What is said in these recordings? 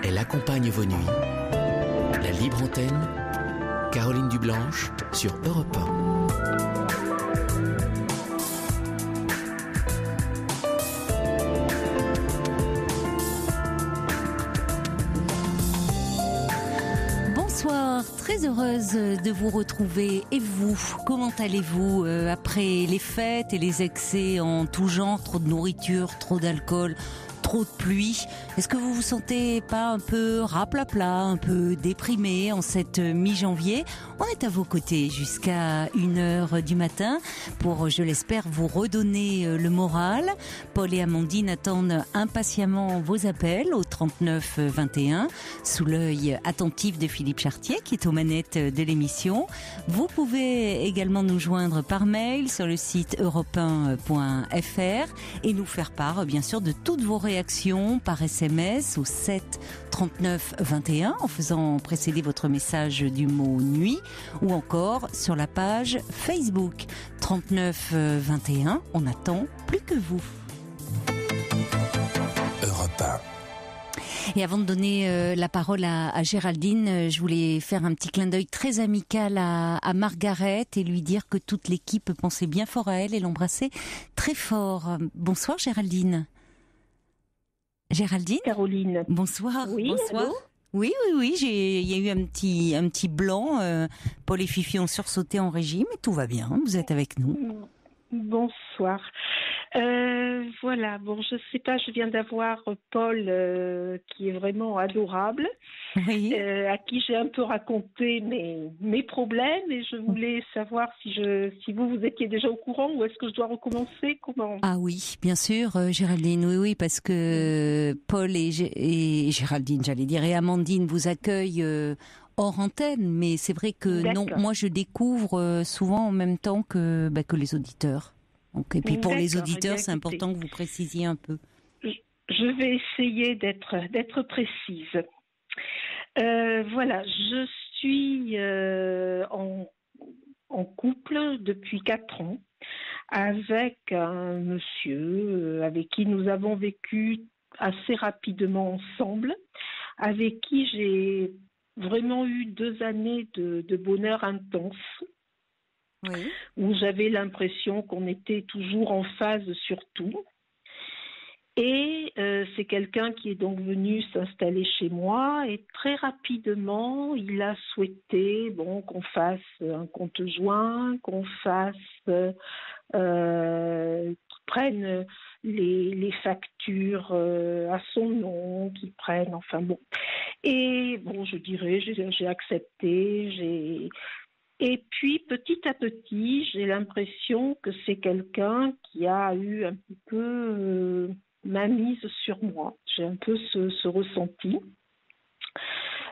Elle accompagne vos nuits. La libre antenne, Caroline Dublanche sur Europe 1. Bonsoir, très heureuse de vous retrouver. Et vous, comment allez-vous après les fêtes et les excès en tout genre, trop de nourriture, trop d'alcool, trop de pluie? Est-ce que vous vous sentez pas un peu raplapla, un peu déprimé en cette mi-janvier? On est à vos côtés jusqu'à 1h du matin pour, je l'espère, vous redonner le moral. Paul et Amandine attendent impatiemment vos appels au 39 21 sous l'œil attentif de Philippe Chartier qui est aux manettes de l'émission. Vous pouvez également nous joindre par mail sur le site europe1.fr et nous faire part, bien sûr, de toutes vos réactions par SMS au 7 39 21 en faisant précéder votre message du mot nuit ou encore sur la page Facebook 39 21. On attend plus que vous. Europe 1. Et avant de donner la parole à Géraldine, je voulais faire un petit clin d'œil très amical à Margaret et lui dire que toute l'équipe pensait bien fort à elle et l'embrassait très fort. Bonsoir Géraldine. Géraldine ? Caroline. Bonsoir. Oui, bonsoir. allô ? Oui, il y a eu un petit blanc. Paul et Fifi ont sursauté en régie, mais tout va bien. Vous êtes avec nous. Bonsoir. Voilà, bon, je sais pas, je viens d'avoir Paul qui est vraiment adorable, Oui. à qui j'ai un peu raconté mes problèmes et je voulais savoir si vous étiez déjà au courant ou est-ce que je dois recommencer, comment? Ah oui, bien sûr, Géraldine, oui, parce que Paul et Géraldine, j'allais dire, et Amandine vous accueillent hors antenne, mais c'est vrai que non, moi je découvre souvent en même temps que les auditeurs. Donc, et puis pour les auditeurs, c'est important que vous précisiez un peu. Je vais essayer d'être précise. Voilà, je suis en couple depuis 4 ans avec un monsieur avec qui nous avons vécu assez rapidement ensemble, avec qui j'ai vraiment eu 2 années de bonheur intense. Oui. Où j'avais l'impression qu'on était toujours en phase sur tout. Et c'est quelqu'un qui est donc venu s'installer chez moi et très rapidement, il a souhaité qu'on fasse un compte joint, qu'on fasse, qu'il prenne les factures à son nom, qu'il prenne, enfin bon. Et bon, je dirais, j'ai accepté, Et puis, petit à petit, j'ai l'impression que c'est quelqu'un qui a eu un petit peu ma mise sur moi. J'ai un peu ce ressenti.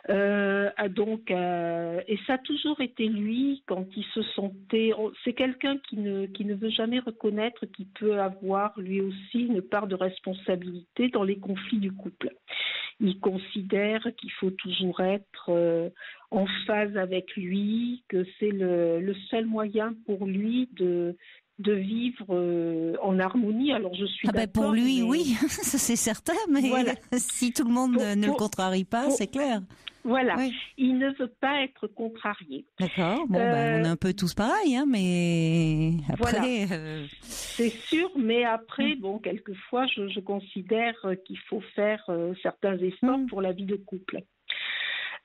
Et ça a toujours été lui quand il se sentait... C'est quelqu'un qui ne veut jamais reconnaître qu'il peut avoir lui aussi une part de responsabilité dans les conflits du couple. Il considère qu'il faut toujours être en phase avec lui, que c'est le seul moyen pour lui de vivre en harmonie. Alors je suis d'accord. Pour lui, oui, ça c'est certain, mais voilà. Si tout le monde ne le contrarie pas, c'est clair. Voilà, oui. Il ne veut pas être contrarié. D'accord, on est un peu tous pareils, mais après... Voilà. C'est sûr, mais après, quelquefois, je considère qu'il faut faire certains efforts pour la vie de couple.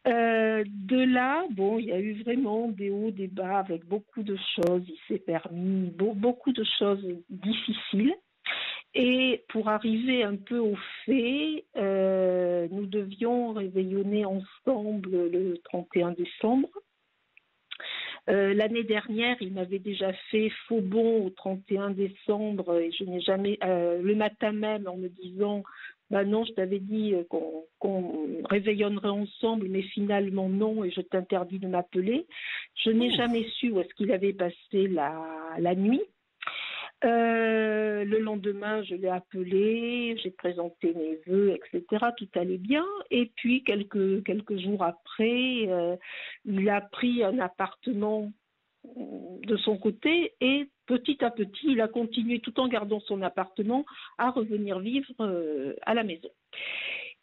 De là, il y a eu vraiment des hauts, des bas avec beaucoup de choses. Il s'est permis beaucoup de choses difficiles. Et pour arriver un peu au fait, nous devions réveillonner ensemble le 31 décembre. L'année dernière, il m'avait déjà fait faux bond au 31 décembre et je n'ai jamais, le matin même, en me disant non, je t'avais dit qu'on réveillonnerait ensemble, mais finalement non, et je t'interdis de m'appeler. Je n'ai jamais su où est-ce qu'il avait passé la nuit. Le lendemain, je l'ai appelé, j'ai présenté mes vœux, etc. Tout allait bien. Et puis, quelques jours après, il a pris un appartement de son côté, et petit à petit, il a continué, tout en gardant son appartement, à revenir vivre à la maison.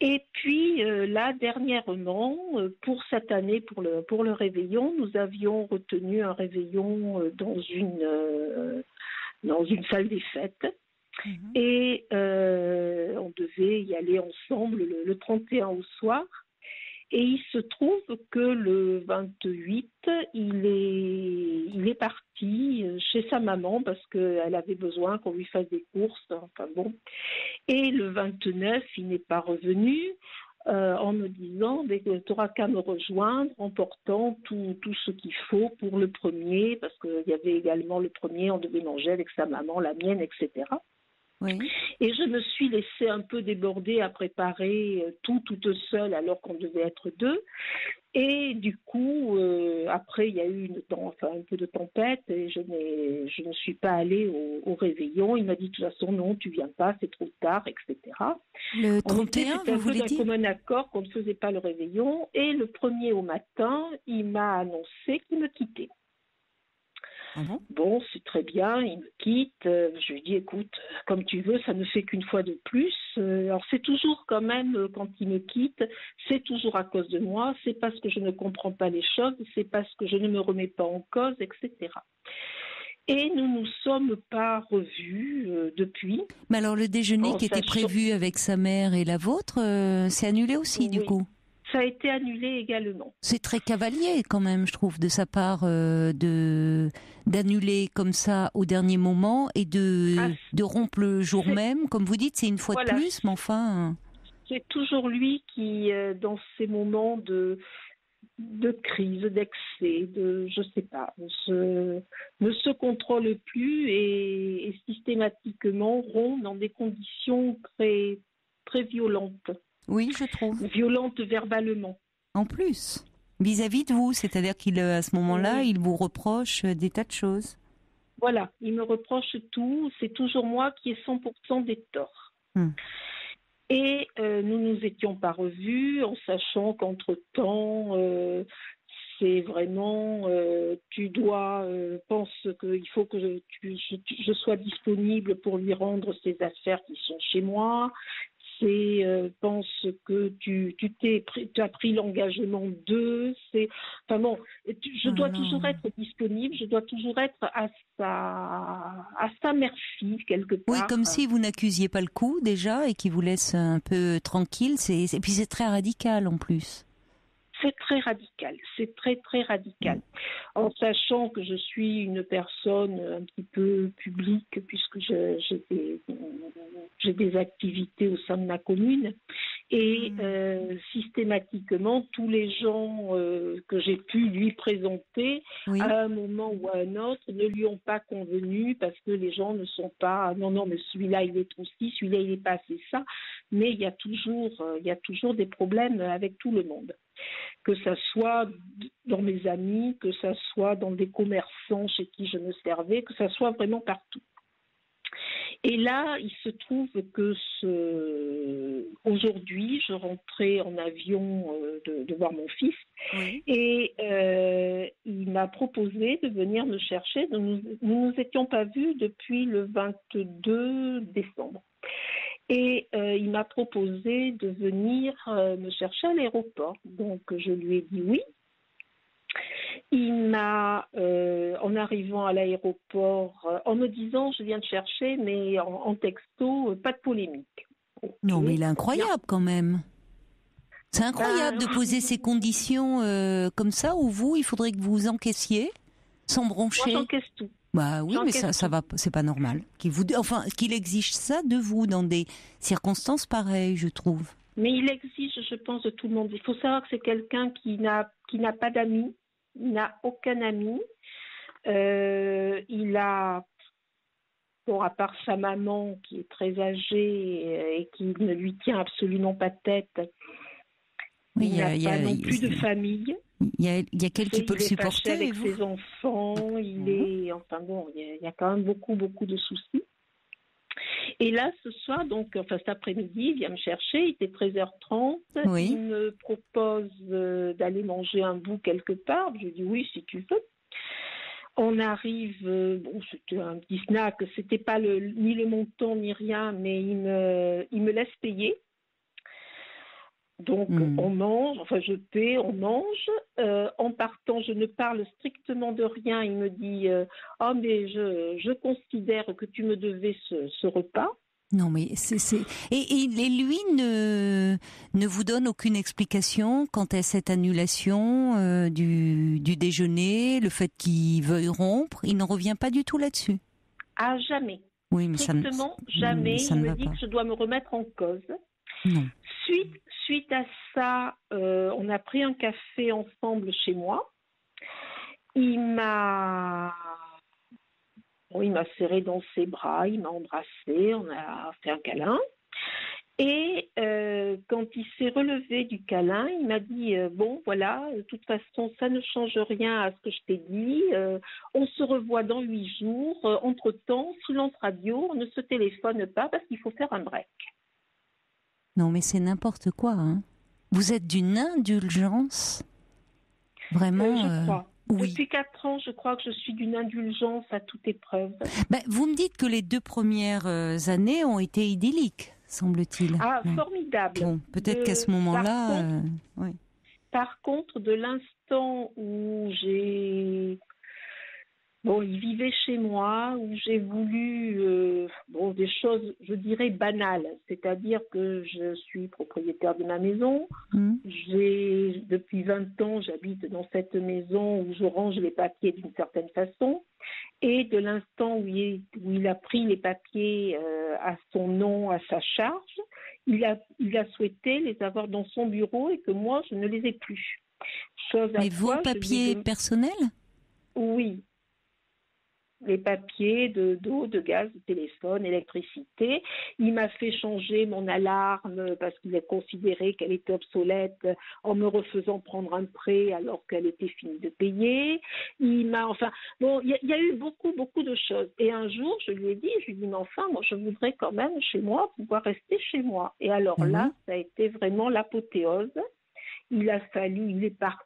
Et puis là, dernièrement, pour cette année, pour le réveillon, nous avions retenu un réveillon dans une salle des fêtes. Et on devait y aller ensemble le 31 au soir. Et il se trouve que le 28, il est parti chez sa maman parce qu'elle avait besoin qu'on lui fasse des courses. Enfin bon. Et le 29, il n'est pas revenu en me disant tu n'auras qu'à me rejoindre en portant tout ce qu'il faut pour le premier, parce qu'il y avait également le premier, on devait manger avec sa maman, la mienne, etc. Oui. Et je me suis laissée un peu déborder à préparer tout toute seule alors qu'on devait être deux. Et du coup, après, il y a eu un peu de tempête et je ne suis pas allée au réveillon. Il m'a dit de toute façon, non, tu viens pas, c'est trop tard, etc. Le 31, vous voulez dire ? C'était un commun accord qu'on ne faisait pas le réveillon. Et le premier au matin, il m'a annoncé qu'il me quittait. Ah bon ? Bon, c'est très bien, il me quitte. Je lui dis, écoute, comme tu veux, ça ne fait qu'une fois de plus. Alors c'est toujours quand même, quand il me quitte, c'est toujours à cause de moi, c'est parce que je ne comprends pas les choses, c'est parce que je ne me remets pas en cause, etc. Et nous ne nous sommes pas revus depuis. Mais alors le déjeuner qui était prévu avec sa mère et la vôtre, c'est annulé aussi du coup ? Ça a été annulé également. C'est très cavalier quand même, je trouve, de sa part d'annuler comme ça au dernier moment et de rompre le jour même. Comme vous dites, c'est une fois de plus, mais enfin... C'est toujours lui qui, dans ces moments de crise, d'excès, je sais pas, ne se contrôle plus et systématiquement rompt dans des conditions très, très violentes. Oui, je trouve. Violente verbalement. En plus, vis-à-vis de vous, c'est-à-dire qu'à ce moment-là, il vous reproche des tas de choses. Voilà, il me reproche tout, c'est toujours moi qui ai 100% des torts. Et nous nous étions pas revus, en sachant qu'entre-temps, c'est vraiment, tu dois, pense qu'il faut que je sois disponible pour lui rendre ses affaires qui sont chez moi. Pense que tu as pris l'engagement d'eux. Enfin bon, je dois toujours être disponible, je dois toujours être à sa merci quelque part. Oui, comme si vous n'accusiez pas le coup déjà et qu'il vous laisse un peu tranquille. Et puis c'est très radical en plus. C'est très radical, c'est très très radical. En sachant que je suis une personne un petit peu publique puisque j'ai des activités au sein de ma commune et systématiquement tous les gens que j'ai pu lui présenter à un moment ou à un autre ne lui ont pas convenu parce que les gens ne sont pas non mais celui-là il est trop ci, celui-là il est pas assez ça, mais il y a toujours des problèmes avec tout le monde. Que ça soit dans mes amis, que ça soit dans des commerçants chez qui je me servais, que ça soit vraiment partout. Et là, il se trouve que aujourd'hui, je rentrais en avion de voir mon fils et il m'a proposé de venir me chercher. Nous ne nous étions pas vus depuis le 22 décembre. Et il m'a proposé de venir me chercher à l'aéroport. Donc, je lui ai dit oui. Il m'a, en arrivant à l'aéroport, en me disant « je viens te chercher », mais en texto, pas de polémique. Okay. Non, mais il est incroyable quand même. C'est incroyable de poser ces conditions comme ça, où vous, il faudrait que vous encaissiez, sans broncher. Moi, j'encaisse tout. Bah oui, mais ça va, c'est pas normal. Qu'il exige ça de vous dans des circonstances pareilles, je trouve. Mais il exige, je pense, de tout le monde. Il faut savoir que c'est quelqu'un qui n'a pas d'amis, il n'a aucun ami. Il a, à part sa maman qui est très âgée et qui ne lui tient absolument pas tête, il n'a pas non plus de famille. Il y a quelqu'un qui peut le supporter. Il est fâché avec ses enfants, il y a quand même beaucoup de soucis. Et là, ce soir, cet après-midi, il vient me chercher, il était 13h30, il me propose d'aller manger un bout quelque part. Je lui dis oui, si tu veux. On arrive, bon, c'était un petit snack, c'était pas ni le montant ni rien, mais il me laisse payer. Donc on mange, enfin je paie, on mange. En partant, je ne parle strictement de rien. Il me dit oh mais je considère que tu me devais ce repas. Non mais et lui ne vous donne aucune explication quant à cette annulation du déjeuner, le fait qu'il veuille rompre, il ne revient pas du tout là-dessus. Ah jamais. Oui, mais strictement jamais. Il me dit que je dois me remettre en cause. Non. Suite à ça, on a pris un café ensemble chez moi. Il m'a serré dans ses bras, il m'a embrassé, on a fait un câlin. Et quand il s'est relevé du câlin, il m'a dit bon voilà, de toute façon ça ne change rien à ce que je t'ai dit. On se revoit dans 8 jours. Entre-temps, silence radio, on ne se téléphone pas parce qu'il faut faire un break. Non mais c'est n'importe quoi. Hein. Vous êtes d'une indulgence vraiment. Je crois. Oui. Depuis 4 ans, je crois que je suis d'une indulgence à toute épreuve. Vous me dites que les 2 premières années ont été idylliques, semble-t-il. Ah, formidable. Bon, peut-être qu'à ce moment-là... oui. Par contre, de l'instant où il vivait chez moi, où j'ai voulu des choses, je dirais, banales. C'est-à-dire que je suis propriétaire de ma maison. Depuis 20 ans, j'habite dans cette maison où je range les papiers d'une certaine façon. Et de l'instant où il a pris les papiers à son nom, à sa charge, il a souhaité les avoir dans son bureau et que moi, je ne les ai plus. Mais vos papiers personnels ? Oui. Les papiers d'eau, de gaz, de téléphone, électricité. Il m'a fait changer mon alarme parce qu'il a considéré qu'elle était obsolète en me refaisant prendre un prêt alors qu'elle était finie de payer. Il y a eu beaucoup de choses. Et un jour, je lui ai dit, mais enfin, moi, je voudrais quand même chez moi pouvoir rester chez moi. Et alors là, ça a été vraiment l'apothéose. Il est parti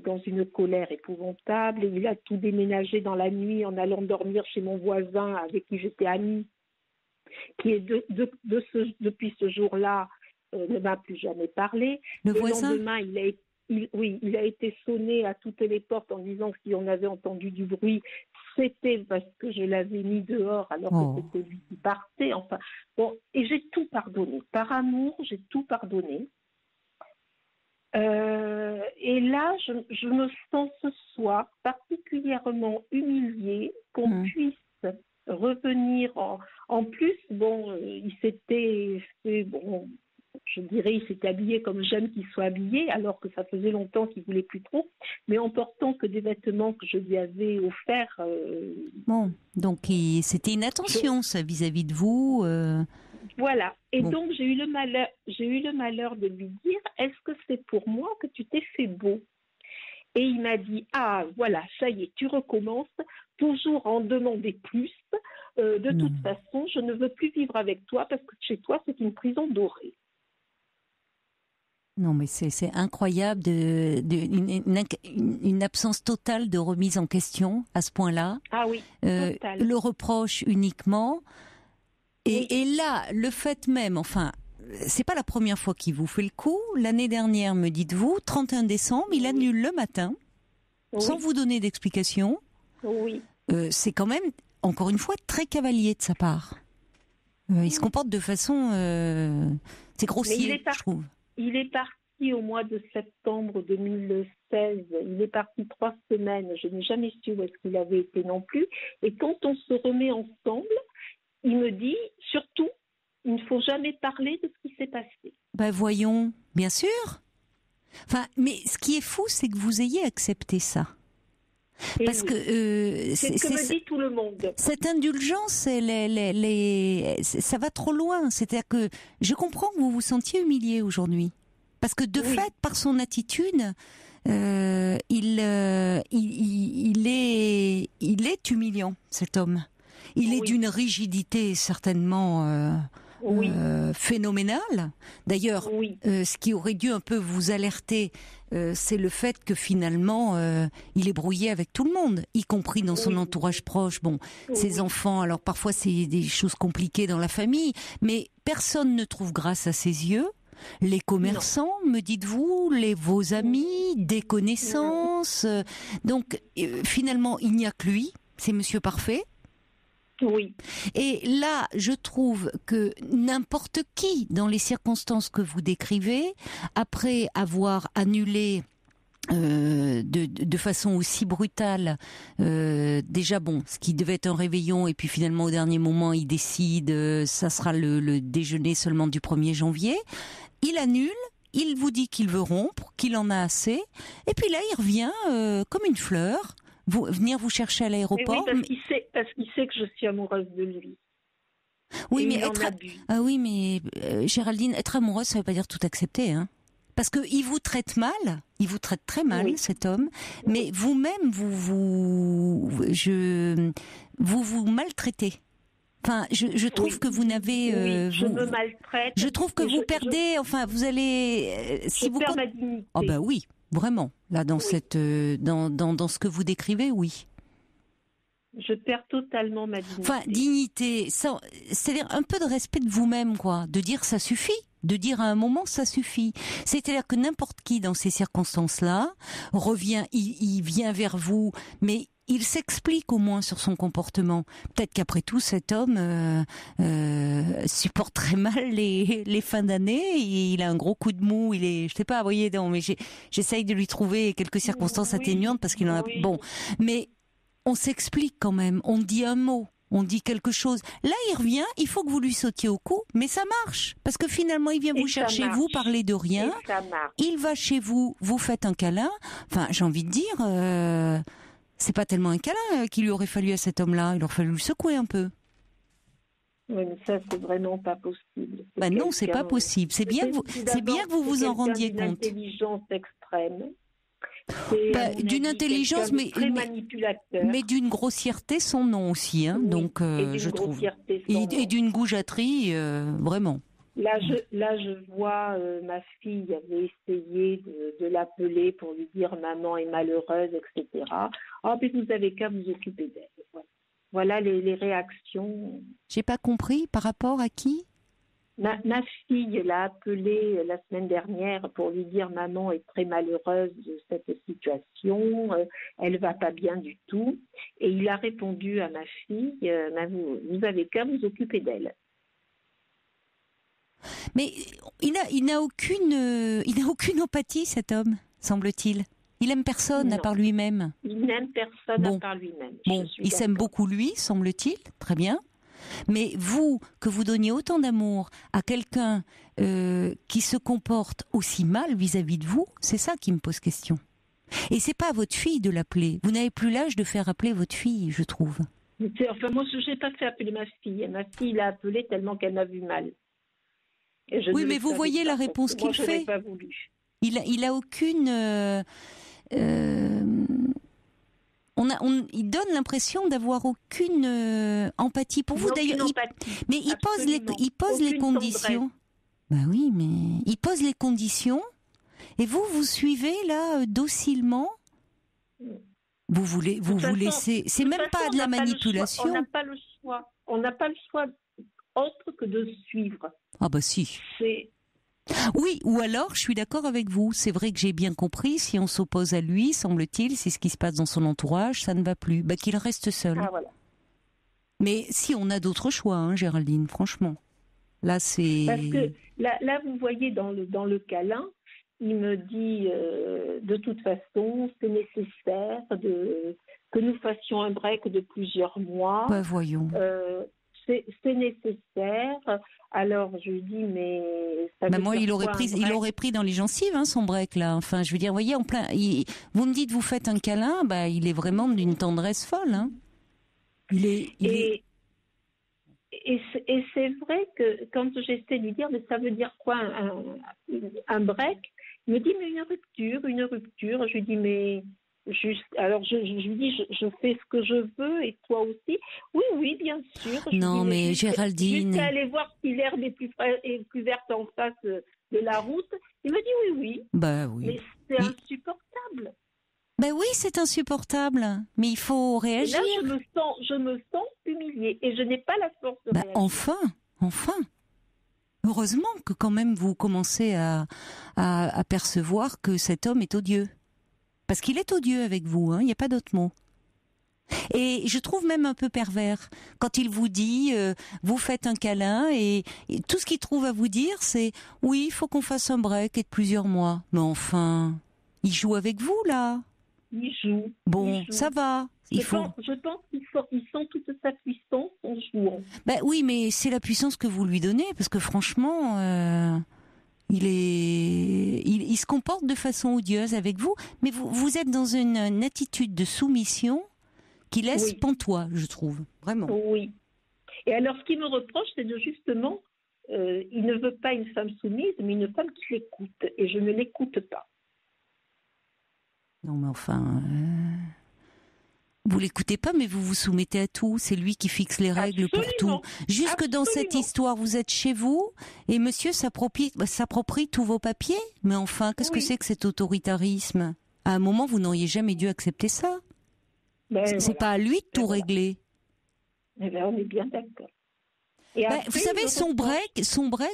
dans une colère épouvantable et il a tout déménagé dans la nuit en allant dormir chez mon voisin avec qui j'étais amie, qui est depuis ce jour-là ne m'a plus jamais parlé. Le voisin ? lendemain, il a été sonné à toutes les portes en disant que si on avait entendu du bruit, c'était parce que je l'avais mis dehors alors que c'était lui qui partait. Enfin, et j'ai tout pardonné. Par amour, j'ai tout pardonné. Et là, je me sens ce soir particulièrement humiliée qu'on puisse revenir en plus. Il s'était habillé comme j'aime qu'il soit habillé, alors que ça faisait longtemps qu'il voulait plus trop, mais en portant que des vêtements que je lui avais offerts. Donc c'était une attention, ça, vis-à-vis de vous. Voilà. Et donc, j'ai eu le malheur de lui dire, est-ce que c'est pour moi que tu t'es fait beau ? Et il m'a dit, ah, voilà, ça y est, tu recommences, toujours en demander plus. Toute façon, je ne veux plus vivre avec toi parce que chez toi, c'est une prison dorée. Non, mais c'est incroyable, une absence totale de remise en question à ce point-là. Ah oui, total. Le reproche uniquement. Et là, le fait même, enfin, c'est pas la première fois qu'il vous fait le coup. L'année dernière, me dites-vous, 31 décembre, il annule le matin, sans vous donner d'explication. Oui. C'est quand même, encore une fois, très cavalier de sa part. Il se comporte de façon... c'est grossier, je trouve. Il est parti au mois de septembre 2016. Il est parti 3 semaines. Je n'ai jamais su où est-ce qu'il avait été non plus. Et quand on se remet ensemble... Il me dit, surtout, il ne faut jamais parler de ce qui s'est passé. Voyons, bien sûr. Enfin, mais ce qui est fou, c'est que vous ayez accepté ça. Parce que c'est ce que me dit tout le monde. Cette indulgence, ça va trop loin. C'est-à-dire que je comprends que vous vous sentiez humilié aujourd'hui, parce que de fait, par son attitude, il est humiliant, cet homme. Il est d'une rigidité certainement Oui. Phénoménal. D'ailleurs, Oui. ce qui aurait dû un peu vous alerter, c'est le fait que finalement, il est brouillé avec tout le monde, y compris dans son entourage proche. Bon, ses enfants, alors parfois c'est des choses compliquées dans la famille, mais personne ne trouve grâce à ses yeux. Les commerçants, me dites-vous, vos amis, des connaissances. Donc, finalement, il n'y a que lui. C'est Monsieur Parfait. Oui. Et là, je trouve que n'importe qui, dans les circonstances que vous décrivez, après avoir annulé de façon aussi brutale, déjà bon, ce qui devait être un réveillon, et puis finalement au dernier moment, il décide, ça sera le déjeuner seulement du 1er janvier, il annule. Il vous dit qu'il veut rompre, qu'il en a assez, et puis là, il revient comme une fleur. Venir vous chercher à l'aéroport. Oui, parce qu'il sait que je suis amoureuse de lui. Oui, mais Géraldine, être amoureuse, ça ne veut pas dire tout accepter, hein. Parce que il vous traite mal, il vous traite très mal, cet homme. Mais vous-même, vous maltraitez. Enfin, je trouve que vous n'avez. Je me maltraite. Je trouve que vous perdez. Enfin, vous allez. Si vous perds ma dignité. Oh bah oui. Vraiment, là, dans cette, dans ce que vous décrivez, oui. Je perds totalement ma dignité. Enfin, dignité, c'est-à-dire un peu de respect de vous-même, quoi. De dire ça suffit. De dire à un moment ça suffit. C'est-à-dire que n'importe qui dans ces circonstances-là revient, il vient vers vous, mais il s'explique au moins sur son comportement. Peut-être qu'après tout, cet homme supporte très mal les fins d'année. Il a un gros coup de mou. Il est, je sais pas, vous voyez, non, mais j'essaye de lui trouver quelques circonstances atténuantes parce qu'il en a. Bon, mais on s'explique quand même. On dit un mot. On dit quelque chose. Là, il revient, il faut que vous lui sautiez au cou, mais ça marche. Parce que finalement, il vient vous chercher, vous parler de rien. Il va chez vous, vous faites un câlin. Enfin, j'ai envie de dire, c'est pas tellement un câlin qu'il lui aurait fallu à cet homme-là. Il aurait fallu le secouer un peu. Oui, mais ça, c'est vraiment pas possible. Ben non, c'est pas possible. C'est bien que vous vous en rendiez compte. C'est d'une intelligence extrême. D'une intelligence, mais d'une grossièreté sans nom aussi, hein. Oui, donc je trouve. Et d'une goujaterie, vraiment. Là, je vois ma fille avait essayé de l'appeler pour lui dire maman est malheureuse, etc. Oh, puis vous avez qu'à vous occuper d'elle. Voilà les réactions. J'ai pas compris par rapport à qui? Ma fille l'a appelée la semaine dernière pour lui dire maman est très malheureuse de cette situation, elle va pas bien du tout. Et il a répondu à ma fille, vous avez qu'à vous occuper d'elle. Mais il n'a aucune empathie, cet homme, semble-t-il. Il aime personne à part lui-même. Il n'aime personne à part lui-même. Bon, il s'aime beaucoup lui, semble-t-il, très bien. Mais vous, que vous donniez autant d'amour à quelqu'un qui se comporte aussi mal vis-à-vis de vous, c'est ça qui me pose question. Et c'est pas à votre fille de l'appeler. Vous n'avez plus l'âge de faire appeler votre fille, je trouve. Enfin, moi, je n'ai pas fait appeler ma fille. Ma fille l'a appelée tellement qu'elle m'a vu mal. Oui, mais vous voyez la réponse qu'il fait. Moi, je n'ai pas voulu. Il a aucune... il donne l'impression d'avoir aucune empathie pour vous. D'ailleurs, mais il pose les conditions. Ben oui, mais il pose les conditions et vous suivez là docilement. Vous laissez. C'est même pas de la manipulation. On n'a pas le choix. On n'a pas le choix autre que de suivre. Ah bah si. Oui, ou alors, je suis d'accord avec vous. C'est vrai que j'ai bien compris, si on s'oppose à lui, semble-t-il, c'est ce qui se passe dans son entourage, ça ne va plus. Bah, qu'il reste seul. Ah, voilà. Mais si on a d'autres choix, hein, Géraldine, franchement. Là, c'est... Parce que là vous voyez, dans le câlin, il me dit, de toute façon, c'est nécessaire que nous fassions un break de plusieurs mois. Bah, voyons. C'est nécessaire. Alors je lui dis mais ça moi il aurait pris dans les gencives hein, son break là. Enfin je veux dire, vous voyez, vous me dites vous faites un câlin, bah il est vraiment d'une tendresse folle. Hein. Et c'est vrai que quand j'essaie de lui dire mais ça veut dire quoi un break, il me dit mais une rupture. Je lui dis mais Juste, alors je lui dis, je fais ce que je veux et toi aussi. Oui, oui, bien sûr. Non, mais Géraldine. Jusqu'à aller voir si l'herbe est plus verte en face de la route. Il me dit oui, oui. Bah oui. Mais c'est insupportable. Ben oui, c'est insupportable. Mais il faut réagir. Et là, je me sens humiliée et je n'ai pas la force de réagir. Enfin. Heureusement que quand même vous commencez à percevoir que cet homme est odieux. Parce qu'il est odieux avec vous, il n'y a pas d'autre mot. Et je trouve même un peu pervers quand il vous dit, vous faites un câlin et tout ce qu'il trouve à vous dire, c'est « oui, il faut qu'on fasse un break et de plusieurs mois ». Mais enfin, il joue avec vous là. Il joue. Bon, ça va. Je pense qu'il sent toute sa puissance en jouant. Ben oui, mais c'est la puissance que vous lui donnez, parce que franchement, il se comporte de façon odieuse avec vous, mais vous êtes dans une attitude de soumission qui laisse pantois, je trouve, vraiment. Oui. Et alors, ce qu'il me reproche, c'est de justement, il ne veut pas une femme soumise, mais une femme qui l'écoute, et je ne l'écoute pas. Non, mais enfin... Vous l'écoutez pas, mais vous vous soumettez à tout. C'est lui qui fixe les règles. Absolument. Pour tout. Jusque dans cette histoire, vous êtes chez vous et monsieur s'approprie tous vos papiers. Mais enfin, qu'est-ce que c'est que cet autoritarisme? À un moment, vous n'auriez jamais dû accepter ça. C'est pas à lui de tout régler. Eh ben, on est bien d'accord. Vous savez, son break,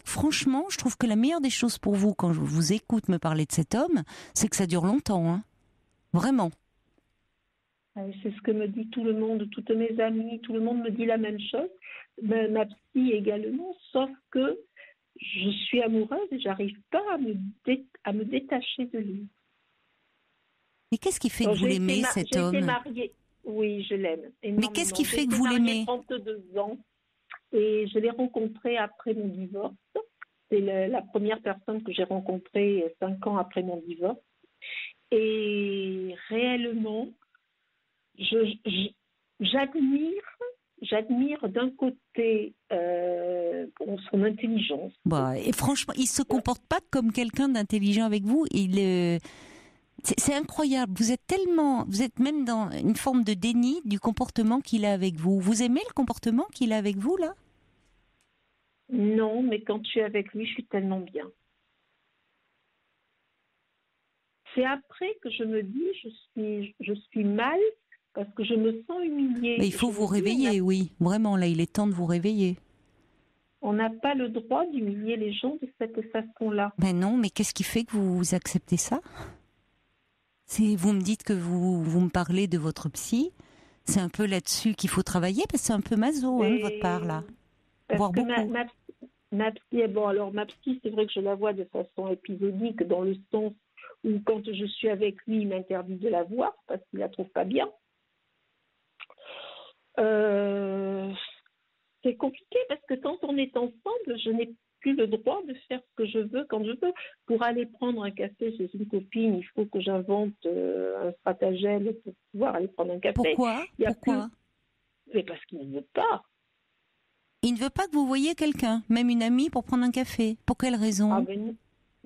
franchement, je trouve que la meilleure des choses pour vous, quand je vous écoute me parler de cet homme, c'est que ça dure longtemps. Vraiment. C'est ce que me dit tout le monde, toutes mes amies, tout le monde me dit la même chose. Ma psy également, sauf que je suis amoureuse et j'arrive pas à me détacher de lui. Et qu'est-ce qui fait que vous l'aimez, cet homme? J'ai été mariée. Oui, je l'aime. Mais qu'est-ce qui fait que vous l'aimez? J'ai 32 ans et je l'ai rencontré après mon divorce. C'est la première personne que j'ai rencontrée 5 ans après mon divorce. Et réellement, j'admire d'un côté son intelligence. Et franchement, il se comporte pas comme quelqu'un d'intelligent avec vous. C'est incroyable. Vous êtes même dans une forme de déni du comportement qu'il a avec vous. Vous aimez le comportement qu'il a avec vous là? Non, mais quand je suis avec lui, je suis tellement bien. C'est après que je me dis je suis mal. Parce que je me sens humiliée. Mais il faut vous réveiller, oui. Vraiment, là, il est temps de vous réveiller. On n'a pas le droit d'humilier les gens de cette façon-là. Ben non, mais qu'est-ce qui fait que vous acceptez ça? Vous me dites que vous me parlez de votre psy. C'est un peu là-dessus qu'il faut travailler, parce que c'est un peu maso, de votre part, là. Parce que ma psy, ma psy, c'est vrai que je la vois de façon épisodique, dans le sens où quand je suis avec lui, il m'interdit de la voir, parce qu'il la trouve pas bien. C'est compliqué parce que quand on est ensemble, je n'ai plus le droit de faire ce que je veux quand je veux. Pour aller prendre un café chez une copine, il faut que j'invente un stratagème pour pouvoir aller prendre un café. Pourquoi? Mais parce qu'il ne veut pas. Il ne veut pas que vous voyiez quelqu'un, même une amie, pour prendre un café. Pour quelle raison?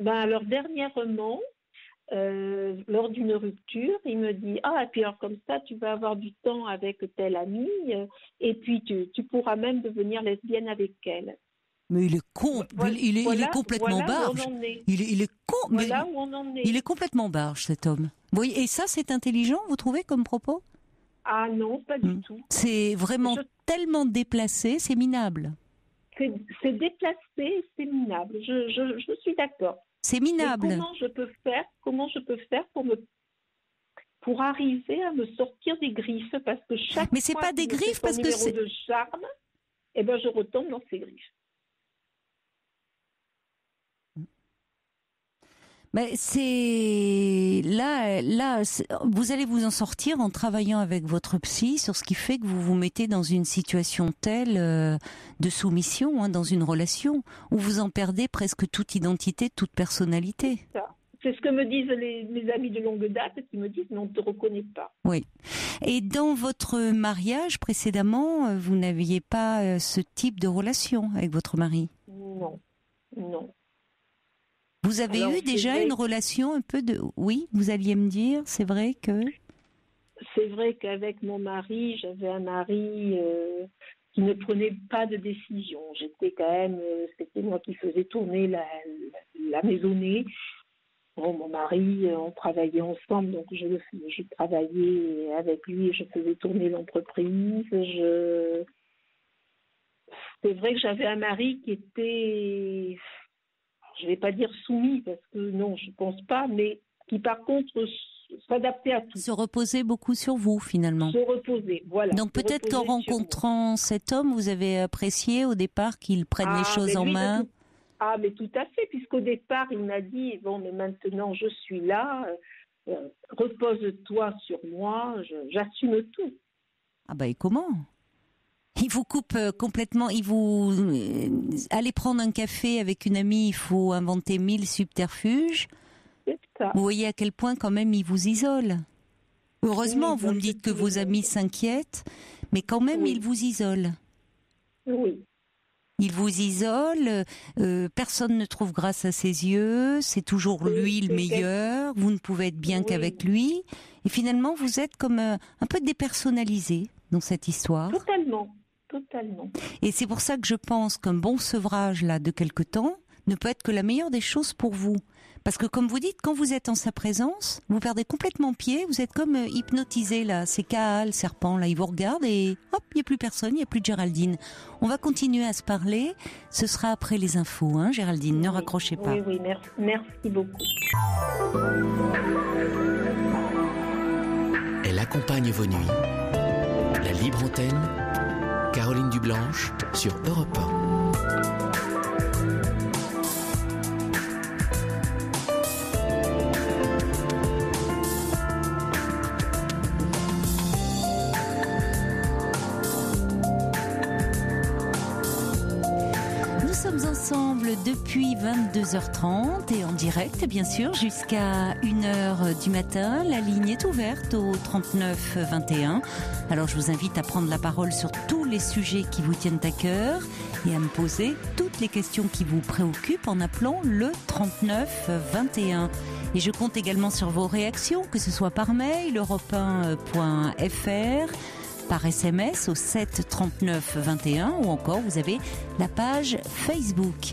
Alors dernièrement, lors d'une rupture, il me dit et puis alors comme ça tu vas avoir du temps avec telle amie et puis tu pourras même devenir lesbienne avec elle. Mais il est con, il est complètement barge. Il est con, mais voilà où on en est. Il est complètement barge, cet homme. Vous voyez, et ça c'est intelligent, vous trouvez, comme propos? Ah non, pas du tout. C'est vraiment tellement déplacé, c'est minable. C'est déplacé, c'est minable. Je suis d'accord. C'est minable. Mais comment je peux faire pour arriver à me sortir des griffes, parce que chaque mais c'est fois pas des griffes parce que c'est de charme, je retombe dans ces griffes. Mais c'est là, vous allez vous en sortir en travaillant avec votre psy sur ce qui fait que vous vous mettez dans une situation telle de soumission, dans une relation où vous en perdez presque toute identité, toute personnalité. C'est ce que me disent mes amis de longue date qui me disent mais on ne te reconnaît pas. Oui. Et dans votre mariage précédemment, vous n'aviez pas ce type de relation avec votre mari? Non. Vous avez eu déjà une relation un peu de... Oui, vous alliez me dire, c'est vrai que... c'est vrai qu'avec mon mari, j'avais un mari qui ne prenait pas de décision. J'étais quand même, c'était moi qui faisais tourner la maisonnée. Bon, mon mari, on travaillait ensemble, donc je travaillais avec lui et je faisais tourner l'entreprise. C'est vrai que j'avais un mari qui était, je ne vais pas dire soumis, parce que non, je ne pense pas, mais qui par contre s'adaptait à tout. Se reposer beaucoup sur vous, finalement. Se reposer, voilà. Donc peut-être qu'en rencontrant cet homme, vous avez apprécié au départ qu'il prenne les choses en main. Mais tout à fait, puisqu'au départ, il m'a dit, bon, mais maintenant je suis là, repose-toi sur moi, j'assume tout. Ah et comment ? Il vous coupe complètement, allez prendre un café avec une amie, il faut inventer 1000 subterfuges. C'est ça. Vous voyez à quel point quand même il vous isole. Heureusement, vous me dites que vos amis s'inquiètent, mais quand même il vous isole. Oui. Il vous isole, personne ne trouve grâce à ses yeux, c'est toujours lui le meilleur, vous ne pouvez être bien qu'avec lui, et finalement vous êtes comme un peu dépersonnalisé dans cette histoire. Totalement. Et c'est pour ça que je pense qu'un bon sevrage là de quelque temps ne peut être que la meilleure des choses pour vous. Parce que comme vous dites, quand vous êtes en sa présence, vous perdez complètement pied, vous êtes comme hypnotisé là, c'est Kaal, le serpent, là il vous regarde et hop, il n'y a plus personne, il n'y a plus de Géraldine. On va continuer à se parler, ce sera après les infos, hein, Géraldine, ne raccrochez pas. Oui, merci beaucoup. Elle accompagne vos nuits. La libre antenne, Caroline Dublanche sur Europe 1. Nous sommes ensemble depuis 22h30 et en direct bien sûr jusqu'à 1h du matin. La ligne est ouverte au 39 21. Alors je vous invite à prendre la parole sur tous les sujets qui vous tiennent à cœur et à me poser toutes les questions qui vous préoccupent en appelant le 39 21. Et je compte également sur vos réactions, que ce soit par mail, europe1.fr, par SMS au 7 39 21 ou encore vous avez la page Facebook.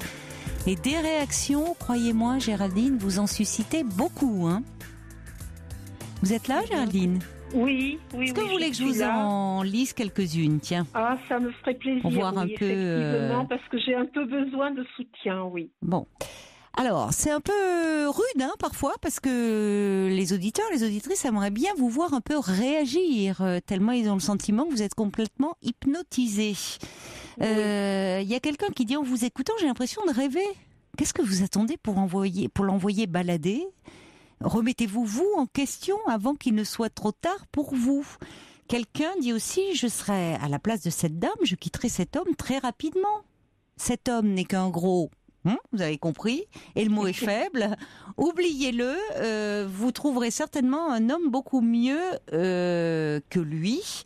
Et des réactions, croyez-moi Géraldine, vous en suscitez beaucoup. Hein, vous êtes là Géraldine ? Oui. Est-ce que vous voulez que je vous en lise quelques-unes ? Tiens. Ah, ça me ferait plaisir. Pour voir un peu. Effectivement, parce que j'ai un peu besoin de soutien, oui. Bon. Alors, c'est un peu rude, hein, parfois, parce que les auditeurs, les auditrices aimeraient bien vous voir un peu réagir, tellement ils ont le sentiment que vous êtes complètement hypnotisés. Il y a quelqu'un qui dit, en vous écoutant, j'ai l'impression de rêver. Qu'est-ce que vous attendez pour l'envoyer balader ? Remettez-vous, vous, en question avant qu'il ne soit trop tard pour vous. Quelqu'un dit aussi, je serais à la place de cette dame, je quitterai cet homme très rapidement. Cet homme n'est qu'un gros... vous avez compris, et le mot est faible. Oubliez-le, vous trouverez certainement un homme beaucoup mieux que lui.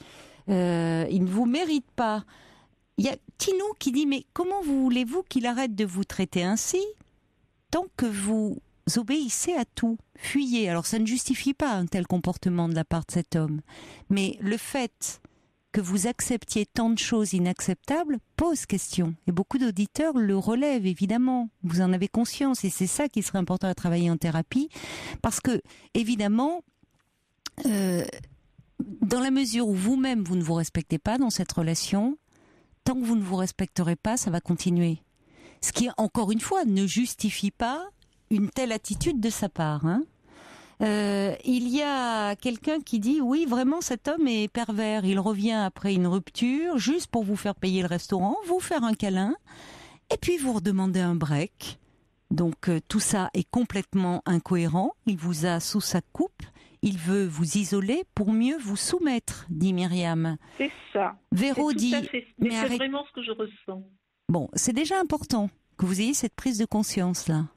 Il ne vous mérite pas. Il y a Tinou qui dit, mais comment voulez-vous qu'il arrête de vous traiter ainsi tant que vous obéissez à tout, fuyez. Alors ça ne justifie pas un tel comportement de la part de cet homme. Mais le fait que vous acceptiez tant de choses inacceptables pose question. Et beaucoup d'auditeurs le relèvent, évidemment. Vous en avez conscience. Et c'est ça qui serait important à travailler en thérapie. Parce que, évidemment, dans la mesure où vous-même, vous ne vous respectez pas dans cette relation, tant que vous ne vous respecterez pas, ça va continuer. Ce qui, encore une fois, ne justifie pas une telle attitude de sa part, hein. Il y a quelqu'un qui dit oui, vraiment cet homme est pervers, il revient après une rupture juste pour vous faire payer le restaurant, vous faire un câlin et puis vous redemander un break. Donc tout ça est complètement incohérent, il vous a sous sa coupe, il veut vous isoler pour mieux vous soumettre, dit Myriam. C'est ça. Véro dit mais c'est vraiment ce que je ressens. Bon, c'est déjà important que vous ayez cette prise de conscience là.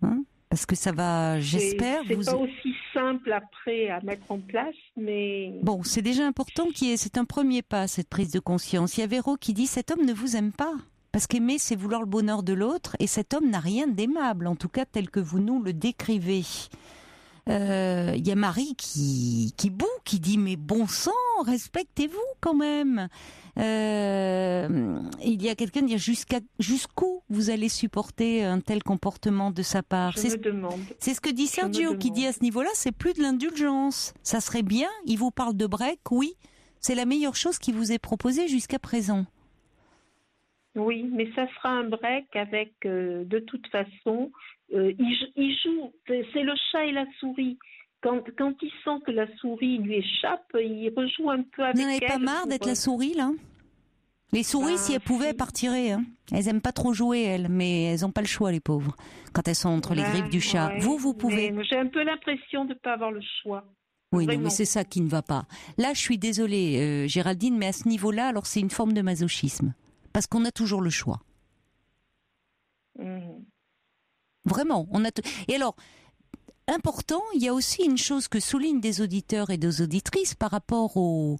Hein, parce que ça va, j'espère... C'est pas aussi simple après à mettre en place, mais... Bon, c'est déjà important c'est un premier pas, cette prise de conscience. Il y a Véro qui dit, cet homme ne vous aime pas. Parce qu'aimer, c'est vouloir le bonheur de l'autre, et cet homme n'a rien d'aimable, en tout cas tel que vous nous le décrivez. il y a Marie qui boue, qui dit mais bon sang, respectez-vous quand même. Il y a quelqu'un qui dit jusqu'où vous allez supporter un tel comportement de sa part. Je me demande. C'est ce que dit Sergio qui dit à ce niveau-là, c'est plus de l'indulgence. Ça serait bien, il vous parle de break, oui, c'est la meilleure chose qui vous est proposée jusqu'à présent. Oui, mais ça sera un break avec, de toute façon, il joue, c'est le chat et la souris. Quand il sent que la souris lui échappe, il rejoue un peu avec elle. Vous n'en avez pas marre d'être la souris, là ? Les souris, si elles pouvaient, elles partiraient. Hein. Elles aiment pas trop jouer, elles, mais elles n'ont pas le choix, les pauvres, quand elles sont entre les griffes du chat. Ouais, vous pouvez. J'ai un peu l'impression de ne pas avoir le choix. Oui, Vraiment. non, mais c'est ça qui ne va pas. Là, je suis désolée, Géraldine, mais à ce niveau-là, alors c'est une forme de masochisme. Parce qu'on a toujours le choix. Vraiment, on a. Et alors, important, il y a aussi une chose que soulignent des auditeurs et des auditrices par rapport au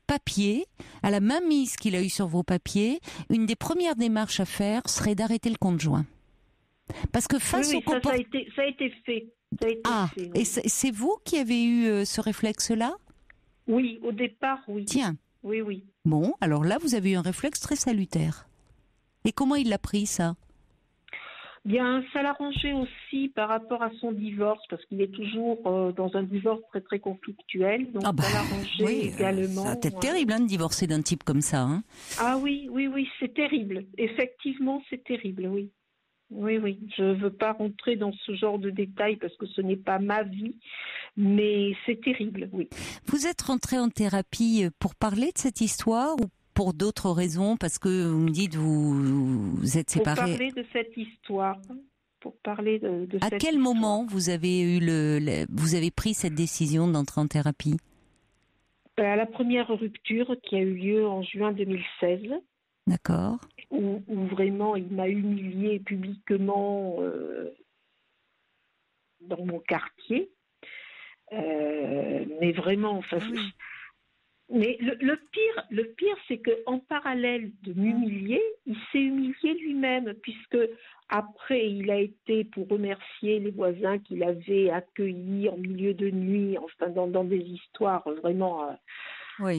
papier, à la mainmise qu'il a eue sur vos papiers. Une des premières démarches à faire serait d'arrêter le conjoint. Parce que face au comportement. Ça a été fait. Oui. Et c'est vous qui avez eu ce réflexe-là ? Oui, au départ, oui. Tiens. Oui. Bon, alors là, vous avez eu un réflexe très salutaire. Et comment il l'a pris, ça ? Bien, ça l'arrangeait aussi par rapport à son divorce, parce qu'il est toujours dans un divorce très très conflictuel, donc ça l'arrangeait également. Ça peut être terrible de divorcer d'un type comme ça. Hein. Ah oui, c'est terrible. Effectivement, c'est terrible, oui. Oui. Je ne veux pas rentrer dans ce genre de détails parce que ce n'est pas ma vie, mais c'est terrible, oui. Vous êtes rentrée en thérapie pour parler de cette histoire ou pour d'autres raisons, parce que vous me dites vous êtes séparés. Pour parler de cette histoire. Pour parler de à cette quel histoire. moment vous avez vous avez pris cette décision d'entrer en thérapie ? À la première rupture qui a eu lieu en juin 2016. D'accord. Où vraiment il m'a humiliée publiquement dans mon quartier. Mais vraiment, enfin. Oui. Mais le pire, c'est qu'en parallèle de m'humilier, il s'est humilié lui-même, puisque après, il a été pour remercier les voisins qu'il avait accueillis en milieu de nuit, enfin dans des histoires vraiment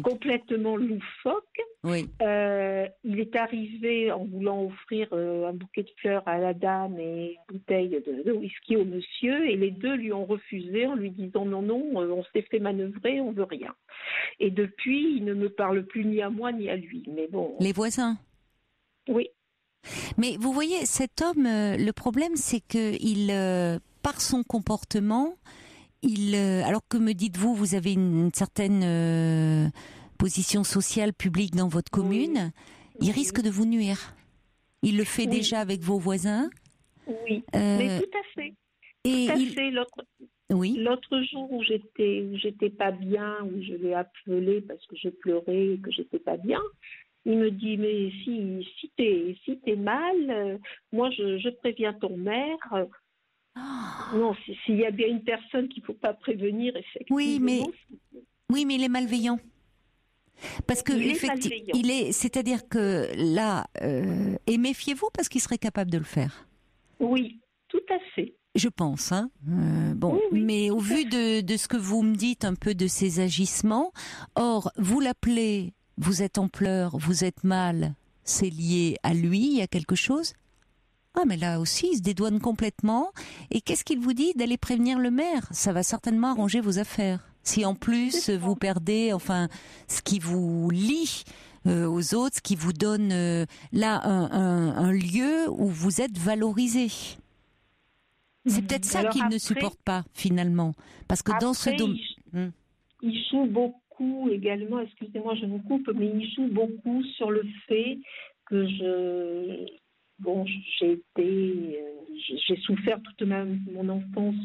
complètement loufoques. Oui. Il est arrivé en voulant offrir un bouquet de fleurs à la dame et une bouteille de whisky au monsieur, et les deux lui ont refusé en lui disant non, on s'est fait manœuvrer, on veut rien. Et depuis, il ne me parle plus ni à moi ni à lui. Mais bon. Les voisins. Oui. Mais vous voyez, cet homme, le problème, c'est que par son comportement, alors que me dites-vous, vous avez une certaine position sociale publique dans votre commune, il risque de vous nuire. Il le fait déjà avec vos voisins. Oui, mais tout à fait. L'autre jour où j'étais pas bien, où je l'ai appelé parce que je pleurais et que j'étais pas bien, il me dit mais si t'es mal, moi je préviens ton maire. Non, s'il y a bien une personne qu'il faut pas prévenir, effectivement. Oui, mais il est malveillant. Parce que c'est-à-dire que là, et méfiez-vous parce qu'il serait capable de le faire. Oui, tout à fait. Je pense, hein. Oui, mais au vu de ce que vous me dites un peu de ses agissements, or vous l'appelez, vous êtes en pleurs, vous êtes mal, c'est lié à lui, il y a quelque chose. Ah, mais là aussi, il se dédouane complètement. Et qu'est-ce qu'il vous dit d'aller prévenir le maire ? Ça va certainement arranger vos affaires. Si en plus vous perdez, ce qui vous lie aux autres, ce qui vous donne là un lieu où vous êtes valorisé. C'est peut-être ça qu'il ne supporte pas finalement, parce que dans ce domaine, il joue beaucoup également. Excusez-moi, je vous coupe, mais il joue beaucoup sur le fait que j'ai souffert toute mon enfance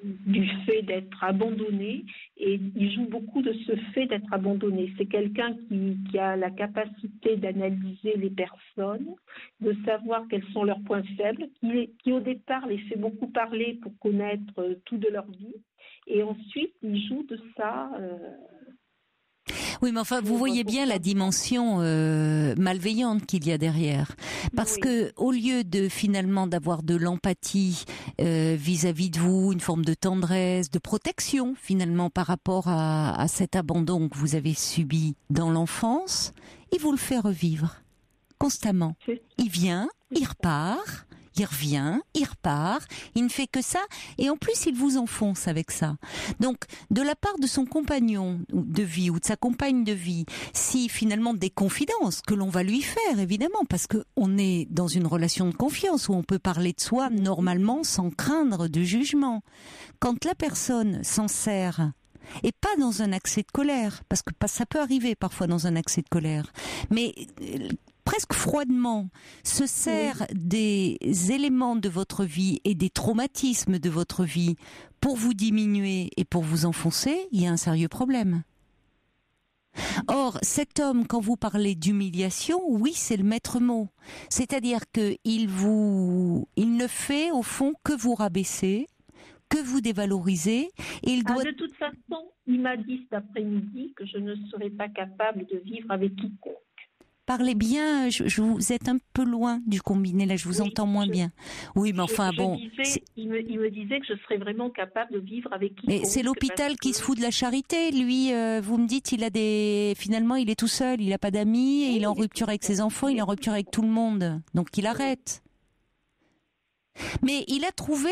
du fait d'être abandonnée, et il joue beaucoup de ce fait d'être abandonnée. C'est quelqu'un qui a la capacité d'analyser les personnes, de savoir quels sont leurs points faibles, qui au départ les fait beaucoup parler pour connaître tout de leur vie, et ensuite il joue de ça. Oui, mais enfin, vous voyez bien la dimension malveillante qu'il y a derrière. Parce que au lieu de finalement d'avoir de l'empathie vis-à-vis de vous, une forme de tendresse, de protection finalement par rapport à cet abandon que vous avez subi dans l'enfance, il vous le fait revivre constamment. Il vient, il repart. Il revient, il repart, il ne fait que ça, et en plus il vous enfonce avec ça. Donc, de la part de son compagnon de vie ou de sa compagne de vie, si finalement des confidences que l'on va lui faire, évidemment, parce que on est dans une relation de confiance où on peut parler de soi normalement sans craindre de jugement. Quand la personne s'en sert, et pas dans un accès de colère, parce que ça peut arriver parfois dans un accès de colère, mais presque froidement, se sert des éléments de votre vie et des traumatismes de votre vie pour vous diminuer et pour vous enfoncer, il y a un sérieux problème. Or, cet homme, quand vous parlez d'humiliation, oui, c'est le maître mot. C'est-à-dire qu'il ne fait au fond que vous rabaisser, que vous dévaloriser. Et il doit... de toute façon, il m'a dit cet après-midi que je ne serais pas capable de vivre avec quiconque. Parlez bien, vous êtes un peu loin du combiné, là je vous entends moins bien. Oui, mais enfin bon... Il me disait que je serais vraiment capable de vivre avec quiconque. Mais c'est l'hôpital qui se fout de la charité. Lui, vous me dites, finalement il est tout seul, il n'a pas d'amis, et il est en rupture avec ses enfants, il est en rupture avec tout le monde. Donc il arrête. Mais il a trouvé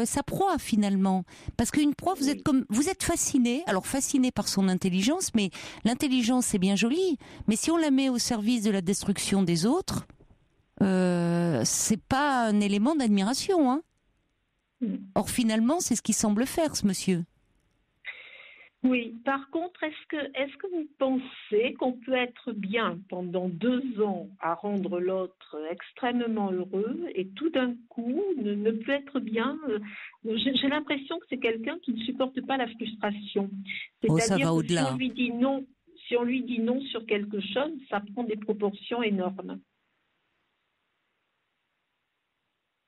sa proie finalement, parce qu'une proie, vous êtes fasciné, alors fasciné par son intelligence, mais l'intelligence c'est bien joli, mais si on la met au service de la destruction des autres, c'est pas un élément d'admiration, hein. Or finalement c'est ce qu'il semble faire, ce monsieur. Oui, par contre, est-ce que vous pensez qu'on peut être bien pendant 2 ans à rendre l'autre extrêmement heureux et tout d'un coup ne peut être bien j'ai l'impression que c'est quelqu'un qui ne supporte pas la frustration. Ça va au-delà. Si on lui dit non sur quelque chose, ça prend des proportions énormes.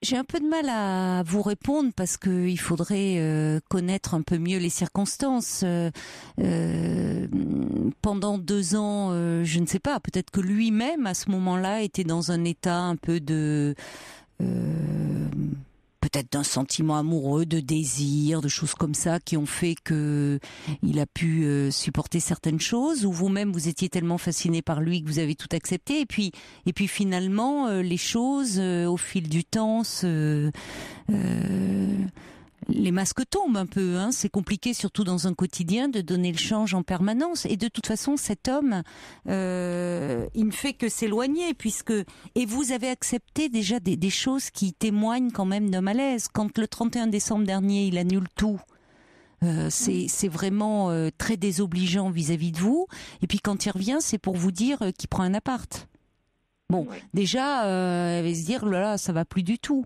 J'ai un peu de mal à vous répondre parce que il faudrait connaître un peu mieux les circonstances. Pendant 2 ans, je ne sais pas, peut-être que lui-même à ce moment-là était dans un état un peu de... peut-être d'un sentiment amoureux, de désir, de choses comme ça qui ont fait que il a pu supporter certaines choses, ou vous-même vous étiez tellement fasciné par lui que vous avez tout accepté, et puis finalement les choses au fil du temps les masques tombent un peu, hein. C'est compliqué, surtout dans un quotidien, de donner le change en permanence. Et de toute façon, cet homme, il ne fait que s'éloigner, et vous avez accepté déjà des choses qui témoignent quand même d'un malaise. Quand le 31 décembre dernier, il annule tout, c'est vraiment très désobligeant vis-à-vis de vous. Et puis quand il revient, c'est pour vous dire qu'il prend un appart. Bon, déjà, elle va se dire, là, ça va plus du tout.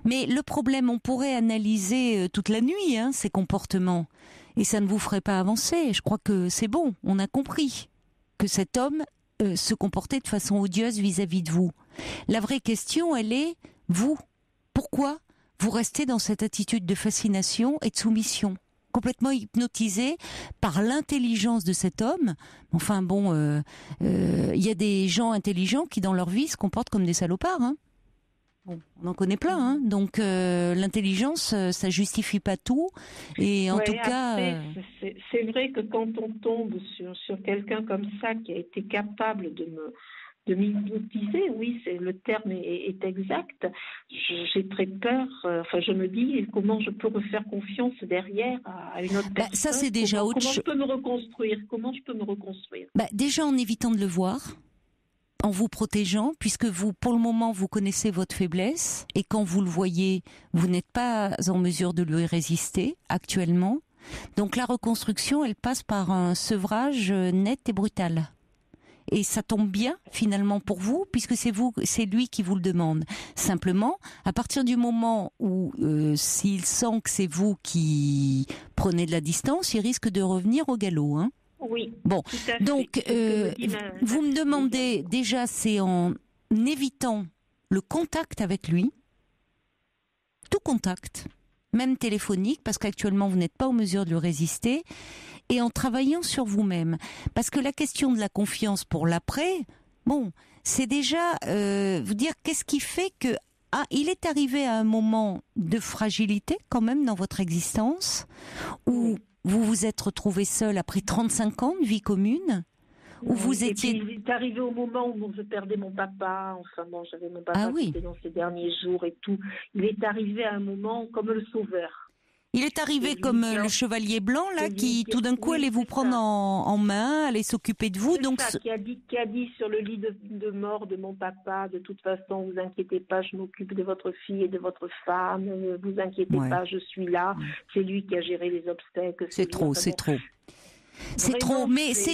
Mais le problème, on pourrait analyser toute la nuit ces comportements, et ça ne vous ferait pas avancer. Je crois que c'est bon, on a compris que cet homme se comportait de façon odieuse vis-à-vis de vous. La vraie question, elle est, vous, pourquoi vous restez dans cette attitude de fascination et de soumission ? Complètement hypnotisé par l'intelligence de cet homme. Enfin bon, y a des gens intelligents qui dans leur vie se comportent comme des salopards. Hein. Bon, on en connaît plein. Hein. Donc l'intelligence, ça justifie pas tout. Et en tout cas, c'est vrai que quand on tombe sur quelqu'un comme ça qui a été capable de m'hypnotiser, oui, le terme est exact. J'ai très peur. Je me dis comment je peux refaire confiance derrière à une autre personne. Ça, c'est déjà autre chose. Comment je peux me reconstruire déjà en évitant de le voir, en vous protégeant, puisque vous, pour le moment, vous connaissez votre faiblesse, et quand vous le voyez, vous n'êtes pas en mesure de lui résister actuellement. Donc la reconstruction, elle passe par un sevrage net et brutal. Et ça tombe bien finalement pour vous, puisque c'est lui qui vous le demande. Simplement, à partir du moment où s'il sent que c'est vous qui prenez de la distance, il risque de revenir au galop. Hein. Oui. Bon, donc vous me demandez déjà, c'est en évitant le contact avec lui, tout contact. même téléphonique, parce qu'actuellement vous n'êtes pas en mesure de lui résister, et en travaillant sur vous-même. Parce que la question de la confiance pour l'après, bon, c'est déjà vous dire qu'est-ce qui fait que il est arrivé à un moment de fragilité quand même dans votre existence, où vous vous êtes retrouvé seul après 35 ans de vie commune, où vous étiez... Puis, il est arrivé au moment où je perdais mon papa, enfin bon, j'avais mon papa qui était dans ses derniers jours et tout. Il est arrivé à un moment comme le sauveur. Il est arrivé comme le chevalier blanc, là, qui tout d'un coup allait vous prendre en main, allait s'occuper de vous. Donc ça, qui a dit sur le lit de mort de mon papa, de toute façon, vous inquiétez pas, je m'occupe de votre fille et de votre femme, vous inquiétez pas, je suis là. C'est lui qui a géré les obstacles. C'est trop. C'est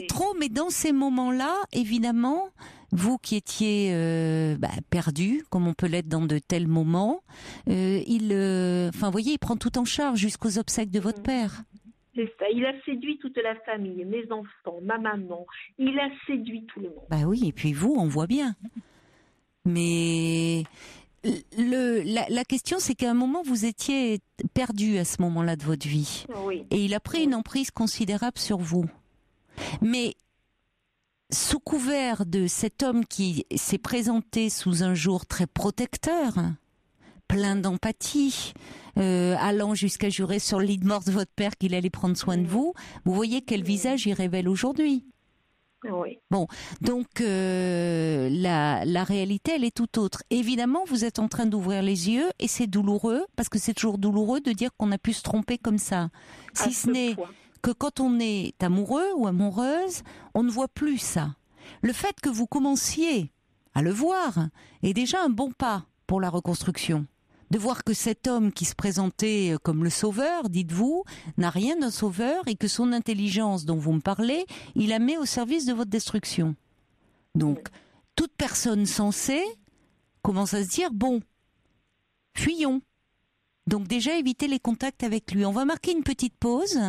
trop, mais dans ces moments-là, évidemment, vous qui étiez perdu, comme on peut l'être dans de tels moments, vous voyez, il prend tout en charge jusqu'aux obsèques de votre père. C'est ça, il a séduit toute la famille, mes enfants, ma maman, il a séduit tout le monde. Bah oui, et puis vous, on voit bien. Mais la question, c'est qu'à un moment, vous étiez perdu à ce moment-là de votre vie. Oui. Et il a pris une emprise considérable sur vous. Mais sous couvert de cet homme qui s'est présenté sous un jour très protecteur, plein d'empathie, allant jusqu'à jurer sur le lit de mort de votre père qu'il allait prendre soin de vous, vous voyez quel visage il révèle aujourd'hui. Oui. Bon, donc la réalité, elle est tout autre. Évidemment, vous êtes en train d'ouvrir les yeux et c'est douloureux, parce que c'est toujours douloureux de dire qu'on a pu se tromper comme ça. Si ce n'est que quand on est amoureux ou amoureuse, on ne voit plus ça. Le fait que vous commenciez à le voir est déjà un bon pas pour la reconstruction. De voir que cet homme qui se présentait comme le sauveur, dites-vous, n'a rien d'un sauveur et que son intelligence dont vous me parlez, il la met au service de votre destruction. Donc, toute personne sensée commence à se dire, bon, fuyons. Donc déjà, évitez les contacts avec lui. On va marquer une petite pause.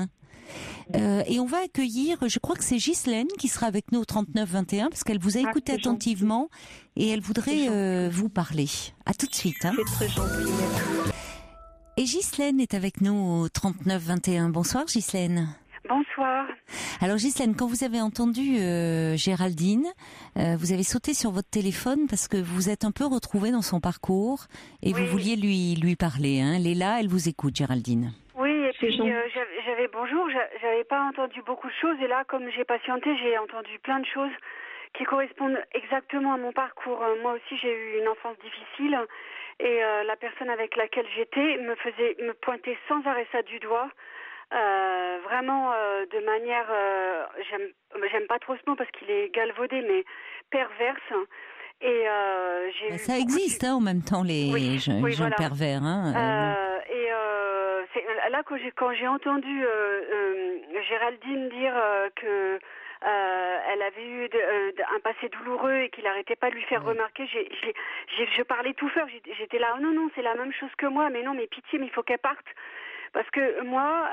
Et on va accueillir, je crois que c'est Ghislaine qui sera avec nous au 39-21 parce qu'elle vous a écouté attentivement et elle voudrait vous parler. À tout de suite. C'est très gentil. Et Ghislaine est avec nous au 39-21. Bonsoir Ghislaine. Bonsoir. Alors Ghislaine, quand vous avez entendu Géraldine, vous avez sauté sur votre téléphone parce que vous êtes un peu retrouvée dans son parcours et vous vouliez lui parler. Elle est là, elle vous écoute Géraldine. Oui, et puis j'avais pas entendu beaucoup de choses et là, comme j'ai patienté, j'ai entendu plein de choses qui correspondent exactement à mon parcours. Moi aussi, j'ai eu une enfance difficile et la personne avec laquelle j'étais me pointait sans arrêt ça du doigt. Vraiment de manière, j'aime pas trop ce mot parce qu'il est galvaudé, mais perverse. Et ça existe en même temps les gens pervers. Là quand j'ai entendu Géraldine dire que elle avait eu un passé douloureux et qu'il n'arrêtait pas de lui faire remarquer, je parlais tout fort. J'étais là, non, c'est la même chose que moi, mais non, mais pitié, mais il faut qu'elle parte. Parce que moi,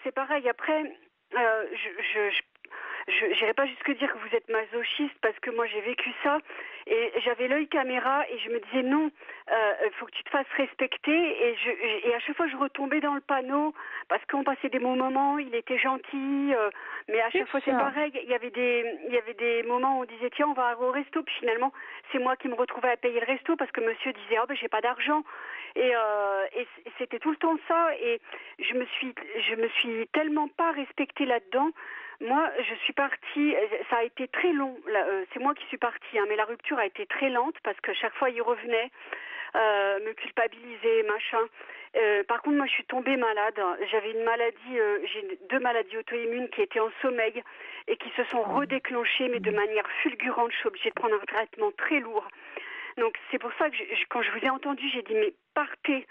c'est pareil. Après, je n'irai pas jusque dire que vous êtes masochiste parce que moi j'ai vécu ça et j'avais l'œil caméra et je me disais non, faut que tu te fasses respecter et à chaque fois je retombais dans le panneau parce qu'on passait des bons moments, il était gentil, mais à chaque fois c'est pareil, il y avait des moments où on disait tiens on va au resto puis finalement c'est moi qui me retrouvais à payer le resto parce que monsieur disait j'ai pas d'argent et c'était tout le temps ça et je me suis tellement pas respectée là-dedans. Moi, je suis partie, ça a été très long, c'est moi qui suis partie, mais la rupture a été très lente parce que chaque fois il revenait, me culpabiliser, machin. Par contre, moi je suis tombée malade, j'avais une maladie, j'ai 2 maladies auto-immunes qui étaient en sommeil et qui se sont redéclenchées, mais de manière fulgurante, je suis obligée de prendre un traitement très lourd. Donc c'est pour ça que quand je vous ai entendu, j'ai dit mais partez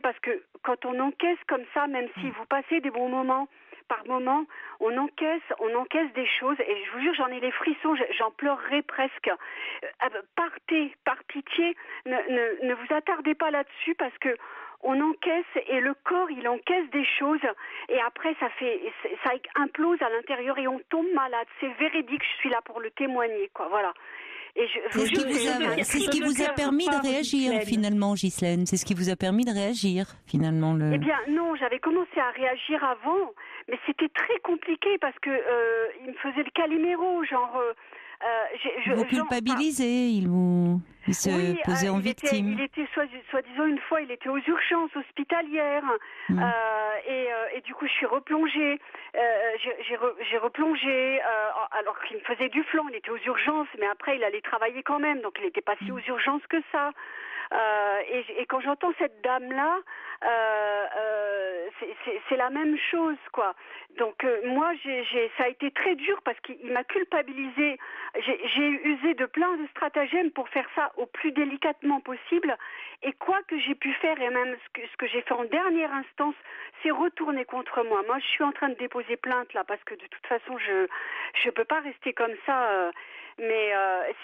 parce que quand on encaisse comme ça, même si vous passez des bons moments, par moment, on encaisse des choses et je vous jure, j'en ai les frissons, j'en pleurerai presque. Partez, par pitié, ne vous attardez pas là-dessus parce que on encaisse et le corps, il encaisse des choses et après ça implose à l'intérieur et on tombe malade. C'est véridique, je suis là pour le témoigner, quoi. Voilà. Et c'est ce qui vous a permis de réagir finalement, Ghislaine. C'est ce qui vous a permis de réagir finalement. Eh bien non, j'avais commencé à réagir avant, mais c'était très compliqué parce que il me faisait le Calimero, genre. Vous culpabilisez, il se posait en victime. Il était soi-disant une fois, il était aux urgences hospitalières et du coup je suis replongée. J'ai replongé alors qu'il me faisait du flanc. Il était aux urgences, mais après il allait travailler quand même, donc il n'était pas si aux urgences que ça. Et quand j'entends cette dame-là, c'est la même chose, quoi. Donc moi, ça a été très dur parce qu'il m'a culpabilisée. J'ai usé de plein de stratagèmes pour faire ça au plus délicatement possible. Et quoi que j'ai pu faire, et même ce que j'ai fait en dernière instance, c'est retourner contre moi. Moi, je suis en train de déposer plainte là parce que de toute façon, je peux pas rester comme ça. Mais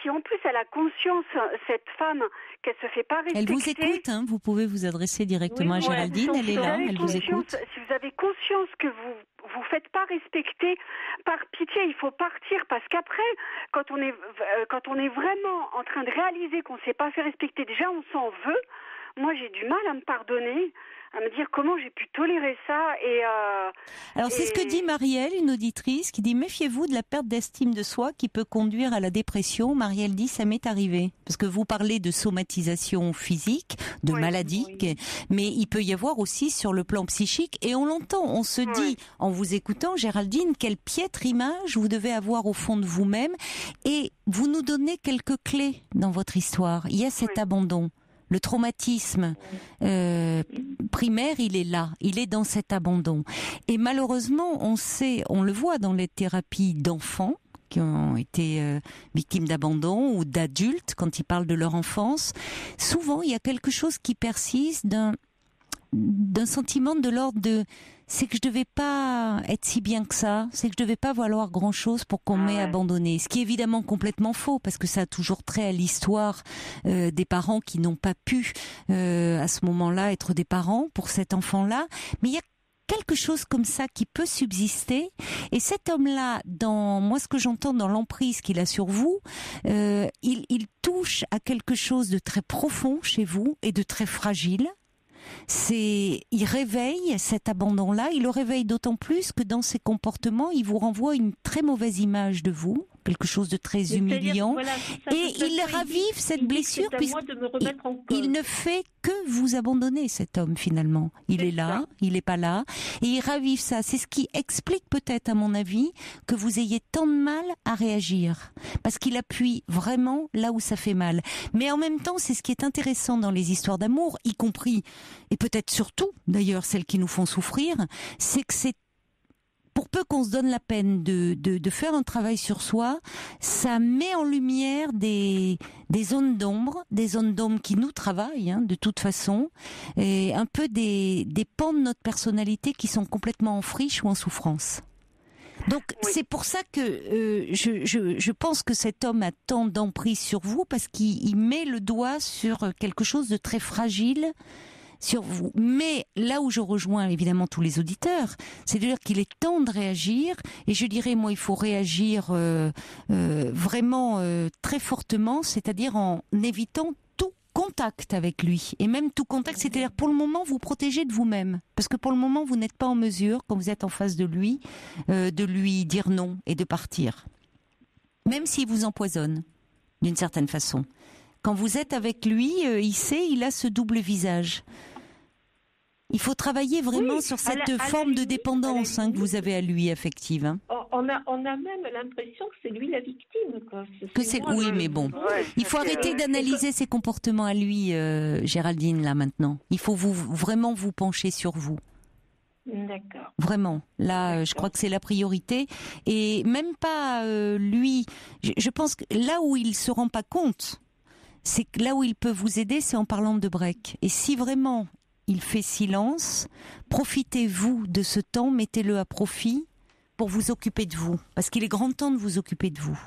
si en plus elle a conscience, cette femme, qu'elle se fait pas respecter... Elle vous écoute, hein, vous pouvez vous adresser directement à Géraldine, elle est là, elle vous écoute. Si vous avez conscience que vous faites pas respecter, par pitié, il faut partir, parce qu'après, quand on est vraiment en train de réaliser qu'on ne s'est pas fait respecter, déjà on s'en veut. Moi j'ai du mal à me pardonner, à me dire comment j'ai pu tolérer ça. Alors c'est ce que dit Marielle, une auditrice, qui dit: méfiez-vous de la perte d'estime de soi qui peut conduire à la dépression. Marielle dit: ça m'est arrivé. Parce que vous parlez de somatisation physique, de maladie, mais il peut y avoir aussi sur le plan psychique, et on l'entend, on se dit, en vous écoutant, Géraldine, quelle piètre image vous devez avoir au fond de vous-même, et vous nous donnez quelques clés dans votre histoire. Il y a cet abandon. Le traumatisme primaire, il est là, il est dans cet abandon. Et malheureusement, on le voit dans les thérapies d'enfants qui ont été victimes d'abandon ou d'adultes quand ils parlent de leur enfance. Souvent, il y a quelque chose qui persiste d'un sentiment de l'ordre de c'est que je devais pas être si bien que ça, c'est que je devais pas valoir grand chose pour qu'on m'ait abandonné. Ce qui est évidemment complètement faux, parce que ça a toujours trait à l'histoire des parents qui n'ont pas pu à ce moment-là être des parents pour cet enfant-là. Mais il y a quelque chose comme ça qui peut subsister, et cet homme-là, dans moi ce que j'entends dans l'emprise qu'il a sur vous, il touche à quelque chose de très profond chez vous et de très fragile. Il réveille cet abandon-là, il le réveille d'autant plus que dans ses comportements, il vous renvoie une très mauvaise image de vous, quelque chose de très humiliant, et il ravive cette blessure puisqu'il ne fait que vous abandonner, cet homme, finalement. Il est là, il n'est pas là, et il ravive ça. C'est ce qui explique peut-être, à mon avis, que vous ayez tant de mal à réagir, parce qu'il appuie vraiment là où ça fait mal. Mais en même temps, c'est ce qui est intéressant dans les histoires d'amour, y compris, et peut-être surtout, d'ailleurs, celles qui nous font souffrir, c'est que c'est pour peu qu'on se donne la peine de faire un travail sur soi, ça met en lumière des zones d'ombre qui nous travaillent, hein, de toute façon, et un peu des pans de notre personnalité qui sont complètement en friche ou en souffrance. Donc c'est pour ça que je pense que cet homme a tant d'emprise sur vous, parce qu'il met le doigt sur quelque chose de très fragile sur vous. Mais là où je rejoins évidemment tous les auditeurs, c'est de dire qu'il est temps de réagir, et je dirais, moi, il faut réagir vraiment très fortement, c'est-à-dire en évitant tout contact avec lui, et même tout contact, c'est-à-dire pour le moment vous protégez de vous-même, parce que pour le moment vous n'êtes pas en mesure, quand vous êtes en face de lui dire non et de partir, même s'il vous empoisonne d'une certaine façon. Quand vous êtes avec lui, il a ce double visage. Il faut travailler vraiment sur cette forme de dépendance que vous avez à lui, affective. Hein. On a même l'impression que c'est lui la victime. Quoi. Mais bon. Il faut arrêter d'analyser ses comportements à lui, Géraldine, là, maintenant. Il faut vraiment vous pencher sur vous. D'accord. Vraiment. Là, je crois que c'est la priorité. Et même pas lui. Je pense que là où il se rend pas compte, c'est que là où il peut vous aider, c'est en parlant de break. Et si vraiment il fait silence, profitez-vous de ce temps, mettez-le à profit pour vous occuper de vous. Parce qu'il est grand temps de vous occuper de vous.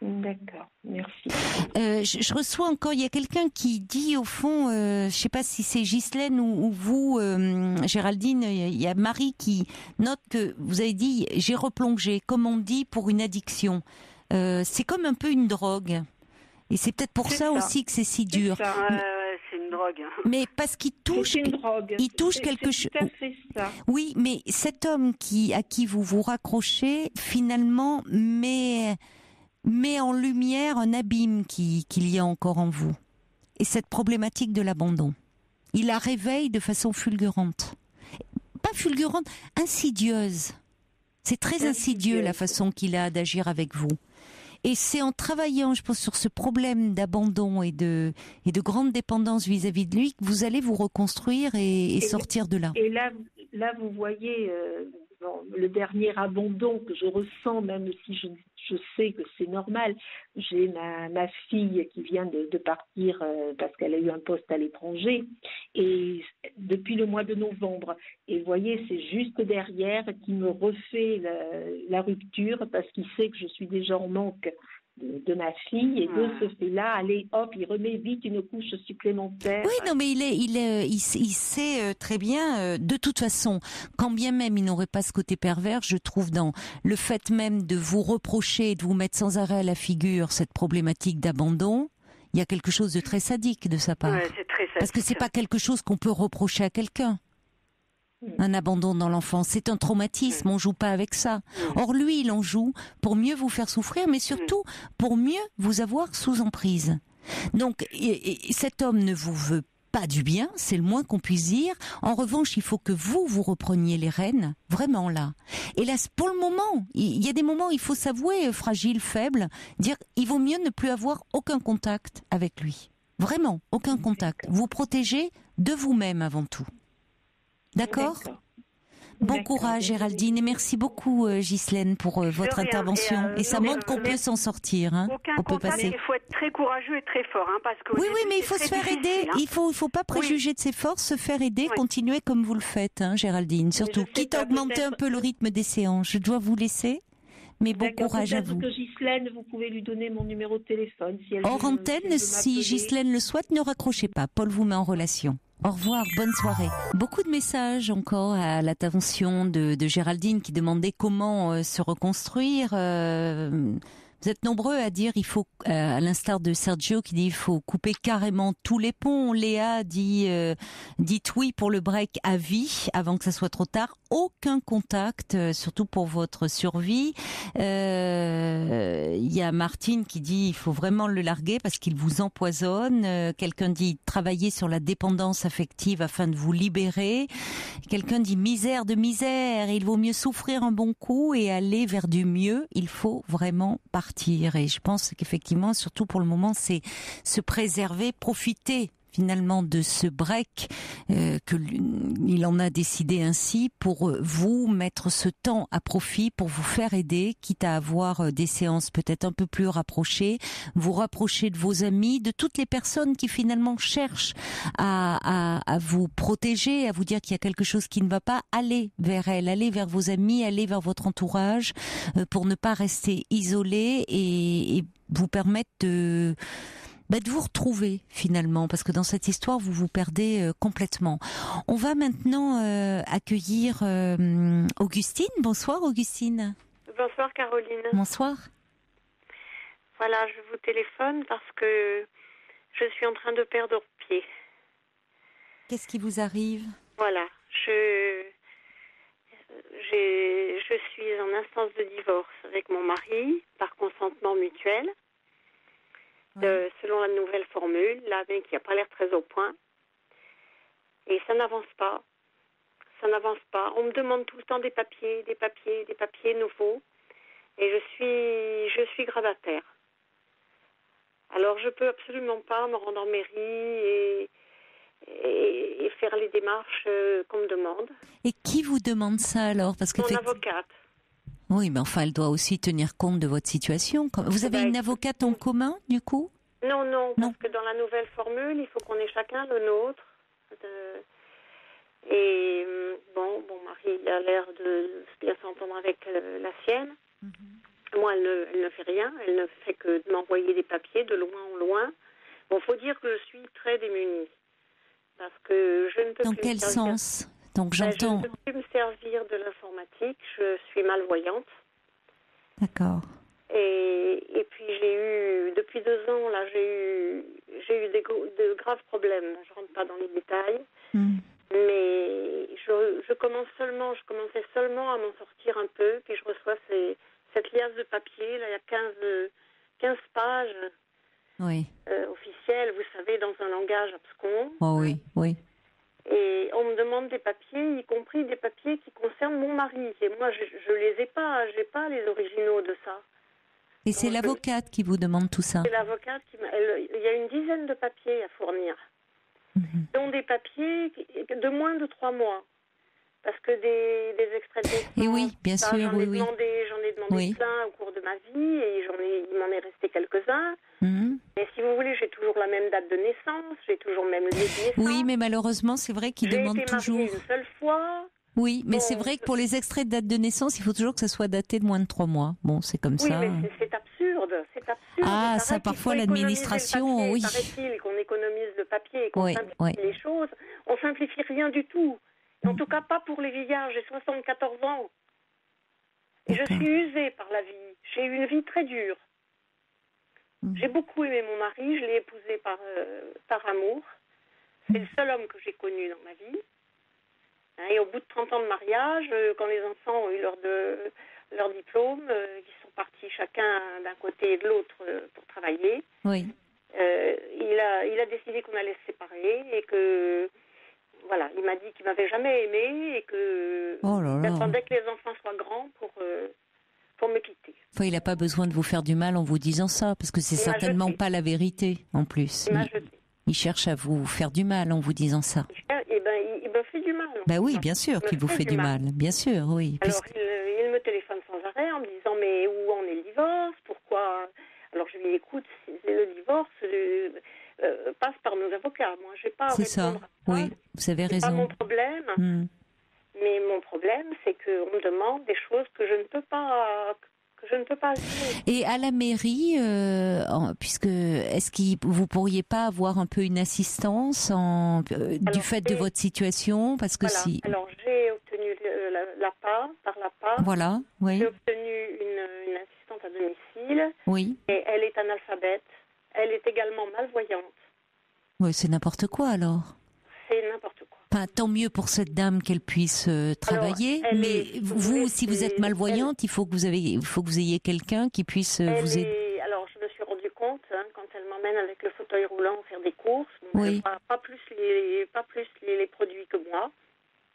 D'accord, merci. Je reçois encore, il y a quelqu'un qui dit au fond, je ne sais pas si c'est Ghislaine ou vous, Géraldine, il y a Marie qui note que vous avez dit « j'ai replongé », comme on dit pour une addiction. c'est comme un peu une drogue. Et c'est peut-être pour ça aussi que c'est si dur. C'est une drogue. Mais parce qu'il touche, c'est une drogue. Il touche quelque chose. C'est tout à fait ça. Oui, mais cet homme à qui vous vous raccrochez, finalement, met en lumière un abîme qu'il y a encore en vous. Et cette problématique de l'abandon. Il la réveille de façon fulgurante. Pas fulgurante, insidieuse. C'est très insidieux la façon qu'il a d'agir avec vous. Et c'est en travaillant, je pense, sur ce problème d'abandon et de grande dépendance vis-à-vis de lui que vous allez vous reconstruire et sortir de là. Et là vous voyez le dernier abandon que je ressens, même si je sais que c'est normal. J'ai ma fille qui vient de partir parce qu'elle a eu un poste à l'étranger, et depuis le mois de novembre. Et vous voyez, c'est juste derrière qui me refait la rupture, parce qu'il sait que je suis déjà en manque de ma fille, et de ce fait-là, allez, hop, il remet vite une couche supplémentaire. Oui, non, mais il sait très bien, de toute façon, quand bien même il n'aurait pas ce côté pervers, je trouve, dans le fait même de vous reprocher et de vous mettre sans arrêt à la figure cette problématique d'abandon, il y a quelque chose de très sadique de sa part. Ouais, c'est très sadique. Parce que c'est pas quelque chose qu'on peut reprocher à quelqu'un. Un abandon dans l'enfance, c'est un traumatisme, on joue pas avec ça. Or lui, il en joue pour mieux vous faire souffrir, mais surtout pour mieux vous avoir sous emprise. Donc cet homme ne vous veut pas du bien, c'est le moins qu'on puisse dire. En revanche, il faut que vous repreniez les rênes, vraiment là. Et là, pour le moment, il y a des moments où il faut s'avouer fragile, faible, dire il vaut mieux ne plus avoir aucun contact avec lui. Vraiment, aucun contact. Vous protégez de vous-même avant tout. D'accord ? Bon courage Géraldine, et merci beaucoup Ghislaine pour votre intervention. Et ça montre qu'on peut s'en sortir. Hein. On peut passer. Il faut être très courageux et très fort. Hein, parce que oui, mais il faut se faire aider. Hein. Il faut pas préjuger de ses forces, se faire aider, continuer comme vous le faites, hein, Géraldine. Surtout, quitte à augmenter un peu le rythme des séances. Je dois vous laisser. Mais bon courage à vous. Que Ghislaine, vous pouvez lui donner mon numéro de téléphone. Si elle hors antenne, si Ghislaine le souhaite, ne raccrochez pas. Paul vous met en relation. Au revoir, bonne soirée. Beaucoup de messages encore à l'intervention de Géraldine qui demandait comment se reconstruire. Vous êtes nombreux à dire il faut, à l'instar de Sergio qui dit il faut couper carrément tous les ponts. Léa dit dites oui pour le break à vie avant que ça soit trop tard. Aucun contact, surtout pour votre survie. Il y a Martine qui dit il faut vraiment le larguer parce qu'il vous empoisonne. Quelqu'un dit travailler sur la dépendance affective afin de vous libérer. Quelqu'un dit misère de misère, il vaut mieux souffrir un bon coup et aller vers du mieux. Il faut vraiment partir. Et je pense qu'effectivement, surtout pour le moment, c'est se préserver, profiter finalement de ce break il en a décidé ainsi pour vous mettre ce temps à profit pour vous faire aider, quitte à avoir des séances peut-être un peu plus rapprochées, vous rapprocher de vos amis, de toutes les personnes qui finalement cherchent à vous protéger, à vous dire qu'il y a quelque chose qui ne va pas. Aller vers elles, aller vers vos amis, aller vers votre entourage pour ne pas rester isolé et vous permettre de vous retrouver finalement, parce que dans cette histoire vous vous perdez complètement. On va maintenant accueillir Augustine. Bonsoir Augustine. Bonsoir Caroline. Bonsoir. Voilà, je vous téléphone parce que je suis en train de perdre pied. Qu'est-ce qui vous arrive ? Voilà, je suis en instance de divorce avec mon mari par consentement mutuel. Selon la nouvelle formule, là, mais qui n'a pas l'air très au point. Et ça n'avance pas. Ça n'avance pas. On me demande tout le temps des papiers nouveaux. Et je suis grabataire. Alors, je peux absolument pas me rendre en mairie et faire les démarches qu'on me demande. Et qui vous demande ça alors ? Parce que mon avocate. Oui, mais enfin, elle doit aussi tenir compte de votre situation. Vous avez une avocate en commun, du coup ? Non, parce que dans la nouvelle formule, il faut qu'on ait chacun le nôtre. Et bon, mon mari a l'air de bien s'entendre avec la sienne. Mm-hmm. Moi, elle ne fait rien. Elle ne fait que de m'envoyer des papiers de loin en loin. Bon, faut dire que je suis très démunie. Parce que je ne peux plus... Dans quel sens ? Donc j'entends... Je ne peux plus me servir de l'informatique. Je suis malvoyante. D'accord. Et puis depuis 2 ans, là, j'ai eu de graves problèmes. Je rentre pas dans les détails. Mais je commençais seulement à m'en sortir un peu. Puis je reçois cette liasse de papier. Là, il y a 15 pages officielles, vous savez, dans un langage abscon. Oh oui. Et on me demande des papiers, y compris des papiers qui concernent mon mari. Et moi, je les ai pas. J'ai pas les originaux de ça. Et c'est l'avocate qui vous demande tout ça? C'est l'avocate il y a une dizaine de papiers à fournir. Dont des papiers de moins de 3 mois. Parce que des extraits de naissance. Et oui, bien sûr, j'en ai demandé plein au cours de ma vie et il m'en est resté quelques-uns. Mais si vous voulez, j'ai toujours la même date de naissance, j'ai toujours le même lieu de naissance. Oui, mais malheureusement, c'est vrai qu'ils demandent toujours. J'ai été mariée une seule fois. Oui, mais c'est vrai que pour les extraits de date de naissance, il faut toujours que ça soit daté de moins de 3 mois. Bon, c'est comme ça. Oui, mais c'est absurde. Ah, ça, parfois, l'administration, oui. Paraît-il qu'on économise le papier et qu'on simplifie les choses. On simplifie rien du tout. En tout cas, pas pour les vieillards. J'ai 74 ans. Et je suis usée par la vie. J'ai eu une vie très dure. J'ai beaucoup aimé mon mari. Je l'ai épousé par amour. C'est le seul homme que j'ai connu dans ma vie. Et au bout de 30 ans de mariage, quand les enfants ont eu leur diplôme, ils sont partis chacun d'un côté et de l'autre pour travailler. Oui. Il a décidé qu'on allait se séparer et que... Voilà, il m'a dit qu'il m'avait jamais aimé et que il attendait que les enfants soient grands pour me quitter. Enfin, il n'a pas besoin de vous faire du mal en vous disant ça, parce que c'est certainement pas la vérité, en plus. Il cherche à vous faire du mal en vous disant ça. Il me fait du mal. Bah oui, bien sûr qu'il vous fait du mal. Bien sûr, oui. Alors, il me téléphone sans arrêt en me disant, mais où en est le divorce? Pourquoi? Alors, je lui dis, écoute, le divorce... passe par nos avocats. Moi, j'ai pas à répondre à ça. Oui, vous avez raison. C'est pas mon problème. Mais mon problème, c'est qu'on me demande des choses que je ne peux pas assumer. Et à la mairie, est-ce que vous pourriez pas avoir un peu une assistance du fait de votre situation, parce que si. Alors j'ai obtenu l'APA. Voilà, oui. J'ai obtenu une assistante à domicile. Oui. Et elle est analphabète. Elle est également malvoyante. Oui, c'est n'importe quoi alors. C'est n'importe quoi. Enfin, tant mieux pour cette dame qu'elle puisse travailler. Alors, mais vous, si vous êtes malvoyante, il faut que vous ayez quelqu'un qui puisse vous aider. Alors, je me suis rendu compte quand elle m'emmène avec le fauteuil roulant faire des courses. Oui. Pas plus les produits que moi.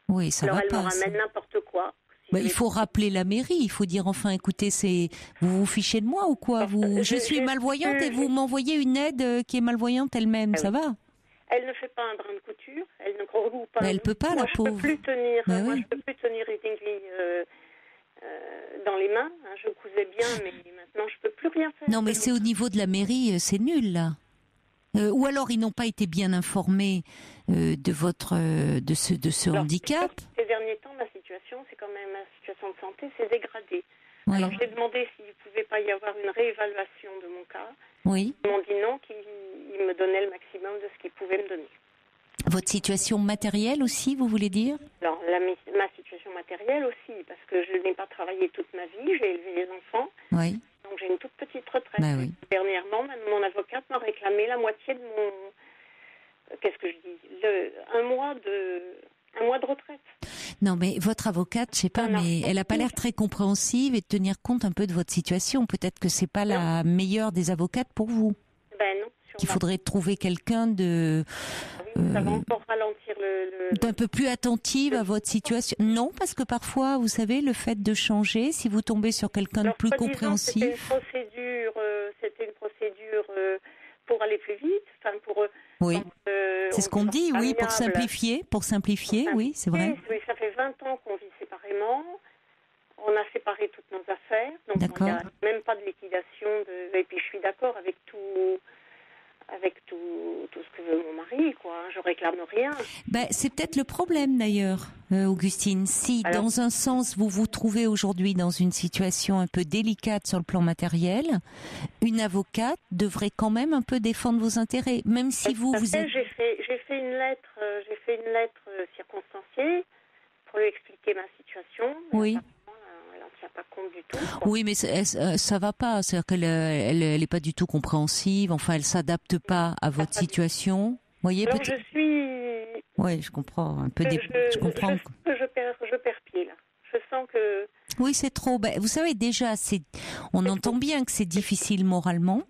Oui, ça alors, va pas. Alors, elle me ramène n'importe quoi. Il faut rappeler la mairie, il faut dire enfin, écoutez, vous vous fichez de moi ou quoi? Je suis malvoyante et vous m'envoyez une aide qui est malvoyante elle-même, ça va? Elle ne fait pas un brin de couture, elle ne regroupe pas. Mais elle peut pas, la pauvre. Je peux plus tenir une aiguille dans les mains. Je cousais bien, mais maintenant je peux plus rien faire. Non, mais c'est au niveau de la mairie, c'est nul là. Ou alors ils n'ont pas été bien informés de ce handicap. Ces derniers temps, ma situation de santé s'est dégradée. Oui. Alors j'ai demandé s'il ne pouvait pas y avoir une réévaluation de mon cas. Oui. Ils m'ont dit non, qu'ils me donnaient le maximum de ce qu'ils pouvaient me donner. Votre situation matérielle aussi, vous voulez dire? Alors ma situation matérielle aussi, parce que je n'ai pas travaillé toute ma vie, j'ai élevé les enfants. Oui. Donc j'ai une toute petite retraite. Bah oui. Dernièrement, mon avocate m'a réclamé la moitié de mon... Qu'est-ce que je dis? Un mois de retraite. Non, mais votre avocate, je sais pas, mais elle a pas l'air très compréhensive et de tenir compte un peu de votre situation. Peut-être que c'est pas la meilleure des avocates pour vous. Ben non. Qu'il faudrait trouver quelqu'un de... ça va encore ralentir d'un peu plus attentive à votre situation. Non, parce que parfois, vous savez, le fait de changer, si vous tombez sur quelqu'un de plus compréhensif... C'était une procédure pour aller plus vite, enfin pour... Oui, c'est ce qu'on dit, oui, pour simplifier, oui, c'est vrai. Oui, ça fait 20 ans qu'on vit séparément. On a séparé toutes nos affaires, donc il n'y a même pas de liquidation. Et puis je suis d'accord avec tout ce que veut mon mari, quoi. Je réclame rien. C'est peut-être le problème d'ailleurs, Augustine. Si dans un sens vous vous trouvez aujourd'hui dans une situation un peu délicate sur le plan matériel, une avocate devrait quand même un peu défendre vos intérêts, même si vous êtes... J'ai fait une lettre circonstanciée pour lui expliquer ma situation. Oui. Elle n'en tient pas compte du tout. Oui, mais ça va pas. C'est-à-dire qu'elle elle est pas du tout compréhensive. Enfin, elle s'adapte pas à votre situation. Vous voyez, donc je suis... Oui, je comprends. Un peu je comprends. Je perds pied, là. Je sens que... Oui, c'est trop. Ben, vous savez, déjà, on entend bien que c'est difficile moralement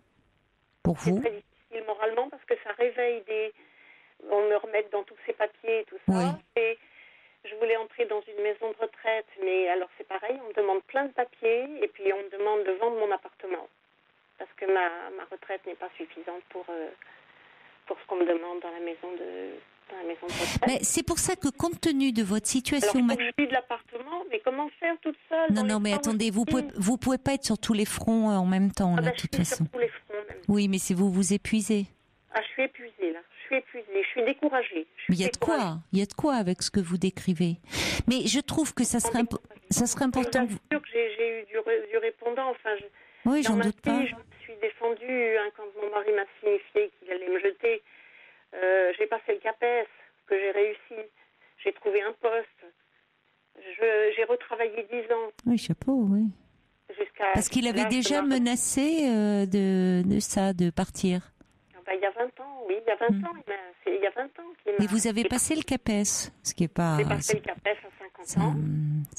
pour vous. C'est très difficile moralement parce que ça réveille on me remet dans tous ces papiers et tout ça. Oui. Et je voulais entrer dans une maison de retraite, mais alors c'est pareil, on me demande plein de papiers et puis on me demande de vendre mon appartement parce que ma retraite n'est pas suffisante pour ce qu'on me demande dans la maison de retraite. Mais c'est pour ça que compte tenu de votre situation... Alors, je vis de l'appartement, mais comment faire toute seule? Non, mais attendez, vous pouvez pas être sur tous les fronts en même temps, là, de toute façon. Sur tous les fronts, même. Oui, mais si vous vous épuisez. Ah, je suis épuisée, là. Je suis découragée. Il y a de quoi avec ce que vous décrivez. Mais je trouve que ça serait important. Je vous assure que j'ai eu du répondant. Enfin, oui, j'en doute pas. Je me suis défendue quand mon mari m'a signifié qu'il allait me jeter. J'ai passé le CAPES, que j'ai réussi. J'ai trouvé un poste. J'ai retravaillé 10 ans. Oui, chapeau, oui. Parce qu'il avait déjà menacé de partir. Il y a 20 ans, oui, il y a 20 ans. Il y a 20 ans qu'il m'a... Mais vous avez passé le CAPES, ce qui est pas... J'ai passé le CAPES à 50 ans.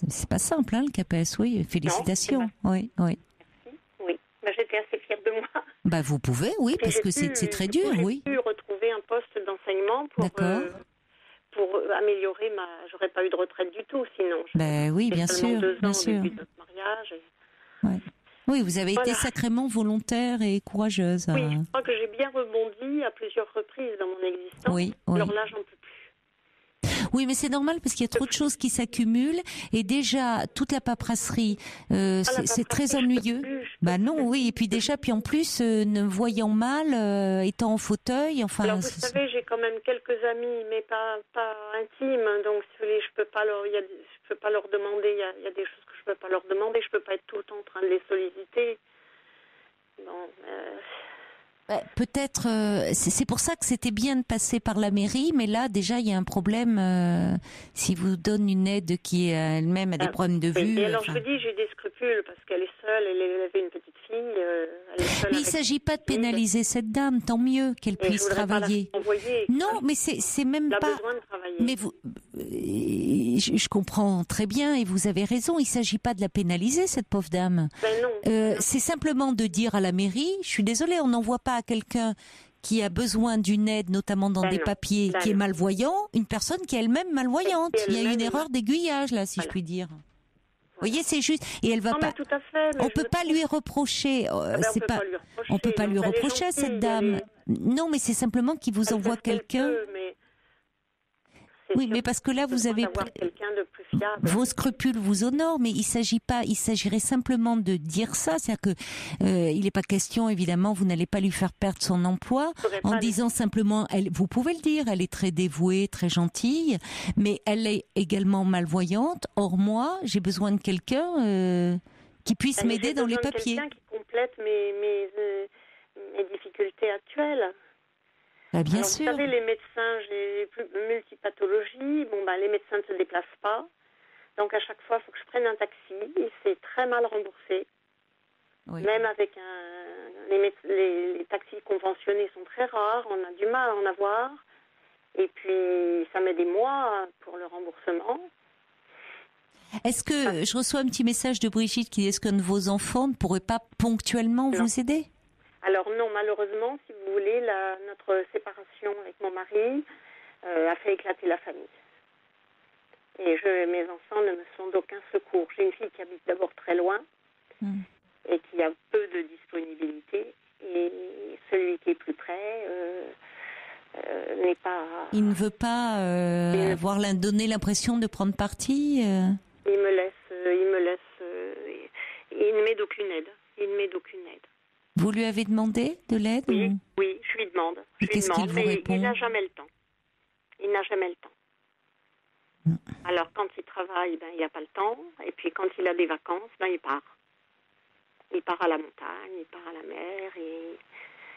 C'est pas simple, hein, le CAPES, oui. Félicitations. Non, oui. Merci, oui. J'étais assez fière de moi. Bah, vous pouvez, oui, parce que c'est très dur, oui. J'ai pu retrouver un poste d'enseignement pour améliorer J'aurais pas eu de retraite du tout, sinon. Ben oui, bien sûr, 2 ans bien sûr. depuis notre mariage. Ouais. Oui, vous avez été sacrément volontaire et courageuse. Oui, je crois que j'ai bien rebondi à plusieurs reprises dans mon existence. Oui. Alors là, j'en peux plus. Oui, mais c'est normal parce qu'il y a trop de choses qui s'accumulent et déjà toute la paperasserie, c'est très ennuyeux. Bah non, oui, et puis en plus ne voyant mal, étant en fauteuil, enfin. Alors vous savez, j'ai quand même quelques amis, mais pas intimes, donc je peux pas leur demander. Il y a des choses que je peux pas leur demander. Je peux pas être tout le temps en train de les solliciter. Bon. Peut-être, c'est pour ça que c'était bien de passer par la mairie, mais là déjà il y a un problème. Si vous donne une aide qui elle-même a des problèmes de vue. Et alors je vous dis, j'ai des scrupules parce qu'elle est seule, elle avait une petite fille. Mais il ne s'agit pas de pénaliser cette dame, tant mieux qu'elle puisse travailler. Non, mais c'est même pas. Elle a besoin de travailler. Mais je comprends très bien et vous avez raison. Il ne s'agit pas de la pénaliser cette pauvre dame. Ben non. C'est simplement de dire à la mairie, je suis désolée, on n'envoie pas à quelqu'un qui a besoin d'une aide, notamment dans des papiers, qui est malvoyant, une personne qui est elle-même malvoyante. Il y a une erreur d'aiguillage là, si je puis dire. Vous voyez, c'est juste. Et elle va non, pas. Tout à fait, on peut pas lui reprocher. On peut pas lui reprocher à cette dame. Non, mais c'est simplement qu'il vous envoie quelqu'un. Oui, mais parce que là, vous avez vos scrupules vous honorent, mais il s'agirait simplement de dire ça, c'est-à-dire que il n'est pas question, évidemment, vous n'allez pas lui faire perdre son emploi en disant simplement, vous pouvez le dire, elle est très dévouée, très gentille, mais elle est également malvoyante. Or moi, j'ai besoin de quelqu'un qui puisse m'aider dans les papiers. Quelqu'un qui complète mes difficultés actuelles. Bien Alors, sûr. Vous savez, les médecins, j'ai multipathologie. Les médecins ne se déplacent pas. Donc, à chaque fois, il faut que je prenne un taxi. Et c'est très mal remboursé. Oui. Même avec les taxis conventionnés sont très rares. On a du mal à en avoir. Et puis, ça met des mois pour le remboursement. Est-ce que je reçois un petit message de Brigitte qui dit est-ce que vos enfants ne pourraient pas ponctuellement vous aider ? Alors non, malheureusement, si vous voulez, notre séparation avec mon mari a fait éclater la famille. Et mes enfants ne me sont d'aucun secours. J'ai une fille qui habite d'abord très loin et qui a peu de disponibilité. Et celui qui est plus près n'est pas... Il ne veut pas donner l'impression de prendre parti Il ne m'aide d'aucune aide. Vous lui avez demandé de l'aide Oui, je lui demande. Qu'est-ce qu'il vous répond ? Il n'a jamais le temps. Alors, quand il travaille, il n'y a pas le temps. Et puis, quand il a des vacances, il part. Il part à la montagne, il part à la mer.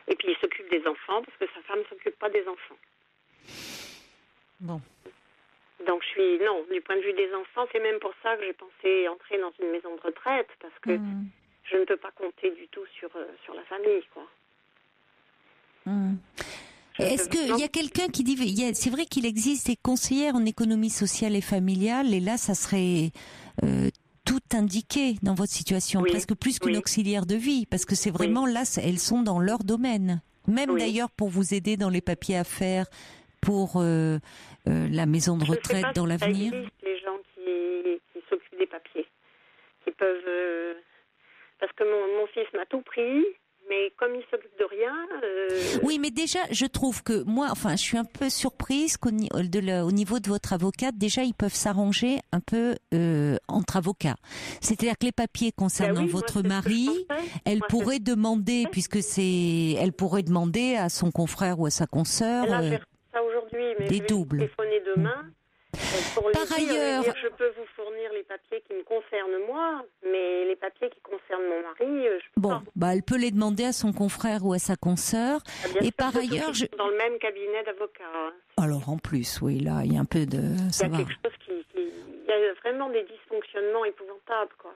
Et puis, il s'occupe des enfants parce que sa femme ne s'occupe pas des enfants. Bon. Donc non, du point de vue des enfants, c'est même pour ça que j'ai pensé entrer dans une maison de retraite, parce que je ne peux pas compter du tout sur la famille, quoi. Est-ce qu'il y a quelqu'un qui dit, c'est vrai qu'il existe des conseillères en économie sociale et familiale, et là, ça serait tout indiqué dans votre situation, presque plus qu'une auxiliaire de vie, parce que c'est vraiment là, elles sont dans leur domaine. Même d'ailleurs pour vous aider dans les papiers à faire pour la maison de retraite dans l'avenir. Ça existe, les gens qui s'occupent des papiers, qui peuvent... parce que mon fils m'a tout pris, mais comme il s'occupe de rien... Oui, mais déjà, je trouve que moi, je suis un peu surprise qu'au niveau de votre avocate, déjà, ils peuvent s'arranger un peu entre avocats. C'est-à-dire que les papiers concernant votre mari, elle pourrait demander, elle pourrait demander à son confrère ou à sa consoeur ça aujourd'hui, mais des je vais doubles. Téléphoner demain. Pour Par ailleurs, je peux vous fournir les papiers qui me concernent moi, mais les papiers qui concernent mon mari, je peux pas. Elle peut les demander à son confrère ou à sa consoeur. Et par ailleurs, dans le même cabinet d'avocats. Alors en plus, oui, là, il y a un peu de... Il y a quelque chose il y a vraiment des dysfonctionnements épouvantables, quoi.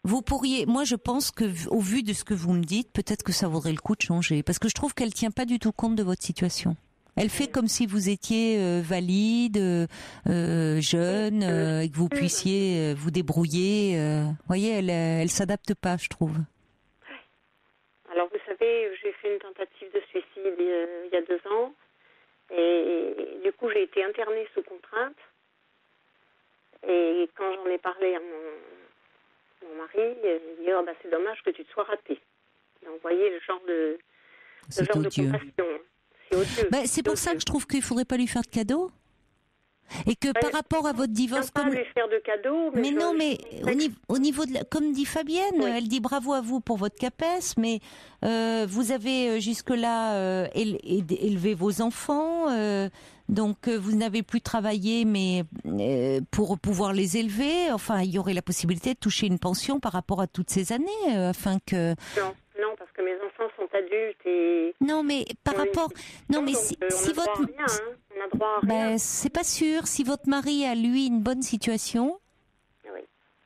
Vous pourriez, moi je pense que au vu de ce que vous me dites, peut-être que ça vaudrait le coup de changer, parce que je trouve qu'elle tient pas du tout compte de votre situation. Elle fait comme si vous étiez valide, jeune, et que vous puissiez vous débrouiller. Vous voyez, elle s'adapte pas, je trouve. Alors vous savez, j'ai fait une tentative de suicide il y a 2 ans, et du coup j'ai été internée sous contrainte. Et quand j'en ai parlé à mon mari, il dit c'est dommage que tu te sois ratée. Donc vous voyez le genre de compassion. C'est pour ça que je trouve qu'il ne faudrait pas lui faire de cadeau. Et que par rapport à votre divorce... Je ne peux pas lui faire de cadeau. Mais au niveau de comme dit Fabienne, elle dit bravo à vous pour votre CAPES, mais vous avez jusque-là élevé vos enfants, donc vous n'avez plus travaillé, mais pour pouvoir les élever, enfin, il y aurait la possibilité de toucher une pension par rapport à toutes ces années, afin que... Non, parce que mes enfants sont adultes et... Non, mais par rapport... Non, mais si votre... On a droit à rien. C'est pas sûr. Si votre mari a, lui, une bonne situation...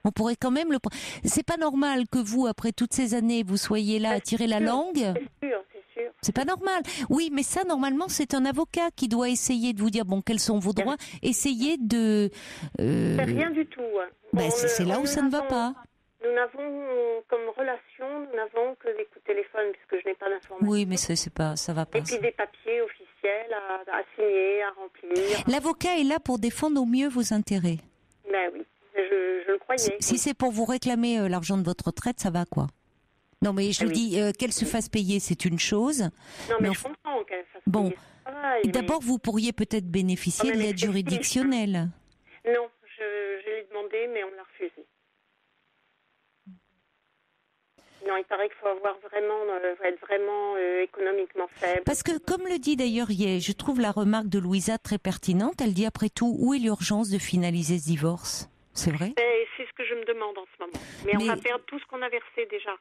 On pourrait quand même le... C'est pas normal que vous, après toutes ces années, vous soyez là à tirer la langue. C'est sûr. C'est pas normal. Oui, mais ça, normalement, c'est un avocat qui doit essayer de vous dire, quels sont vos droits, essayer de... C'est rien du tout. C'est là où ça ne va pas. Nous n'avons comme relation, que des coups de téléphone, puisque je n'ai pas d'informations. Oui, mais ça va pas. Et puis des papiers officiels à signer, à remplir. L'avocat est là pour défendre au mieux vos intérêts. Ben oui, je le croyais. Si c'est pour vous réclamer l'argent de votre retraite, ça va quoi? Non, mais je vous dis, qu'elle se fasse payer, c'est une chose. Non, mais je comprends qu'elle fasse payer. D'abord, vous pourriez peut-être bénéficier de l'aide juridictionnelle. Non, je l'ai demandé, mais on me l'a refusé. Non, il paraît qu'il faut être vraiment économiquement faible. Parce que, comme le dit d'ailleurs hier, je trouve la remarque de Louisa très pertinente. Elle dit, après tout, où est l'urgence de finaliser ce divorce? C'est vrai? C'est ce que je me demande en ce moment. Mais on va perdre tout ce qu'on a versé déjà.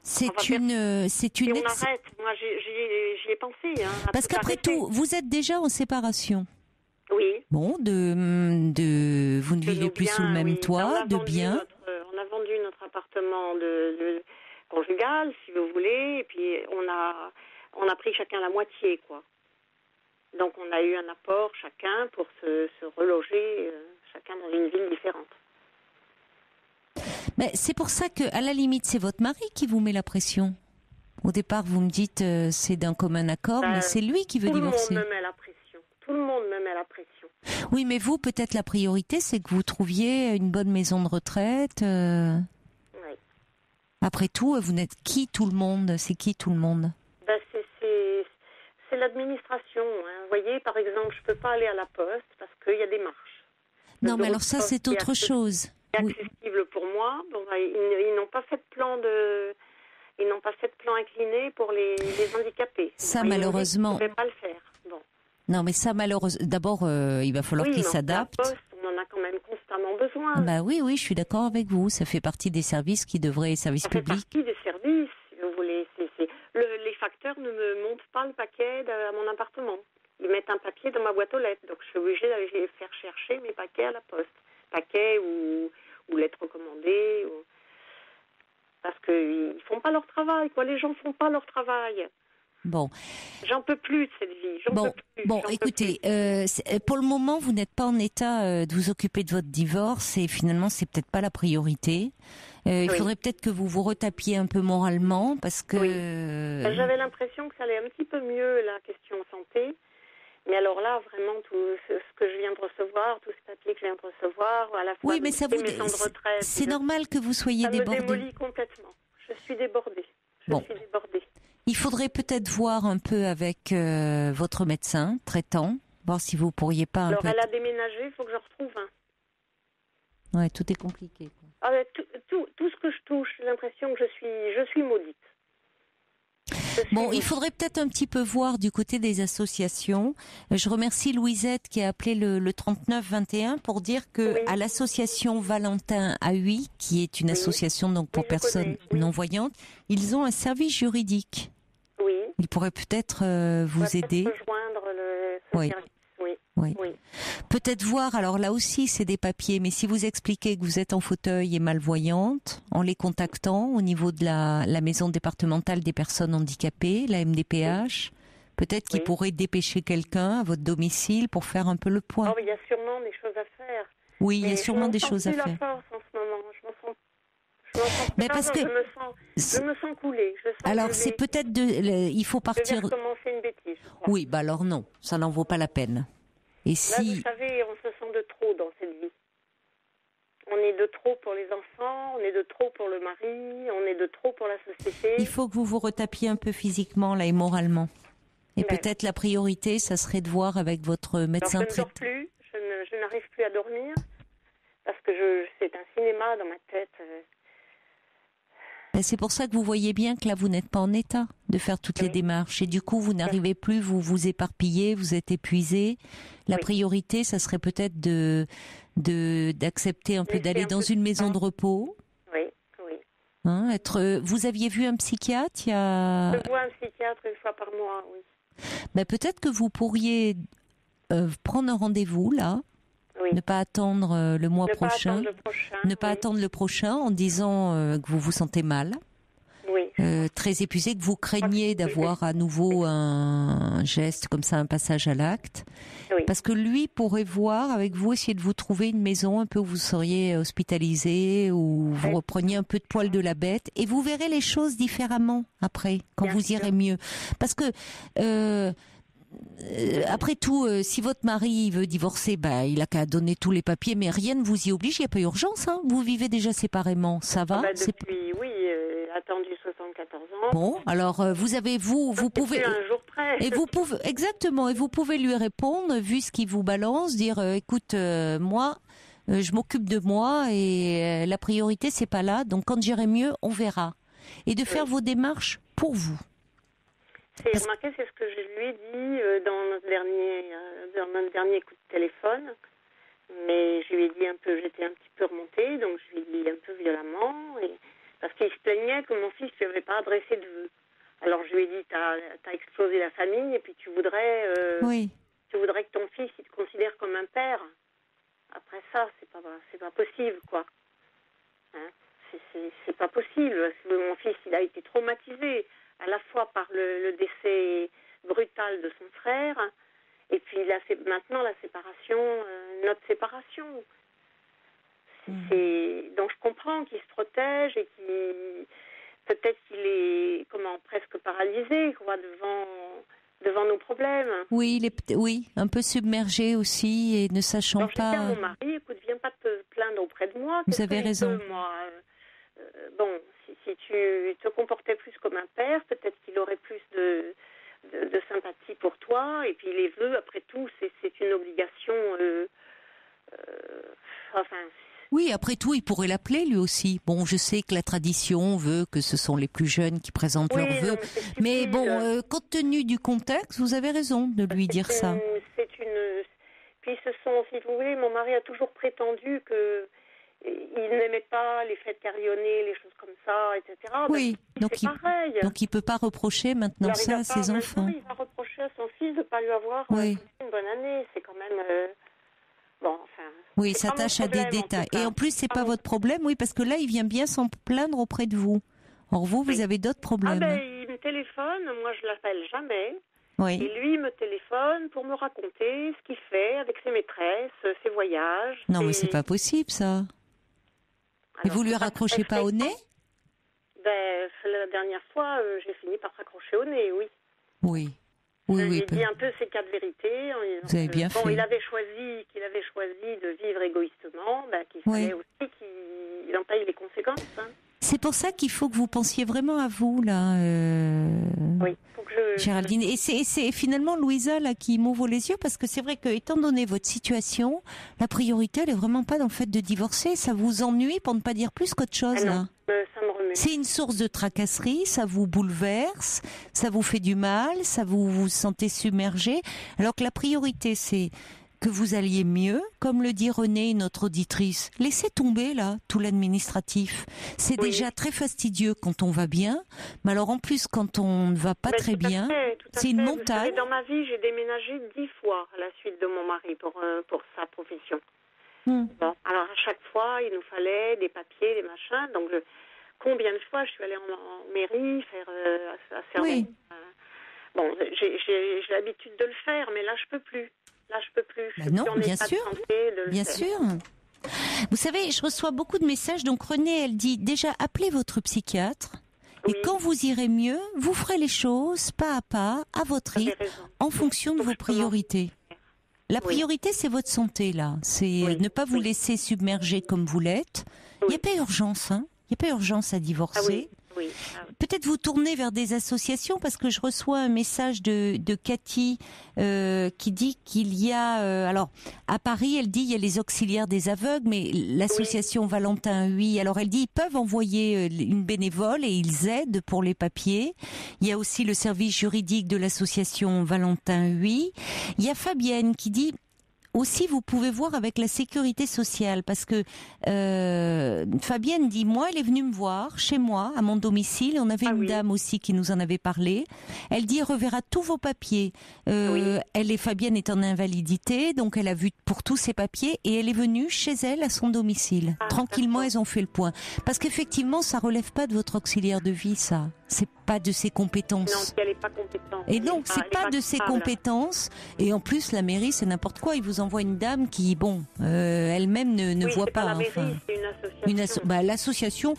C'est une... on arrête. Moi, j'y ai pensé. Parce qu'après tout, vous êtes déjà en séparation. Oui. Bon, vous ne vivez plus sous le même toit, de bien. On a vendu notre appartement de conjugal, si vous voulez, et puis on a pris chacun la moitié, quoi. Donc on a eu un apport chacun pour se reloger, chacun dans une ville différente. Mais c'est pour ça que, à la limite, c'est votre mari qui vous met la pression. Au départ, vous me dites c'est d'un commun accord, mais c'est lui qui veut divorcer. Tout le monde me met la pression. Tout le monde me met la pression. Oui, mais vous, peut-être la priorité, c'est que vous trouviez une bonne maison de retraite. Oui. Après tout, vous n'êtes qui tout le monde? C'est qui tout le monde? C'est l'administration. Vous voyez, par exemple, je ne peux pas aller à la poste parce qu'il y a des marches. Non, mais alors ça, c'est autre chose. C'est accessible pour moi. Ils n'ont pas fait de plan incliné pour les handicapés. Ça, malheureusement... Ils ne pouvaient pas le faire. Bon. Non, mais ça, malheureusement... D'abord, il va falloir qu'ils s'adaptent. La poste, on en a quand même constamment besoin. Bah oui, je suis d'accord avec vous. Ça fait partie des services qui devraient... Services publics. Ça fait partie des services, si vous voulez. Les facteurs ne me montent pas le paquet à mon appartement. ils mettent un papier dans ma boîte aux lettres. Donc, je suis obligée d'aller faire chercher mes paquets à la poste. Paquets ou lettres recommandées. Parce qu'ils ne font pas leur travail, quoi. Les gens ne font pas leur travail. Bon. J'en peux plus de cette vie. Écoutez, pour le moment, vous n'êtes pas en état de vous occuper de votre divorce et finalement, c'est peut-être pas la priorité. Il faudrait peut-être que vous vous retapiez un peu moralement parce que... J'avais l'impression que ça allait un petit peu mieux, la question santé. Mais alors là, vraiment, tout ce que je viens de recevoir, tout ce papier que je viens de recevoir, à la fois oui, mais ça vous... c'est normal que vous soyez débordée. Ça me démolit complètement. Je suis débordée. Je suis débordée. Il faudrait peut-être voir un peu avec votre médecin traitant, voir si vous pourriez pas... Alors, elle a déménagé, il faut que je retrouve un. Ouais, tout est compliqué, quoi. Ah, tout ce que je touche, j'ai l'impression que je suis maudite. Il faudrait peut-être un petit peu voir du côté des associations. Je remercie Louisette qui a appelé le 3921 pour dire que à l'association Valentin AUI, qui est une association donc pour personnes non-voyantes, ils ont un service juridique. Oui. Ils pourraient peut-être vous aider. Rejoindre ce service. Oui. Peut-être voir, alors là aussi c'est des papiers, mais si vous expliquez que vous êtes en fauteuil et malvoyante, en les contactant au niveau de la maison départementale des personnes handicapées, la MDPH, peut-être qu'ils pourraient dépêcher quelqu'un à votre domicile pour faire un peu le point. Oh, il y a sûrement des choses à faire. Oui, il y a sûrement des choses à faire. Je me sens plus la force en ce moment. Je me sens couler. Alors c'est peut-être il faut partir. Je vais recommencer une bêtise. Oui, bah alors non, ça n'en vaut pas la peine. Et là, si... vous savez, on se sent de trop dans cette vie. On est de trop pour les enfants, on est de trop pour le mari, on est de trop pour la société. Il faut que vous vous retapiez un peu physiquement là et moralement. Et peut-être la priorité, ça serait de voir avec votre médecin traitant. Je ne dors plus, je n'arrive plus à dormir parce que c'est un cinéma dans ma tête. C'est pour ça que vous voyez bien que là, vous n'êtes pas en état de faire toutes les démarches. Et du coup, vous n'arrivez plus, vous vous éparpillez, vous êtes épuisé. La priorité, ça serait peut-être d'accepter un peu d'aller dans une maison de repos. Oui. Vous aviez vu un psychiatre Je vois un psychiatre une fois par mois, oui. Peut-être que vous pourriez prendre un rendez-vous, là. Oui. Ne pas attendre le mois prochain. Ne pas attendre le prochain en disant que vous vous sentez mal. Oui. Très épuisé, que vous craignez d'avoir à nouveau un geste comme ça, un passage à l'acte. Oui. Parce que lui pourrait voir avec vous, essayer de vous trouver une maison un peu où vous seriez hospitalisé, où vous repreniez un peu de poil de la bête, et vous verrez les choses différemment après, quand vous irez mieux. Parce que après tout, si votre mari veut divorcer, il a qu'à donner tous les papiers, mais rien ne vous y oblige, il n'y a pas urgence, hein. Vous vivez déjà séparément, ça va? Depuis, attendu 74 ans. Bon, alors vous pouvez... un jour près. Et vous pouvez, exactement, et vous pouvez lui répondre, vu ce qu'il vous balance, dire, écoute, moi, je m'occupe de moi, et la priorité, c'est pas là, donc quand j'irai mieux, on verra. Et de faire vos démarches pour vous. Remarquez, c'est ce que je lui ai dit dans notre dernier coup de téléphone. Mais je lui ai dit j'étais un petit peu remontée, donc je lui ai dit un peu violemment. Parce qu'il se plaignait que mon fils ne lui avait pas adressé de vœux. Alors je lui ai dit, t'as explosé la famille et puis tu voudrais que ton fils il te considère comme un père. Après ça, c'est pas possible, quoi. Hein, c'est pas possible. Mon fils, il a été traumatisé à la fois par le décès brutal de son frère, et puis maintenant la séparation, notre séparation. Donc je comprends qu'il se protège et peut-être qu'il est presque paralysé, quoi, devant nos problèmes. Oui, un peu submergé aussi et ne sachant pas. Je dis à mon mari, écoute, viens pas te plaindre auprès de moi. Vous avez raison. Moi, si tu te comportais plus comme un père, peut-être qu'il aurait plus de sympathie pour toi. Et puis les vœux, après tout, c'est une obligation. Oui, après tout, il pourrait l'appeler lui aussi. Bon, je sais que la tradition veut que ce sont les plus jeunes qui présentent leurs vœux. Mais bon, compte tenu du contexte, vous avez raison de lui dire ça. Puis si vous voulez, mon mari a toujours prétendu il n'aimait pas les fêtes carillonnées, les choses comme ça, etc. Oui, donc c'est pareil. Donc il ne peut pas reprocher maintenant ça à ses enfants. Il va reprocher à son fils de ne pas lui avoir oui. une bonne année. C'est quand même... oui, il s'attache à des détails. Et en plus, c'est pas votre problème, oui, parce que là, il vient bien s'en plaindre auprès de vous. Or, vous avez d'autres problèmes. Il me téléphone, moi je l'appelle jamais. Oui. Et lui, il me téléphone pour me raconter ce qu'il fait avec ses maîtresses, ses voyages. Non, mais c'est pas possible, ça. Et vous lui raccrochez pas au nez ? La dernière fois, j'ai fini par raccrocher au nez, oui. Oui. Je lui ai dit un peu ses quatre vérités. Vous avez bien fait. Il avait choisi de vivre égoïstement, qu'il fallait aussi qu'il en paye les conséquences. Hein. C'est pour ça qu'il faut que vous pensiez vraiment à vous, là, oui, faut que Géraldine. Et c'est finalement Louisa là qui m'ouvre les yeux, parce que c'est vrai que, étant donné votre situation, la priorité, elle est vraiment pas dans le fait de divorcer. Ça vous ennuie, pour ne pas dire plus qu'autre chose. Non, là. Ça me remue. C'est une source de tracasserie, ça vous bouleverse, ça vous fait du mal, ça vous sentez submergé. Alors que la priorité, c'est que vous alliez mieux, comme le dit Renée, notre auditrice. Laissez tomber, là, tout l'administratif. C'est déjà très fastidieux quand on va bien, mais alors en plus, quand on ne va pas très bien, c'est une montagne. Vous savez, dans ma vie, j'ai déménagé 10 fois à la suite de mon mari pour sa profession. Bon, alors à chaque fois, il nous fallait des papiers, des machins. Donc, combien de fois je suis allée en mairie faire bon, j'ai l'habitude de le faire, mais là, je peux plus. Non, bien sûr. Bien sûr. Vous savez, je reçois beaucoup de messages. Donc Renée, elle dit déjà appelez votre psychiatre. Et quand vous irez mieux, vous ferez les choses pas à pas, à votre rythme, en fonction de vos priorités. La priorité, c'est votre santé, là. C'est ne pas vous laisser submerger comme vous l'êtes. Il n'y a pas urgence, hein. Il n'y a pas urgence à divorcer. Peut-être vous tourner vers des associations, parce que je reçois un message de Cathy qui dit qu'il y a... alors, à Paris, elle dit il y a les auxiliaires des aveugles, mais l'association Valentin Huy, alors elle dit ils peuvent envoyer une bénévole et ils aident pour les papiers. Il y a aussi le service juridique de l'association Valentin Huy. Il y a Fabienne qui dit... Aussi, vous pouvez voir avec la sécurité sociale, parce que Fabienne dit, moi, elle est venue me voir chez moi, à mon domicile. On avait une dame aussi qui nous en avait parlé. Elle dit, elle reverra tous vos papiers. Fabienne est en invalidité, donc elle a vu pour tous ses papiers et elle est venue chez elle à son domicile. Tranquillement, elles ont fait le point. Parce qu'effectivement, ça relève pas de votre auxiliaire de vie, ça. C'est pas de ses compétences. Non, elle n'est pas compétente. Et donc, c'est pas de ses compétences. Et en plus, la mairie, c'est n'importe quoi. Ils vous envoient une dame qui, elle-même ne voit pas. La mairie, c'est une association. L'association,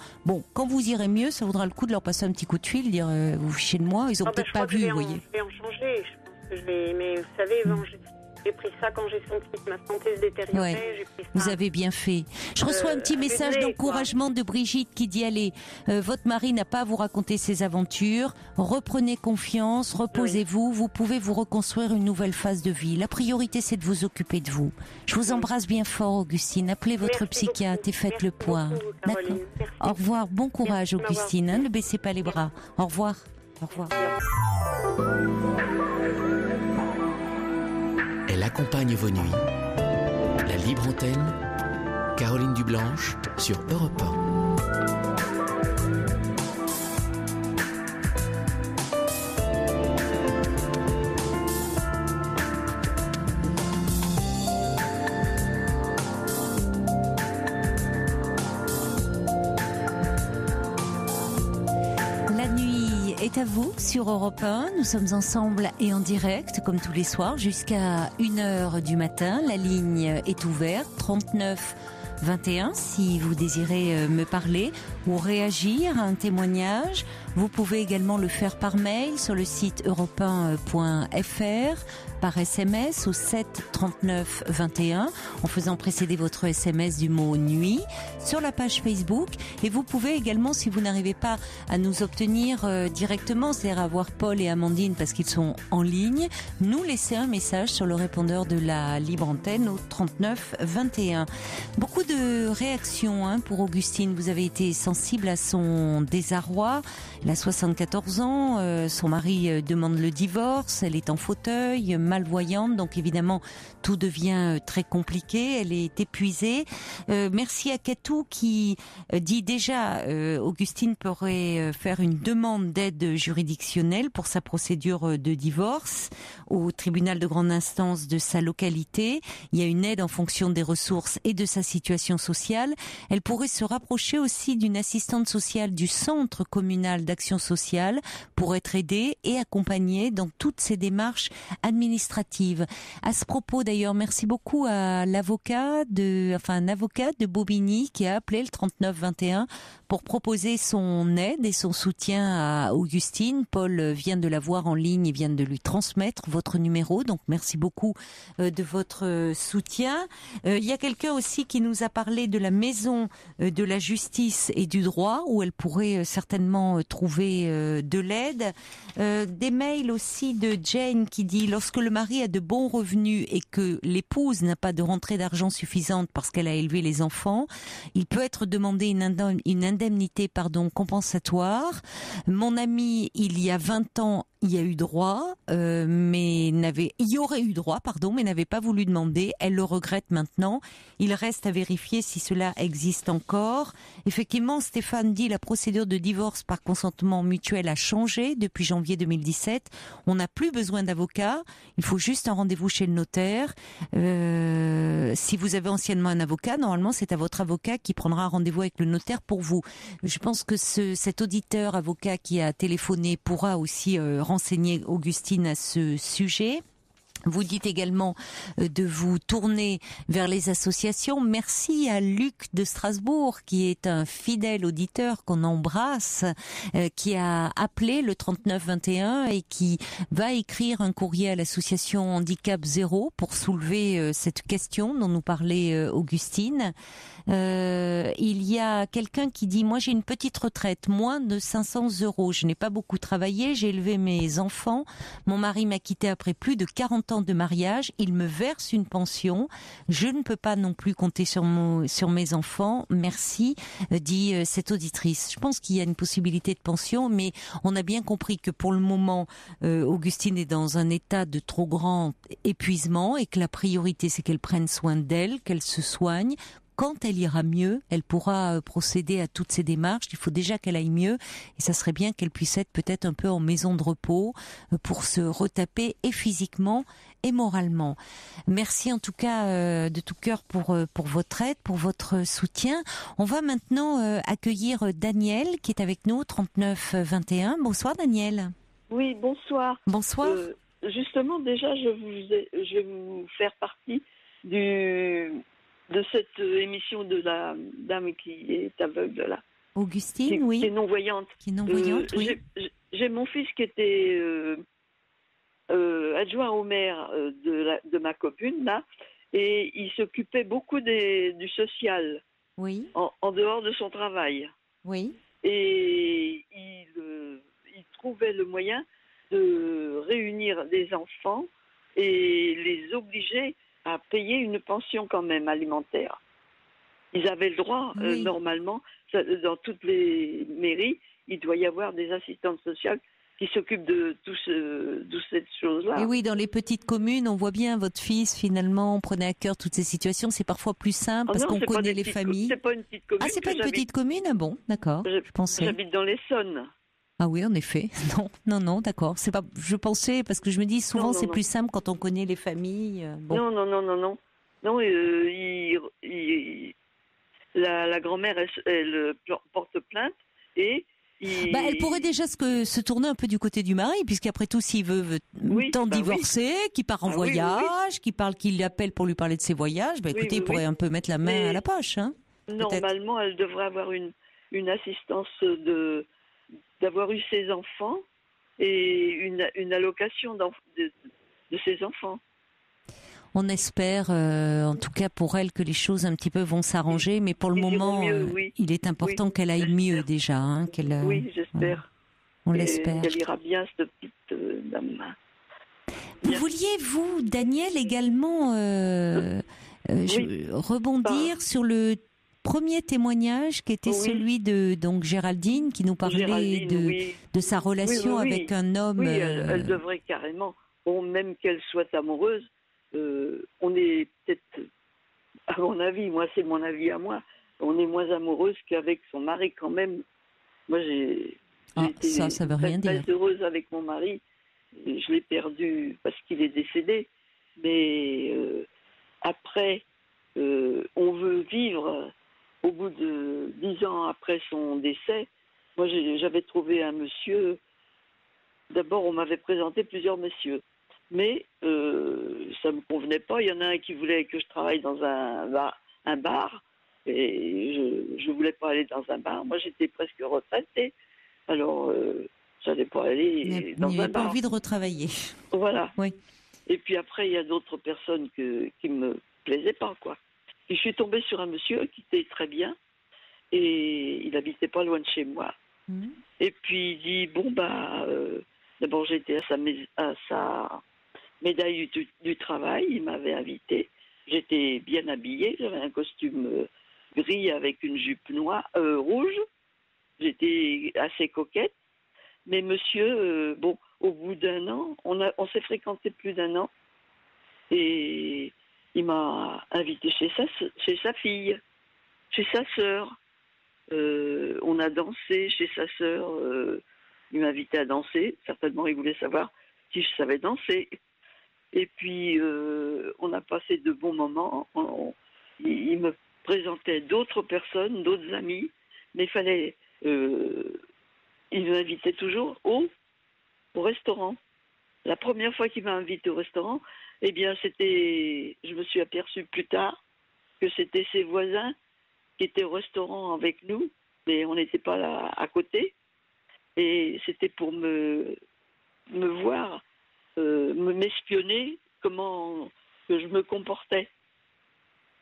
quand vous irez mieux, ça vaudra le coup de leur passer un petit coup de fil, dire vous fichez de moi. Ils ont peut-être pas vu, vous voyez. Je vais en changer. Je pense que je vais. Mais vous savez, j'ai pris ça quand j'ai senti que ma santé se détériorait. J'ai pris ça. Vous avez bien fait. Je reçois un petit message d'encouragement de Brigitte qui dit allez, votre mari n'a pas à vous raconter ses aventures. Reprenez confiance, reposez-vous. Vous pouvez vous reconstruire une nouvelle phase de vie. La priorité, c'est de vous occuper de vous. Je vous embrasse bien fort, Augustine. Appelez votre psychiatre et faites le point. D'accord. Au revoir. Bon courage, Augustine. Ne baissez pas les bras. Au revoir. Au revoir. Elle accompagne vos nuits. La libre antenne, Caroline Dublanche sur Europe 1. Est à vous sur Europe 1. Nous sommes ensemble et en direct, comme tous les soirs, jusqu'à 1h du matin. La ligne est ouverte, 39 21, si vous désirez me parler ou réagir à un témoignage. Vous pouvez également le faire par mail sur le site europe1.fr, par SMS au 7 39 21, en faisant précéder votre SMS du mot nuit, sur la page Facebook. Et vous pouvez également, si vous n'arrivez pas à nous obtenir directement, c'est-à-dire à voir Paul et Amandine parce qu'ils sont en ligne, nous laisser un message sur le répondeur de la libre antenne au 39 21. Beaucoup de réactions pour Augustine. Vous avez été sensible à son désarroi. Elle a 74 ans, son mari demande le divorce, elle est en fauteuil, malvoyante, donc évidemment tout devient très compliqué, elle est épuisée. Merci à Katou qui dit déjà Augustine pourrait faire une demande d'aide juridictionnelle pour sa procédure de divorce au tribunal de grande instance de sa localité. Il y a une aide en fonction des ressources et de sa situation sociale. Elle pourrait se rapprocher aussi d'une assistante sociale du centre communal d'action sociale pour être aidée et accompagnée dans toutes ces démarches administratives. À ce propos d'ailleurs, merci beaucoup à un avocat de Bobigny qui a appelé le 3921 pour proposer son aide et son soutien à Augustine. Paul vient de la voir en ligne et vient de lui transmettre votre numéro, donc merci beaucoup de votre soutien. Il y a quelqu'un aussi qui nous a parlé de la maison de la justice et du droit où elle pourrait certainement trouver de l'aide. Des mails aussi de Jane qui dit: lorsque le mari a de bons revenus et que l'épouse n'a pas de rentrée d'argent suffisante parce qu'elle a élevé les enfants, il peut être demandé une indemnité compensatoire. Mon ami, il y a 20 ans, il y a eu droit, il y aurait eu droit, mais n'avait pas voulu demander. Elle le regrette maintenant. Il reste à vérifier si cela existe encore. Effectivement, Stéphane dit la procédure de divorce par consentement mutuel a changé depuis janvier 2017. On n'a plus besoin d'avocat. Il faut juste un rendez-vous chez le notaire. Si vous avez anciennement un avocat, normalement, c'est à votre avocat qui prendra un rendez-vous avec le notaire pour vous. Je pense que cet auditeur avocat qui a téléphoné pourra aussi renseigner Augustine à ce sujet. Vous dites également de vous tourner vers les associations. Merci à Luc de Strasbourg, qui est un fidèle auditeur qu'on embrasse, qui a appelé le 3921 et qui va écrire un courrier à l'association Handicap Zéro pour soulever cette question dont nous parlait Augustine. Il y a quelqu'un qui dit: moi j'ai une petite retraite, moins de 500 €. Je n'ai pas beaucoup travaillé, j'ai élevé mes enfants. Mon mari m'a quitté après plus de 40 ans de mariage. Il me verse une pension. Je ne peux pas non plus compter sur mes enfants. Merci, dit cette auditrice. Je pense qu'il y a une possibilité de pension, mais on a bien compris que pour le moment, Augustine est dans un état de trop grand épuisement et que la priorité c'est qu'elle prenne soin d'elle, qu'elle se soigne. Quand elle ira mieux, elle pourra procéder à toutes ces démarches. Il faut déjà qu'elle aille mieux et ça serait bien qu'elle puisse être peut-être un peu en maison de repos pour se retaper et physiquement et moralement. Merci en tout cas de tout cœur pour votre aide, pour votre soutien. On va maintenant accueillir Daniel qui est avec nous, 3921. Bonsoir Daniel. Oui, bonsoir. Bonsoir. Justement, déjà, je vais vous faire partie de cette émission de la dame qui est aveugle là. Augustine, oui. Qui est non-voyante. Qui est non-voyante, oui. J'ai mon fils qui était adjoint au maire de ma commune là, et il s'occupait beaucoup du social. Oui. En dehors de son travail. Oui. Et il trouvait le moyen de réunir des enfants et les obliger à payer une pension quand même alimentaire. Ils avaient le droit, oui. Normalement, dans toutes les mairies, il doit y avoir des assistantes sociales qui s'occupent de cette chose-là. Et oui, dans les petites communes, on voit bien votre fils, finalement, prenait à cœur toutes ces situations. C'est parfois plus simple parce qu'on connaît les familles. C'est pas une petite commune. Ah, c'est pas une petite commune? Ah bon, d'accord. Je pensais. J'habite dans l'Essonne. Ah oui, en effet. Non, d'accord. C'est pas. Je pensais parce que je me dis souvent c'est plus simple quand on connaît les familles. Bon. Non. Non, la grand-mère, elle porte plainte et. Elle pourrait déjà se tourner un peu du côté du mari, puisqu'après tout, s'il veut divorcer, qu'il part en voyage, qu'il appelle pour lui parler de ses voyages, écoutez, il pourrait un peu mettre la main à la poche. Hein, normalement, elle devrait avoir une assistance d'avoir eu ses enfants et une allocation de ses enfants. On espère, en tout cas pour elle, que les choses un petit peu vont s'arranger, mais pour le moment, il est important qu'elle aille mieux déjà. Hein, oui, j'espère. On l'espère. Qu'elle ira bien, cette petite dame. Vous vouliez, vous, Daniel, également rebondir sur le premier témoignage qui était celui de donc Géraldine qui nous parlait de sa relation avec un homme. Oui, elle devrait carrément, bon, même qu'elle soit amoureuse, on est peut-être, à mon avis, moi c'est mon avis à moi, on est moins amoureuse qu'avec son mari quand même. Moi j'ai été ça veut rien dire. très heureuse avec mon mari. Je l'ai perdu parce qu'il est décédé. Mais après, on veut vivre au bout de 10 ans après son décès. Moi, j'avais trouvé un monsieur. D'abord, on m'avait présenté plusieurs messieurs. Mais ça ne me convenait pas. Il y en a un qui voulait que je travaille dans un bar. Et je ne voulais pas aller dans un bar. Moi, j'étais presque retraitée. Alors, je n'allais pas aller dans un bar. Il n'avait pas envie de retravailler. Voilà. Oui. Et puis après, il y a d'autres personnes qui me plaisaient pas, quoi. Et je suis tombée sur un monsieur qui était très bien. Et il habitait pas loin de chez moi. Mmh. Et puis il dit, bon, d'abord j'étais à sa médaille du travail. Il m'avait invité. J'étais bien habillée. J'avais un costume gris avec une jupe rouge. J'étais assez coquette. Mais monsieur, au bout d'un an, on s'est fréquenté plus d'un an. Et il m'a invité chez sa fille, chez sa sœur. On a dansé chez sa sœur. Il m'a invité à danser. Certainement, il voulait savoir si je savais danser. Et puis, on a passé de bons moments. Il me présentait d'autres personnes, d'autres amis. Mais il fallait... il m'invitait toujours au restaurant. La première fois qu'il m'a invité au restaurant, eh bien, je me suis aperçue plus tard que c'était ses voisins qui étaient au restaurant avec nous, mais on n'était pas là à côté. Et c'était pour me voir, m'espionner, comment que je me comportais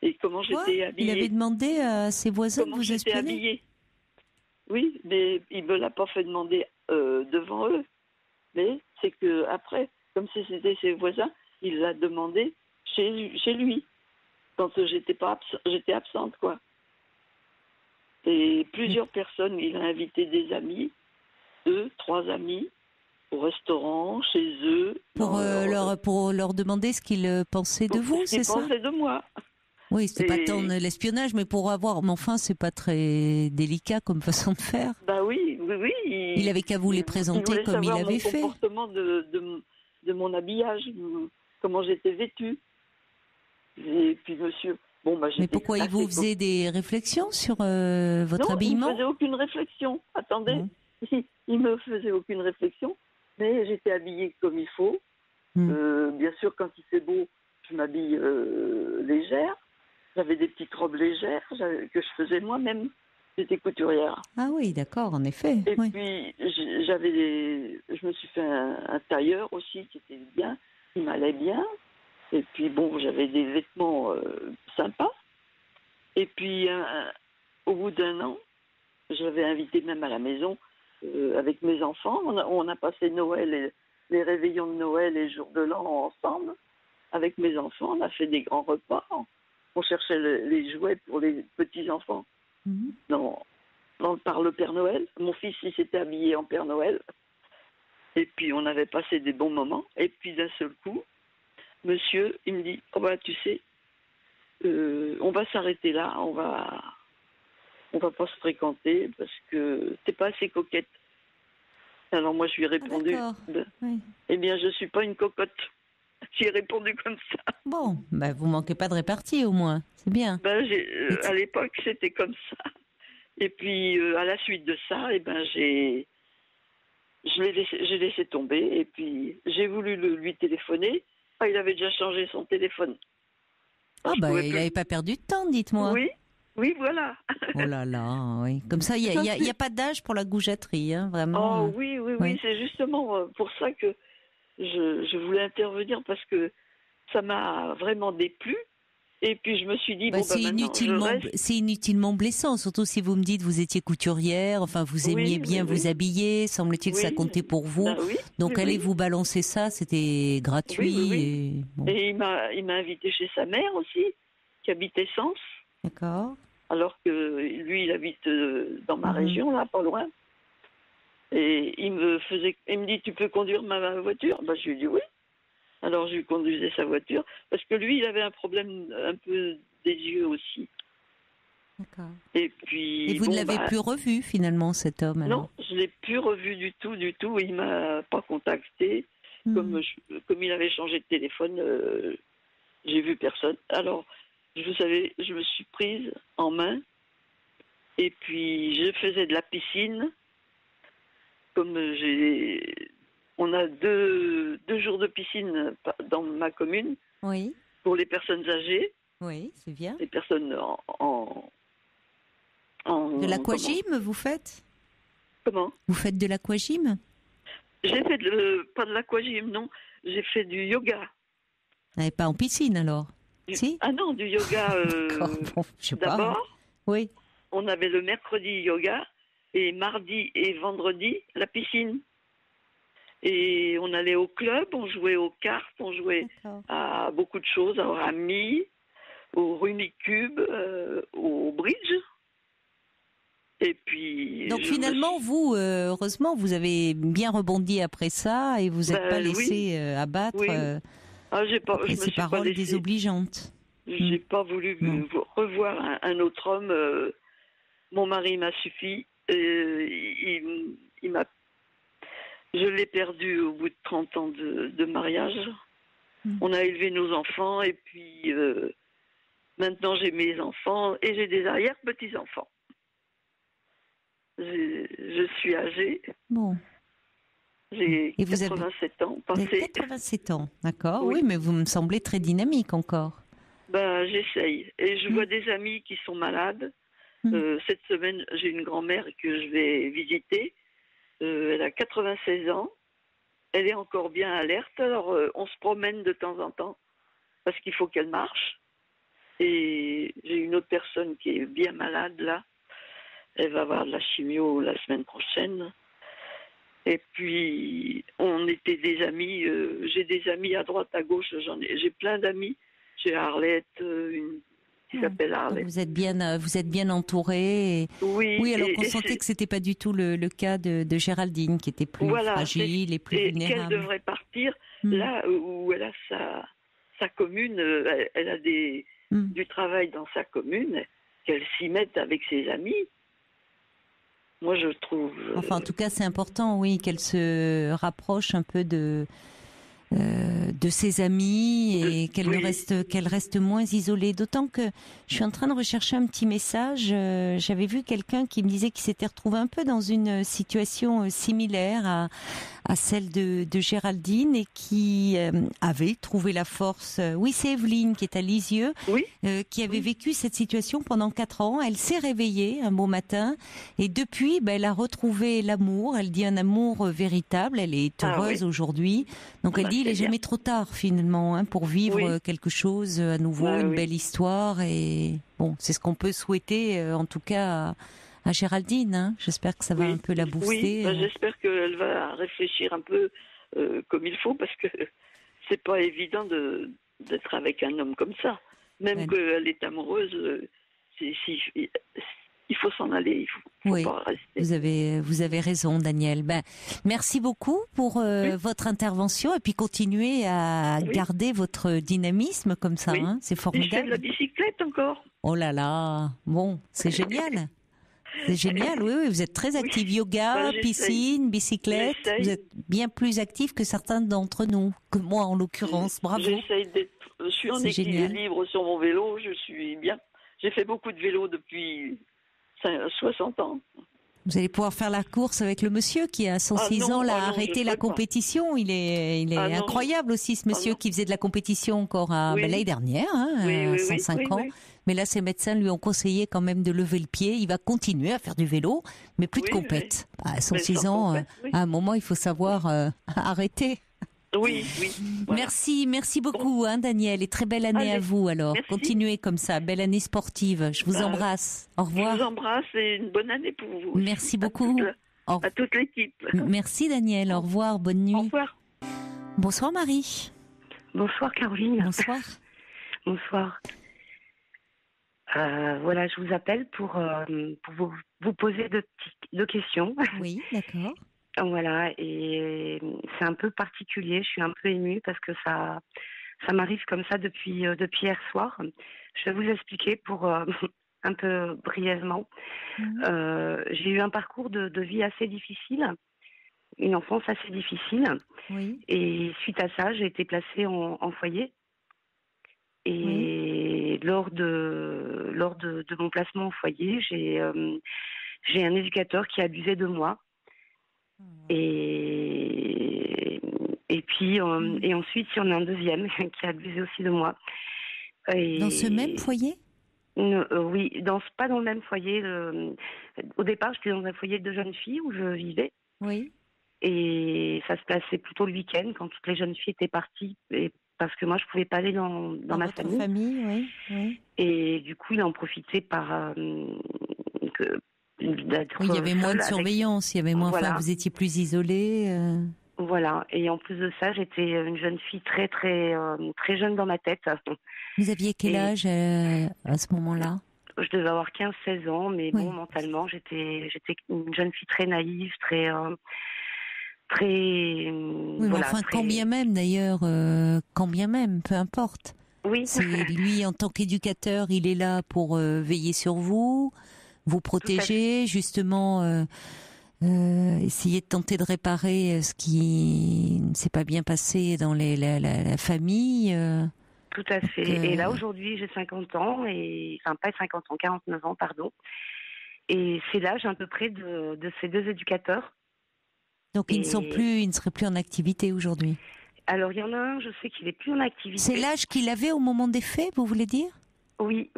et comment j'étais habillée. Il avait demandé à ses voisins de vous espionner. Habillée. Oui, mais il ne me l'a pas fait demander devant eux. Mais c'est que après, comme si c'était ses voisins, il l'a demandé chez lui, quand j'étais absente, quoi. Et plusieurs personnes, il a invité des amis, 2, 3 amis, au restaurant, chez eux. Pour leur demander ce qu'ils pensaient de vous, c'est ça? Ce qu'ils pensaient de moi. Oui, c'était pas tant de l'espionnage, mais pour avoir... Mais enfin, c'est pas très délicat comme façon de faire. Bah oui. Il avait qu'à vous les présenter comme il avait fait. Le comportement de mon habillage, comment j'étais vêtue. Et puis monsieur... mais pourquoi il vous faisait des réflexions sur votre habillement? Non, il ne faisait aucune réflexion. Attendez, il me faisait aucune réflexion, mais j'étais habillée comme il faut. Bien sûr, quand il fait beau, je m'habille légère. J'avais des petites robes légères que je faisais moi-même. J'étais couturière. Ah oui, d'accord, en effet. Et puis, je me suis fait un tailleur aussi qui était bien, qui m'allait bien. Et puis, j'avais des vêtements sympas. Et puis, au bout d'un an, j'avais invité même à la maison avec mes enfants. On a passé Noël, et les réveillons de Noël et jour de l'an ensemble. Avec mes enfants, on a fait des grands repas. On cherchait les jouets pour les petits-enfants par le Père Noël. Mon fils, il s'était habillé en Père Noël. Et puis, on avait passé des bons moments. Et puis, d'un seul coup, monsieur, il me dit, tu sais, on va s'arrêter là, on va pas se fréquenter parce que t'es pas assez coquette. Alors moi, je lui ai répondu, eh bien, je suis pas une cocotte. J'ai répondu comme ça. Bon, vous manquez pas de répartie au moins, c'est bien. À l'époque, c'était comme ça. Et puis, à la suite de ça, j'ai laissé tomber. Et puis, j'ai voulu lui téléphoner. Il avait déjà changé son téléphone. Il n'avait pas perdu de temps, dites-moi. Oui, voilà. Oh là là, oui. Comme ça, il n'y a pas d'âge pour la goujaterie, hein, vraiment. Oh oui, c'est justement pour ça que je voulais intervenir parce que ça m'a vraiment déplu. Et puis je me suis dit, c'est inutilement blessant, surtout si vous me dites vous étiez couturière, enfin vous aimiez bien vous habiller, semble-t-il que ça comptait pour vous. Donc allez vous balancer ça, c'était gratuit. Et il m'a invité chez sa mère aussi, qui habitait Sens. D'accord. alors que lui, il habite dans ma région, là, pas loin. Et il me dit, tu peux conduire ma voiture? Ben, je lui ai dit oui. Alors, je lui conduisais sa voiture, parce que lui, il avait un problème un peu des yeux aussi. D'accord. Et puis. Et vous ne l'avez plus revu, finalement, cet homme, alors? Non, je ne l'ai plus revu du tout. Il ne m'a pas contacté. Comme il avait changé de téléphone, j'ai vu personne. Alors, vous savez, je me suis prise en main. Et puis, je faisais de la piscine. Comme on a deux jours de piscine dans ma commune. Oui. Pour les personnes âgées. Oui, c'est bien. Les personnes de l'aquagym, vous faites? Comment? Vous faites de l'aquagym? J'ai fait pas de l'aquagym, non. J'ai fait du yoga. Et pas en piscine, alors? Si? Ah non, du yoga. Bon, je sais pas. D'abord, oui. On avait le mercredi yoga et mardi et vendredi la piscine. Et on allait au club, on jouait aux cartes, on jouait à beaucoup de choses, à rami, au Rumicube, au bridge. Et puis. Donc finalement, vous, heureusement, vous avez bien rebondi après ça et vous n'êtes pas laissé abattre après ces paroles désobligeantes. J'ai pas voulu revoir un autre homme. Mon mari m'a suffi. Je l'ai perdu au bout de 30 ans de mariage. On a élevé nos enfants et puis maintenant j'ai mes enfants et j'ai des arrière-petits-enfants. Je suis âgée. Bon. J'ai 87 ans. Vous avez 87 ans, d'accord. Oui, mais vous me semblez très dynamique encore. Ben, j'essaye. Et je vois des amis qui sont malades. Cette semaine, j'ai une grand-mère que je vais visiter. Elle a 96 ans. Elle est encore bien alerte. Alors, on se promène de temps en temps parce qu'il faut qu'elle marche. Et j'ai une autre personne qui est bien malade, là. Elle va avoir de la chimio la semaine prochaine. Et puis, on était des amis. J'ai des amis à droite, à gauche. J'ai plein d'amis. J'ai Arlette, une qui s'appelle Arlette. Vous êtes bien entouré. Oui, alors qu'on sentait que c'était pas du tout le cas de Géraldine, qui était plus fragile et plus vulnérable. Qu'elle devrait partir là où elle a sa commune. Elle a du travail dans sa commune. Qu'elle s'y mette avec ses amis. Moi, je trouve. Enfin, en tout cas, c'est important, oui, qu'elle se rapproche un peu de ses amis et qu'elle reste moins isolée. D'autant que je suis en train de rechercher un petit message. J'avais vu quelqu'un qui me disait qu'il s'était retrouvé un peu dans une situation similaire à celle de Géraldine et qui avait trouvé la force. Oui, c'est Evelyne qui est à Lisieux, qui avait vécu cette situation pendant 4 ans. Elle s'est réveillée un beau matin et depuis, elle a retrouvé l'amour. Elle dit un amour véritable. Elle est heureuse aujourd'hui. Donc elle dit, il n'est jamais trop tard finalement pour vivre quelque chose à nouveau, une belle histoire. Et bon, c'est ce qu'on peut souhaiter en tout cas à Géraldine. J'espère que ça va un peu la booster. Oui, j'espère qu'elle va réfléchir un peu comme il faut parce que c'est pas évident d'être avec un homme comme ça. Même qu'elle est amoureuse, il faut s'en aller, il faut pas rester. Vous avez raison, Daniel. Merci beaucoup pour votre intervention et puis continuez à garder votre dynamisme comme ça. C'est formidable. Je fais de la bicyclette encore. Oh là là, bon, c'est génial. C'est génial, oui, vous êtes très active. Yoga, piscine, bicyclette. Vous êtes bien plus active que certains d'entre nous, que moi en l'occurrence. Bravo. Je suis en équilibre libre sur mon vélo, je suis bien. J'ai fait beaucoup de vélo depuis 60 ans. Vous allez pouvoir faire la course avec le monsieur qui à 106 ans a arrêté la compétition. Il est incroyable aussi ce monsieur qui faisait de la compétition encore l'année dernière, à 105 ans. Mais là, ses médecins lui ont conseillé quand même de lever le pied. Il va continuer à faire du vélo, mais plus de compète. À 106 ans, à un moment, il faut savoir arrêter. Oui. Voilà. Merci beaucoup, Daniel, et très belle année à vous. Alors, continuez comme ça, belle année sportive. Je vous embrasse. Au revoir. Je vous embrasse et une bonne année pour vous. Merci beaucoup. À toute l'équipe. Merci, Daniel. Au revoir. Bonne nuit. Au revoir. Bonsoir, Marie. Bonsoir, Caroline. Bonsoir. Bonsoir. Voilà, je vous appelle pour vous poser deux questions. Oui, d'accord. Voilà, et c'est un peu particulier. Je suis un peu émue parce que ça m'arrive comme ça depuis hier soir. Je vais vous expliquer pour un peu brièvement. J'ai eu un parcours de vie assez difficile, une enfance assez difficile. Oui. Et suite à ça, j'ai été placée en foyer. Et lors de mon placement au foyer, j'ai un éducateur qui a abusé de moi. Et puis et ensuite, il y en a un deuxième qui a abusé aussi de moi. Dans ce même foyer ? Oui, pas dans le même foyer. Au départ, j'étais dans un foyer de jeunes filles où je vivais. Oui. Et ça se passait plutôt le week-end quand toutes les jeunes filles étaient parties. Parce que moi, je pouvais pas aller dans ma votre famille, oui. Et du coup, il en profitait par d'être Oui, il y avait moins de seule surveillance, il y avait moins. Voilà. Enfin, vous étiez plus isolée. Voilà. Et en plus de ça, j'étais une jeune fille très très très jeune dans ma tête. Vous aviez quel âge à ce moment-là ? Je devais avoir 15-16 ans, mais bon, mentalement, j'étais une jeune fille très naïve, très oui, mais voilà, enfin, très... quand bien même d'ailleurs, quand bien même, peu importe. Oui. C'est lui, en tant qu'éducateur, il est là pour veiller sur vous, vous protéger, justement, essayer de tenter de réparer ce qui ne s'est pas bien passé dans la famille. Tout à fait. Et là, aujourd'hui, j'ai 50 ans, enfin pas 50 ans, 49 ans, pardon. Et c'est l'âge à peu près de ces deux éducateurs. Donc ils ne seraient plus en activité aujourd'hui. Alors il y en a un, je sais qu'il est plus en activité. C'est l'âge qu'il avait au moment des faits, vous voulez dire ? Oui.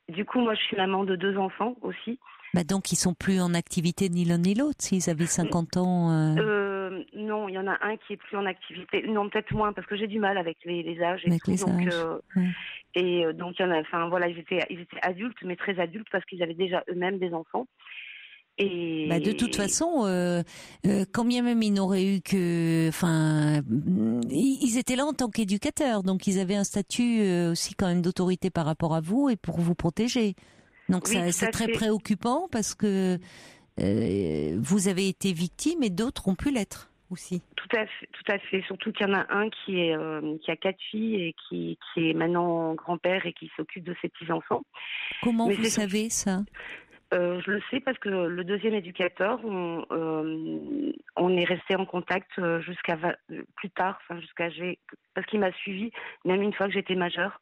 Du coup, moi je suis maman de 2 enfants aussi. Bah donc ils sont plus en activité ni l'un ni l'autre, s'ils avaient 50 ans. Non, il y en a un qui est plus en activité. Non, peut-être moins, parce que j'ai du mal avec les âges et avec tout. Les âges. Et donc il y en a. Enfin voilà, ils étaient adultes, mais très adultes parce qu'ils avaient déjà eux-mêmes des enfants. Et de toute façon, quand bien même ils n'auraient eu que, enfin, ils étaient là en tant qu'éducateurs, donc ils avaient un statut aussi quand même d'autorité par rapport à vous et pour vous protéger. Donc oui, c'est très préoccupant parce que vous avez été victime et d'autres ont pu l'être aussi. Tout à fait. Surtout qu'il y en a un qui a 4 filles et qui est maintenant grand-père et qui s'occupe de ses petits-enfants. Comment vous savez ça ? Je le sais parce que le deuxième éducateur, on est resté en contact jusqu'à plus tard, parce qu'il m'a suivi même une fois que j'étais majeure.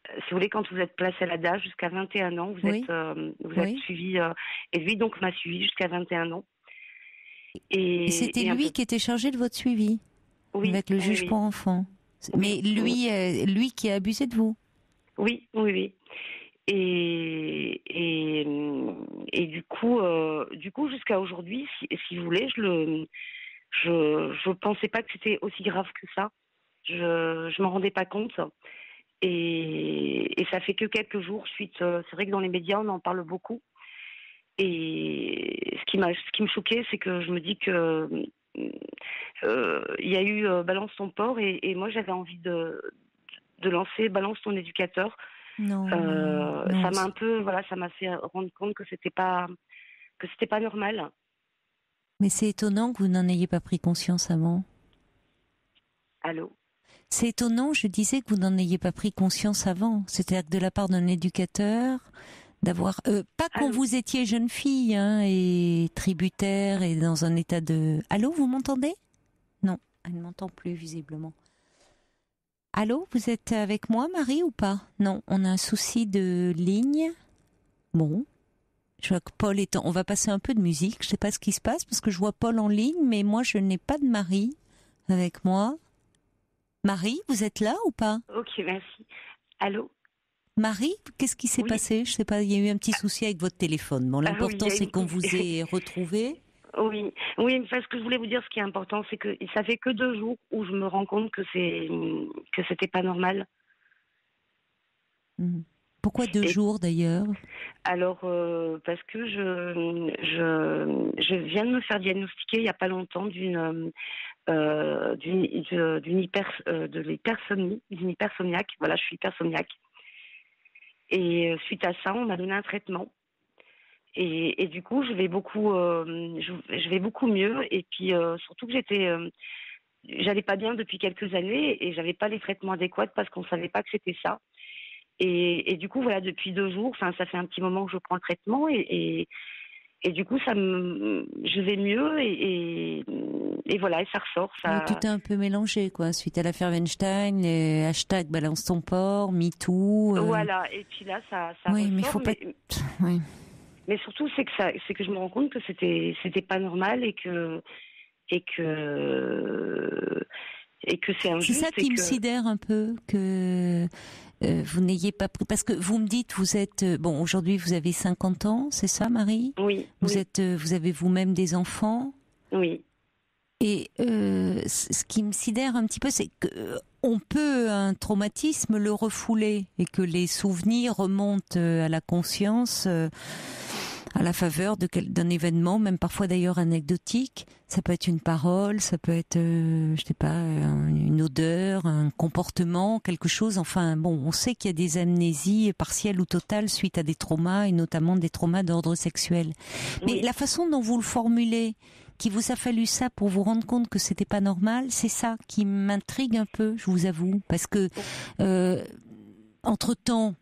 Si vous voulez, quand vous êtes placé à la DAGE jusqu'à 21 ans, vous êtes suivi, et lui donc m'a suivi jusqu'à 21 ans. Et c'était lui qui était chargé de votre suivi, avec le juge pour enfants. Mais lui qui a abusé de vous. Oui. Et du coup jusqu'à aujourd'hui, si vous voulez, je pensais pas que c'était aussi grave que ça. Je m'en rendais pas compte. Et ça fait que quelques jours suite. C'est vrai que dans les médias on en parle beaucoup. Et ce qui me choquait, c'est que je me dis que il y a eu Balance ton port et moi j'avais envie de lancer Balance ton éducateur. Non, ça m'a un peu, ça m'a fait rendre compte que c'était pas normal. Mais c'est étonnant que vous n'en ayez pas pris conscience avant. Allô ? C'est étonnant, je disais, que vous n'en ayez pas pris conscience avant. C'est-à-dire que de la part d'un éducateur, d'avoir pas quand vous étiez jeune fille et tributaire et dans un état de. Allô, vous m'entendez ? Non, elle ne m'entend plus visiblement. Allô, vous êtes avec moi, Marie, ou pas ? Non, on a un souci de ligne. Bon, je vois que Paul est on va passer un peu de musique. Je ne sais pas ce qui se passe parce que je vois Paul en ligne, mais moi, je n'ai pas de Marie avec moi. Marie, vous êtes là ou pas ? Ok, merci. Allô ? Marie, qu'est-ce qui s'est passé ? Je ne sais pas, il y a eu un petit souci avec votre téléphone. Bon, l'important, c'est qu'on vous ait retrouvé. Oui, parce que je voulais vous dire, ce qui est important, c'est que ça fait que 2 jours où je me rends compte que c'était pas normal. Pourquoi 2 jours d'ailleurs ? Alors, parce que je viens de me faire diagnostiquer il y a pas longtemps d'une hypersomnie, d'une hypersomniaque. Voilà, je suis hypersomniaque. Et suite à ça, on m'a donné un traitement. Et du coup, je vais beaucoup mieux. Et puis surtout que j'allais pas bien depuis quelques années et j'avais pas les traitements adéquats parce qu'on savait pas que c'était ça. Et du coup, voilà, depuis 2 jours, ça fait un petit moment que je prends le traitement et du coup, je vais mieux et voilà, et ça ressort. Ça... Oui, tout est un peu mélangé, quoi. Suite à l'affaire Weinstein, les hashtags balance ton porc, MeToo. Voilà, et puis là, ça oui, ressort. mais faut pas. Oui. Mais surtout, c'est que je me rends compte que c'était pas normal et que c'est injuste. C'est ça qui me sidère un peu, que vous n'ayez pas pris... Parce que vous me dites, vous êtes... Bon, aujourd'hui, vous avez 50 ans, c'est ça, Marie ? Oui. Vous avez vous-même des enfants ? Oui. Et ce qui me sidère un petit peu, c'est que on peut un traumatisme le refouler et que les souvenirs remontent à la conscience à la faveur d'un événement, même parfois d'ailleurs anecdotique. Ça peut être une parole, ça peut être, je sais pas, une odeur, un comportement, quelque chose. Enfin, bon, on sait qu'il y a des amnésies partielles ou totales suite à des traumas et notamment des traumas d'ordre sexuel. Oui. Mais la façon dont vous le formulez, qu'il vous a fallu ça pour vous rendre compte que c'était pas normal, c'est ça qui m'intrigue un peu, je vous avoue, parce que entre-temps,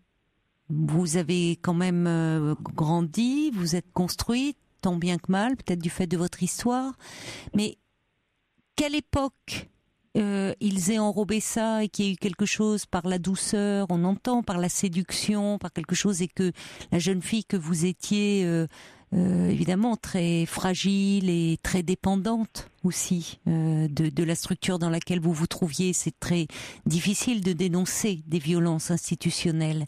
vous avez quand même grandi, vous êtes construite, tant bien que mal, peut-être du fait de votre histoire, mais quelle époque ils aient enrobé ça et qu'il y ait eu quelque chose par la douceur, on entend, par la séduction, par quelque chose, et que la jeune fille que vous étiez... évidemment très fragile et très dépendante aussi de la structure dans laquelle vous vous trouviez. C'est très difficile de dénoncer des violences institutionnelles.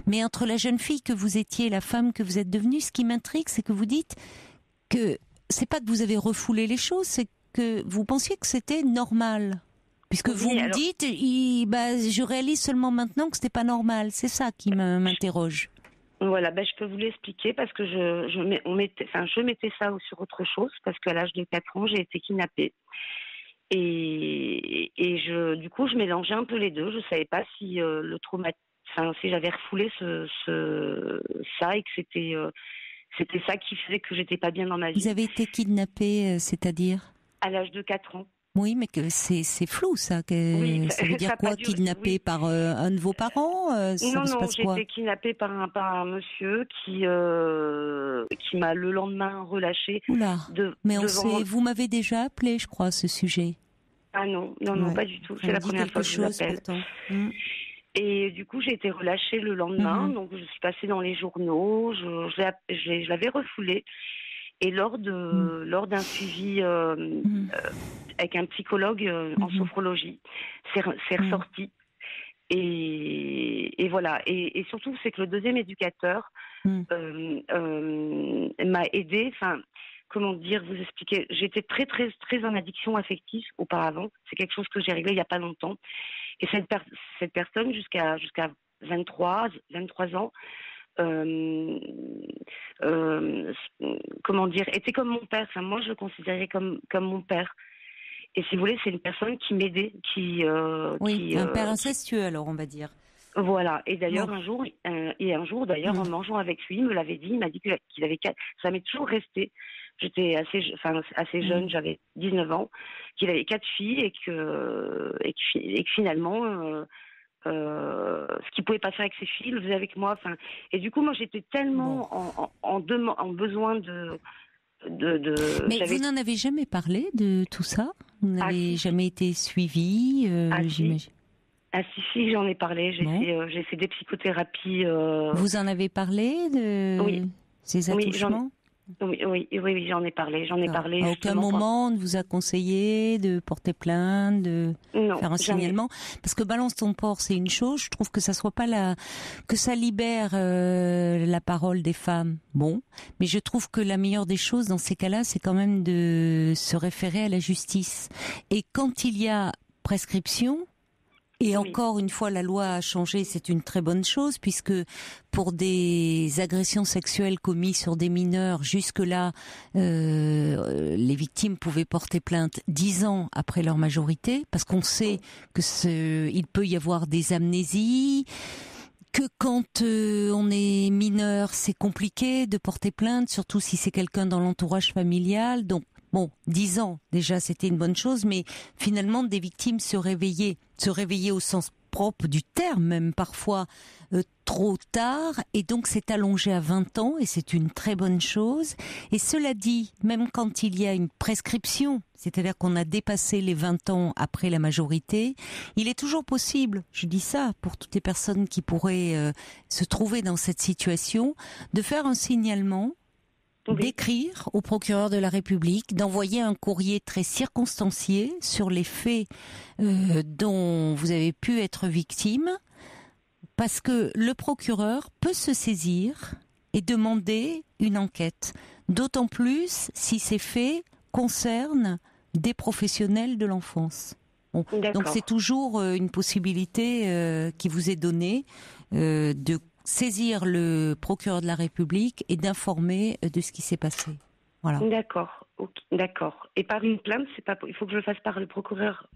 Mais entre la jeune fille que vous étiez et la femme que vous êtes devenue, ce qui m'intrigue, c'est que vous dites que c'est pas que vous avez refoulé les choses, c'est que vous pensiez que c'était normal. Puisque vous me dites, je réalise seulement maintenant que c'était pas normal. C'est ça qui m'interroge. Voilà, je peux vous l'expliquer parce que je mettais ça sur autre chose parce qu'à l'âge de 4 ans, j'ai été kidnappée. Et du coup, je mélangeais un peu les deux. Je savais pas si le trauma, si j'avais refoulé ça et que c'était ça qui faisait que j'étais pas bien dans ma vie. Vous avez été kidnappée, c'est-à-dire ? À l'âge de 4 ans. Oui, mais que c'est flou, ça. Oui, ça veut dire quoi, kidnappé par un de vos parents Non, j'ai été kidnappée par un monsieur qui m'a le lendemain relâchée. Oula, mais vous m'avez déjà appelé, je crois, à ce sujet. Ah non, pas du tout. C'est la première fois que je vous appelle. Et du coup, j'ai été relâchée le lendemain, donc je suis passée dans les journaux, je l'avais refoulée. Et lors d'un suivi avec un psychologue en sophrologie, c'est ressorti. Et voilà. Et surtout, c'est que le deuxième éducateur m'a aidée. Enfin, comment dire, vous expliquer. J'étais très, très, très en addiction affective auparavant. C'est quelque chose que j'ai réglé il n'y a pas longtemps. Et cette personne, jusqu'à 23 ans, comment dire, était comme mon père. Enfin, moi, je le considérais comme mon père. Et si vous voulez, c'est une personne qui m'aidait, un père incestueux, alors on va dire. Voilà. Et d'ailleurs, un jour, en mangeant avec lui, il me l'avait dit. Il m'a dit qu'il avait 4. Ça m'est toujours resté. J'étais assez jeune, j'avais 19 ans, qu'il avait 4 filles et que finalement. Ce qu'il pouvait pas faire avec ses filles, il le faisait avec moi. Enfin, et du coup, moi, j'étais tellement en besoin de. Mais vous n'en avez jamais parlé de tout ça ? Vous n'avez jamais été suivie, j'imagine. Si, j'en ai parlé. J'ai fait des psychothérapies. Vous en avez parlé de ces attouchements ? Oui, j'en ai parlé. À aucun moment on ne vous a conseillé de porter plainte, de faire un signalement, parce que balance ton porc, c'est une chose. Je trouve que ça soit pas que ça libère la parole des femmes. Bon, mais je trouve que la meilleure des choses dans ces cas-là, c'est quand même de se référer à la justice. Et quand il y a prescription. Et encore une fois, la loi a changé, c'est une très bonne chose, puisque pour des agressions sexuelles commises sur des mineurs, jusque-là, les victimes pouvaient porter plainte 10 ans après leur majorité, parce qu'on sait que il peut y avoir des amnésies, que quand on est mineur, c'est compliqué de porter plainte, surtout si c'est quelqu'un dans l'entourage familial. Donc, bon, 10 ans, déjà, c'était une bonne chose, mais finalement, des victimes se réveillaient au sens propre du terme, même parfois trop tard, et donc c'est allongé à 20 ans, et c'est une très bonne chose. Et cela dit, même quand il y a une prescription, c'est-à-dire qu'on a dépassé les 20 ans après la majorité, il est toujours possible, je dis ça pour toutes les personnes qui pourraient se trouver dans cette situation, de faire un signalement, d'écrire au procureur de la République, d'envoyer un courrier très circonstancié sur les faits dont vous avez pu être victime, parce que le procureur peut se saisir et demander une enquête, d'autant plus si ces faits concernent des professionnels de l'enfance. Bon, donc c'est toujours une possibilité qui vous est donnée de saisir le procureur de la République et d'informer de ce qui s'est passé. Voilà. D'accord, d'accord. Et par une plainte, il faut que je le fasse par le procureur.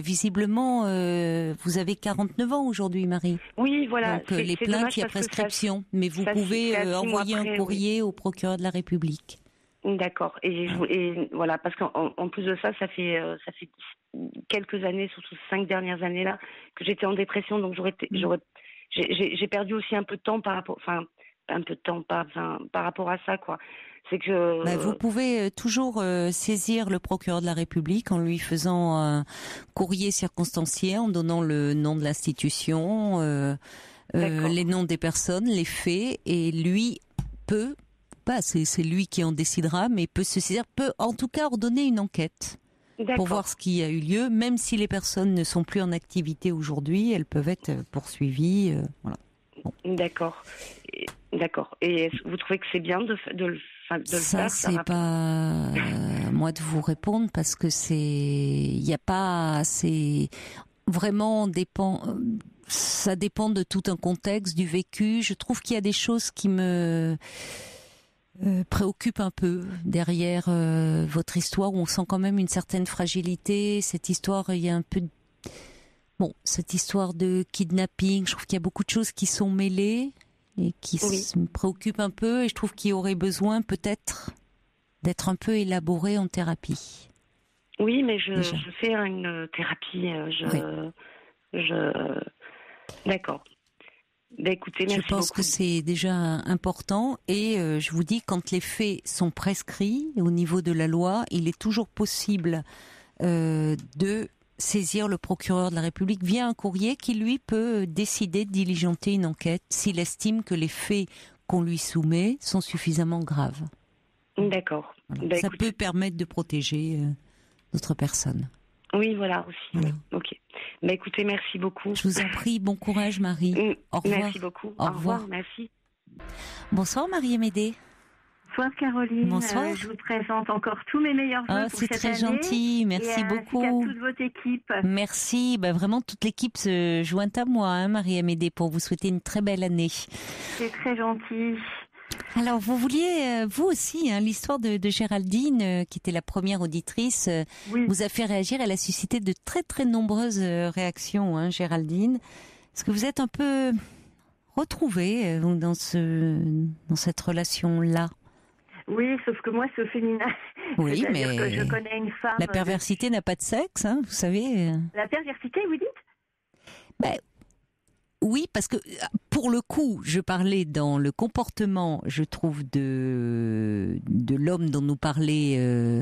Visiblement, vous avez 49 ans aujourd'hui, Marie. Oui, voilà. Donc les plaintes, il y a prescription, mais vous pouvez envoyer un courrier au procureur de la République. D'accord. Et voilà, parce qu'en plus de ça, ça fait quelques années, surtout 5 dernières années là, que j'étais en dépression, donc j'ai perdu aussi un peu de temps par rapport à ça, quoi. C'est que vous pouvez toujours saisir le procureur de la République en lui faisant un courrier circonstancié, en donnant le nom de l'institution, les noms des personnes, les faits, et lui peut, c'est lui qui en décidera, mais peut se saisir, peut en tout cas ordonner une enquête. Pour voir ce qui a eu lieu, même si les personnes ne sont plus en activité aujourd'hui, elles peuvent être poursuivies. Voilà. Bon. D'accord. Et vous trouvez que c'est bien de le faire? C'est pas moi de vous répondre, parce que c'est vraiment ça dépend de tout un contexte, du vécu. Je trouve qu'il y a des choses qui me préoccupe un peu derrière votre histoire, où on sent quand même une certaine fragilité. Cette histoire, il y a un peu cette histoire de kidnapping, je trouve qu'il y a beaucoup de choses qui sont mêlées et qui me préoccupent un peu, et je trouve qu'il y aurait besoin peut-être d'être un peu élaboré en thérapie. Oui, mais je fais une thérapie, D'accord. Écoutez, merci je pense beaucoup. Que c'est déjà important, et je vous dis, quand les faits sont prescrits au niveau de la loi, il est toujours possible de saisir le procureur de la République via un courrier qui, lui, peut décider de diligenter une enquête s'il estime que les faits qu'on lui soumet sont suffisamment graves. D'accord. Voilà. Ça peut permettre de protéger d'autres personnes. Oui, voilà, aussi. Voilà. Ok. Écoutez, merci beaucoup. Je vous en prie, bon courage, Marie. Au revoir. Merci beaucoup. Au revoir. Merci. Bonsoir, Marie-Amédée. Bonsoir Caroline. Bonsoir. Je vous présente encore tous mes meilleurs vœux pour cette année. C'est très gentil, merci beaucoup. Et à toute votre équipe. Merci, vraiment toute l'équipe se joint à moi, Marie-Amédée, pour vous souhaiter une très belle année. C'est très gentil. Alors, vous vouliez, vous aussi, l'histoire de Géraldine, qui était la première auditrice, vous a fait réagir. Elle a suscité de très très nombreuses réactions, Géraldine. Est-ce que vous êtes un peu retrouvée dans cette relation-là? Oui, sauf que moi, ce féminin... Oui, mais que je connais une femme... La perversité n'a pas de sexe, vous savez. La perversité, vous dites? Oui, parce que pour le coup, je parlais dans le comportement, je trouve, de l'homme dont nous parlait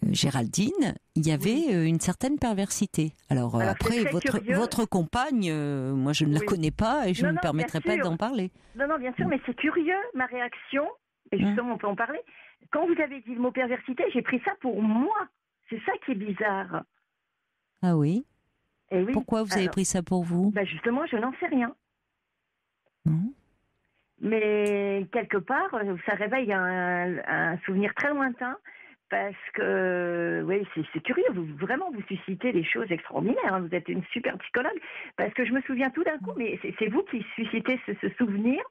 Géraldine, il y avait une certaine perversité. Alors après, votre compagne, moi je ne la connais pas et je ne me permettrai pas d'en parler. Non, bien sûr, mais c'est curieux, ma réaction, et justement on peut en parler. Quand vous avez dit le mot perversité, j'ai pris ça pour moi. C'est ça qui est bizarre. Ah oui? Et oui. Pourquoi vous avez pris ça pour vous? Justement, je n'en sais rien. Mais quelque part, ça réveille un souvenir très lointain, parce que, oui, c'est curieux, vous suscitez des choses extraordinaires, vous êtes une super psychologue, parce que je me souviens tout d'un coup, mais c'est vous qui suscitez ce souvenir.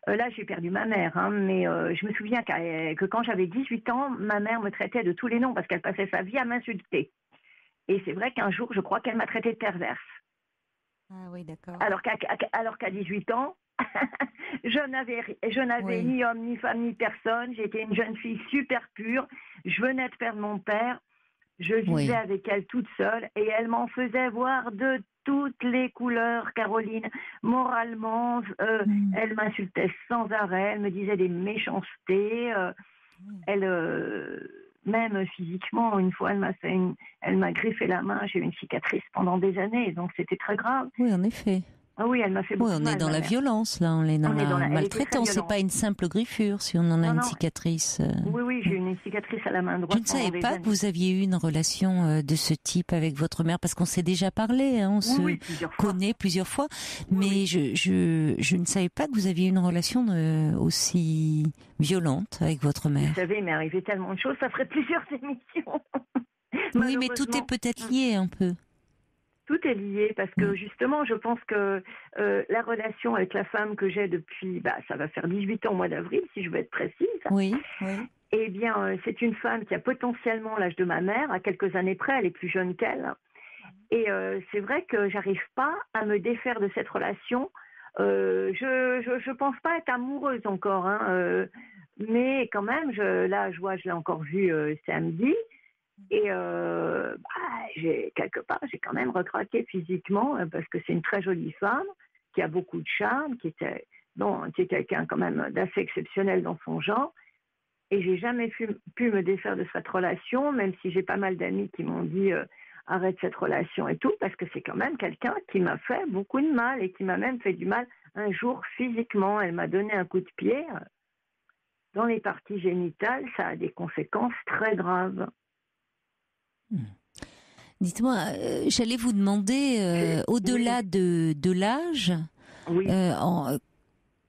Là, j'ai perdu ma mère, mais je me souviens que quand j'avais 18 ans, ma mère me traitait de tous les noms, parce qu'elle passait sa vie à m'insulter. Et c'est vrai qu'un jour, je crois qu'elle m'a traitée de perverse. Ah oui, d'accord. Alors qu'à 18 ans, je n'avais ni homme, ni femme, ni personne. J'étais une jeune fille super pure. Je venais de perdre mon père. Je vivais avec elle toute seule et elle m'en faisait voir de toutes les couleurs, Caroline. Moralement, elle m'insultait sans arrêt, elle me disait des méchancetés. Même physiquement, une fois, elle m'a griffé la main. J'ai eu une cicatrice pendant des années, donc c'était très grave. Oui, en effet. Ah oui, elle m'a fait beaucoup de mal. On est dans la violence, là. On est dans la maltraitance. C'est pas une simple griffure, si on en a une cicatrice. Oui, j'ai eu une cicatrice à la main droite. Je ne savais pas que vous aviez eu une relation de ce type avec votre mère, parce qu'on s'est déjà parlé, on se connaît plusieurs fois. Mais je ne savais pas que vous aviez une relation aussi violente avec votre mère. Vous savez, il m'est arrivé tellement de choses, ça ferait plusieurs émissions. Oui, mais tout est peut-être lié un peu. Tout est lié parce que justement, je pense que la relation avec la femme que j'ai depuis, ça va faire 18 ans au mois d'avril, si je veux être précise. Oui. Eh bien, c'est une femme qui a potentiellement l'âge de ma mère, à quelques années près, elle est plus jeune qu'elle. Et c'est vrai que j'arrive pas à me défaire de cette relation. Je pense pas être amoureuse encore, mais quand même, je l'ai encore vue samedi. Et j'ai quand même recraqué physiquement parce que c'est une très jolie femme qui a beaucoup de charme, qui est quelqu'un quand même d'assez exceptionnel dans son genre. Et j'ai jamais pu me défaire de cette relation, même si j'ai pas mal d'amis qui m'ont dit arrête cette relation et tout, parce que c'est quand même quelqu'un qui m'a fait beaucoup de mal et qui m'a même fait du mal un jour physiquement. Elle m'a donné un coup de pied dans les parties génitales, ça a des conséquences très graves. Dites-moi, j'allais vous demander, au-delà de l'âge,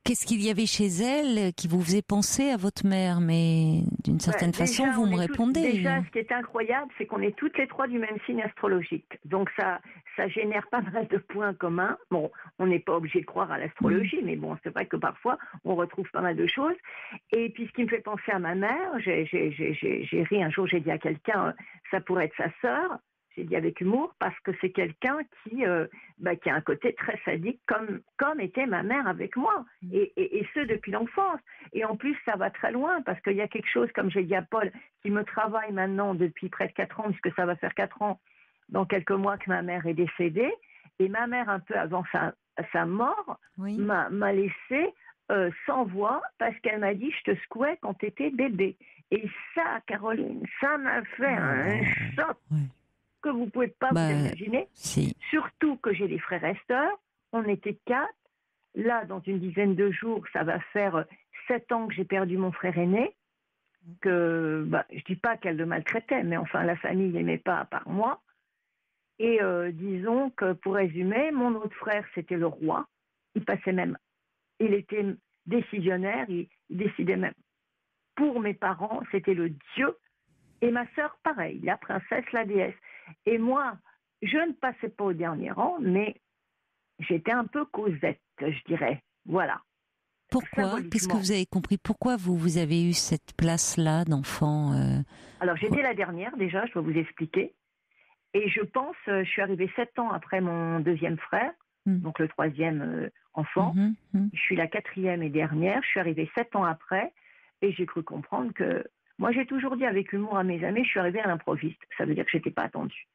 qu'est-ce qu'il y avait chez elle qui vous faisait penser à votre mère? Mais d'une certaine façon, vous me répondez. Déjà, ce qui est incroyable, c'est qu'on est toutes les trois du même signe astrologique. Donc ça génère pas mal de points communs. Bon, on n'est pas obligé de croire à l'astrologie, mais bon, c'est vrai que parfois, on retrouve pas mal de choses. Et puis, ce qui me fait penser à ma mère, j'ai ri un jour, j'ai dit à quelqu'un, ça pourrait être sa sœur. J'ai dit avec humour, parce que c'est quelqu'un qui a un côté très sadique, comme était ma mère avec moi, et ce depuis l'enfance. Et en plus, ça va très loin, parce qu'il y a quelque chose, comme j'ai dit à Paul, qui me travaille maintenant depuis près de 4 ans, puisque ça va faire 4 ans, dans quelques mois que ma mère est décédée. Et ma mère, un peu avant sa mort, m'a laissé sans voix, parce qu'elle m'a dit « je te secouais quand tu étais bébé ». Et ça, Caroline, ça m'a fait un choc. Que vous ne pouvez pas vous imaginer. Surtout que j'ai des frères et sœurs. On était 4. Là, dans une dizaine de jours, ça va faire 7 ans que j'ai perdu mon frère aîné. Je ne dis pas qu'elle le maltraitait, mais enfin, la famille n'aimait pas à part moi. Et disons que, pour résumer, mon autre frère, c'était le roi. Il était décisionnaire, il décidait même. Pour mes parents, c'était le dieu. Et ma sœur, pareil, la princesse, la déesse. Et moi, je ne passais pas au dernier rang, mais j'étais un peu Cosette, je dirais. Voilà. Pourquoi? Qu'est-ce que vous avez compris? Pourquoi vous avez eu cette place-là d'enfant Alors, j'étais la dernière, déjà, je dois vous expliquer. Et je pense, je suis arrivée 7 ans après mon deuxième frère, donc le 3e enfant. Je suis la 4e et dernière. Je suis arrivée 7 ans après, et j'ai cru comprendre que... Moi, j'ai toujours dit avec humour à mes amis, je suis arrivée à l'improviste. Ça veut dire que je n'étais pas attendue.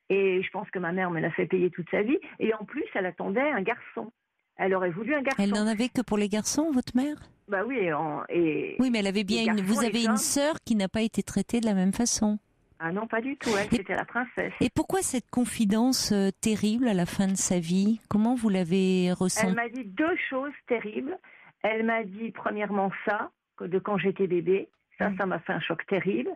Et je pense que ma mère me l'a fait payer toute sa vie. Et en plus, elle attendait un garçon. Elle aurait voulu un garçon. Elle n'en avait que pour les garçons, votre mère? Bah oui. Oui, mais elle avait bien vous avez une sœur qui n'a pas été traitée de la même façon. Ah non, pas du tout. C'était la princesse. Et pourquoi cette confidence terrible à la fin de sa vie? Comment vous l'avez ressentie? Elle m'a dit 2 choses terribles. Elle m'a dit, premièrement, de quand j'étais bébé. Ça m'a fait un choc terrible.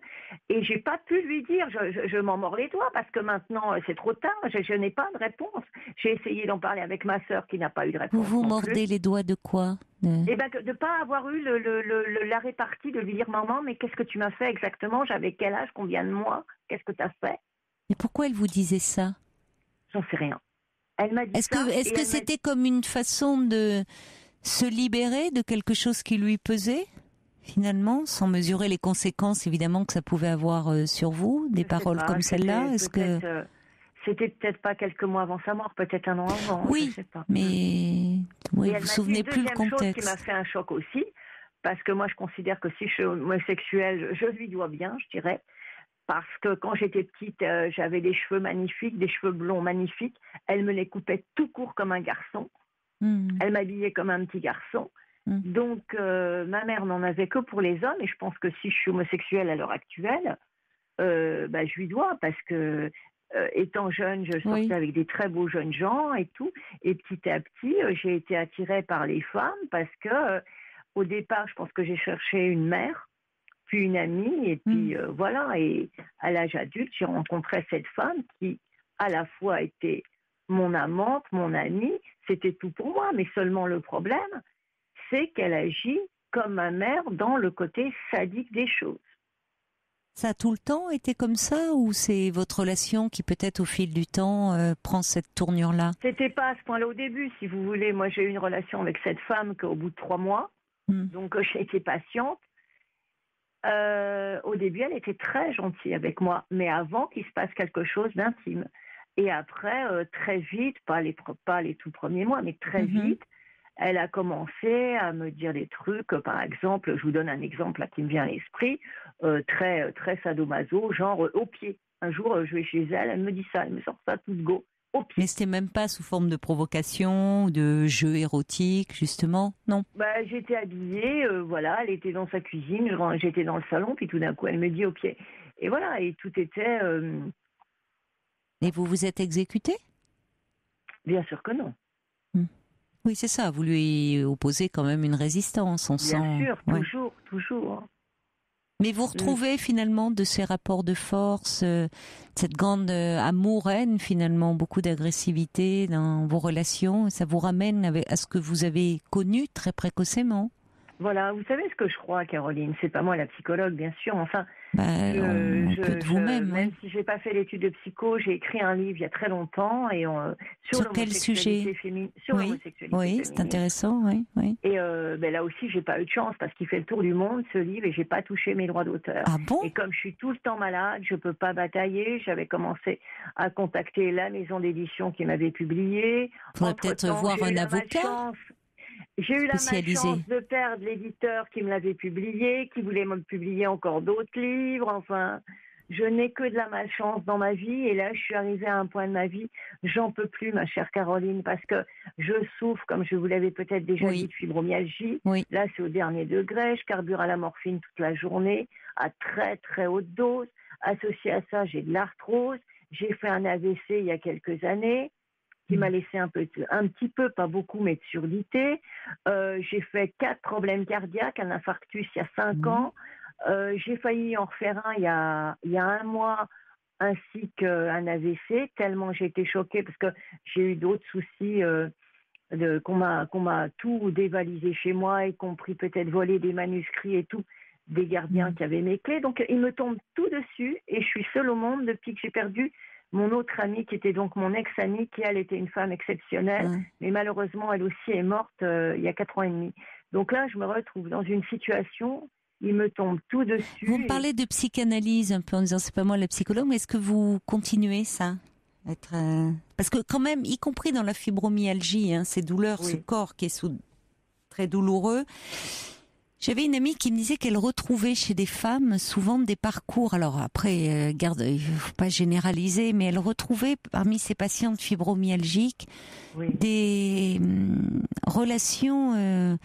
Et j'ai pas pu lui dire, je m'en mords les doigts parce que maintenant, c'est trop tard, je n'ai pas de réponse. J'ai essayé d'en parler avec ma sœur qui n'a pas eu de réponse. Vous mordez les doigts de quoi? Eh ben, de pas avoir eu la répartie de lui dire, maman, mais qu'est-ce que tu m'as fait exactement? J'avais quel âge? Combien de mois? Qu'est-ce que tu as fait? Et pourquoi elle vous disait ça? J'en sais rien. Elle m'a dit Est-ce que c'était comme une façon de se libérer de quelque chose qui lui pesait? Finalement, sans mesurer les conséquences évidemment que ça pouvait avoir sur vous, des paroles comme celle-là, C'était peut-être pas quelques mois avant sa mort, peut-être un an avant, Oui, je sais pas. mais oui, vous Et elle vous m'a souvenez dit plus le deuxième chose qui m'a contexte. fait un choc aussi, parce que moi je considère que si je suis homosexuelle, je lui dois bien, je dirais, parce que quand j'étais petite, j'avais des cheveux magnifiques, des cheveux blonds magnifiques. Elle me les coupait tout court comme un garçon. Elle m'habillait comme un petit garçon. Donc, ma mère n'en avait que pour les hommes. Et je pense que si je suis homosexuelle à l'heure actuelle, je lui dois. Parce que, étant jeune, je sortais avec des très beaux jeunes gens et tout. Et petit à petit, j'ai été attirée par les femmes parce que, au départ, je pense que j'ai cherché une mère, puis une amie. Et puis, voilà. Et à l'âge adulte, j'ai rencontré cette femme qui, à la fois, était mon amante, mon amie. C'était tout pour moi. Mais seulement le problème, c'est qu'elle agit comme ma mère dans le côté sadique des choses. Ça a tout le temps été comme ça ou c'est votre relation qui peut-être au fil du temps prend cette tournure-là? C'était pas à ce point-là au début, si vous voulez. Moi, j'ai eu une relation avec cette femme qu'au bout de 3 mois. Donc, j'ai été patiente. Au début, elle était très gentille avec moi, mais avant qu'il se passe quelque chose d'intime. Et après, très vite, pas les tout premiers mois, mais très vite, elle a commencé à me dire des trucs. Par exemple, je vous donne un exemple là, qui me vient à l'esprit, très, très sadomaso, genre au pied. Un jour, je vais chez elle, elle me dit ça, elle me sort ça tout de go. Mais c'était même pas sous forme de provocation ou de jeu érotique, justement, non? J'étais habillée, voilà, elle était dans sa cuisine, j'étais dans le salon, puis tout d'un coup, elle me dit au pied. Et voilà, et tout était... Et vous vous êtes exécuté? Bien sûr que non. Oui, c'est ça, vous lui opposez quand même une résistance, on sent... Bien sûr, toujours. Mais vous retrouvez finalement de ces rapports de force, cette grande amour-haine finalement, beaucoup d'agressivité dans vos relations, et ça vous ramène à ce que vous avez connu très précocement. Voilà, vous savez ce que je crois, Caroline, c'est pas moi la psychologue, bien sûr, enfin... un peu de vous-même, même si j'ai pas fait l'étude de psycho, j'ai écrit un livre il y a très longtemps et sur quel sujet? Sur l'homosexualité féminine. C'est intéressant, oui. Et là aussi, j'ai pas eu de chance parce qu'il fait le tour du monde ce livre et j'ai pas touché mes droits d'auteur. Ah bon? Et comme je suis tout le temps malade, je peux pas batailler. J'avais commencé à contacter la maison d'édition qui m'avait publié. Il faudrait peut-être voir un avocat. J'ai eu la malchance de perdre l'éditeur qui me l'avait publié, qui voulait me publier encore d'autres livres. Enfin, je n'ai que de la malchance dans ma vie. Et là, je suis arrivée à un point de ma vie, j'en peux plus, ma chère Caroline, parce que je souffre, comme je vous l'avais peut-être déjà dit, de fibromyalgie. Là, c'est au dernier degré. Je carbure à la morphine toute la journée, à très, très haute dose. Associé à ça, j'ai de l'arthrose. J'ai fait un AVC il y a quelques années, qui m'a laissé un petit peu, pas beaucoup, mais de surdité. J'ai fait 4 problèmes cardiaques, un infarctus il y a 5 ans. J'ai failli en refaire un il y a 1 mois, ainsi qu'un AVC, tellement j'ai été choquée parce que j'ai eu d'autres soucis, qu'on m'a tout dévalisé chez moi, y compris peut-être voler des manuscrits et tout, des gardiens qui avaient mes clés. Donc il me tombe tout dessus et je suis seule au monde depuis que j'ai perdu mon autre amie, qui était donc mon ex-amie, qui elle était une femme exceptionnelle, mais malheureusement elle aussi est morte il y a 4 ans et demi. Donc là, je me retrouve dans une situation, il me tombe tout dessus. Vous me parlez de psychanalyse un peu en disant c'est pas moi la psychologue, mais est-ce que vous continuez ça? Parce que quand même, y compris dans la fibromyalgie, ces douleurs, ce corps qui est très douloureux. J'avais une amie qui me disait qu'elle retrouvait chez des femmes souvent des parcours, alors après, il faut pas généraliser, mais elle retrouvait parmi ses patientes fibromyalgiques des relations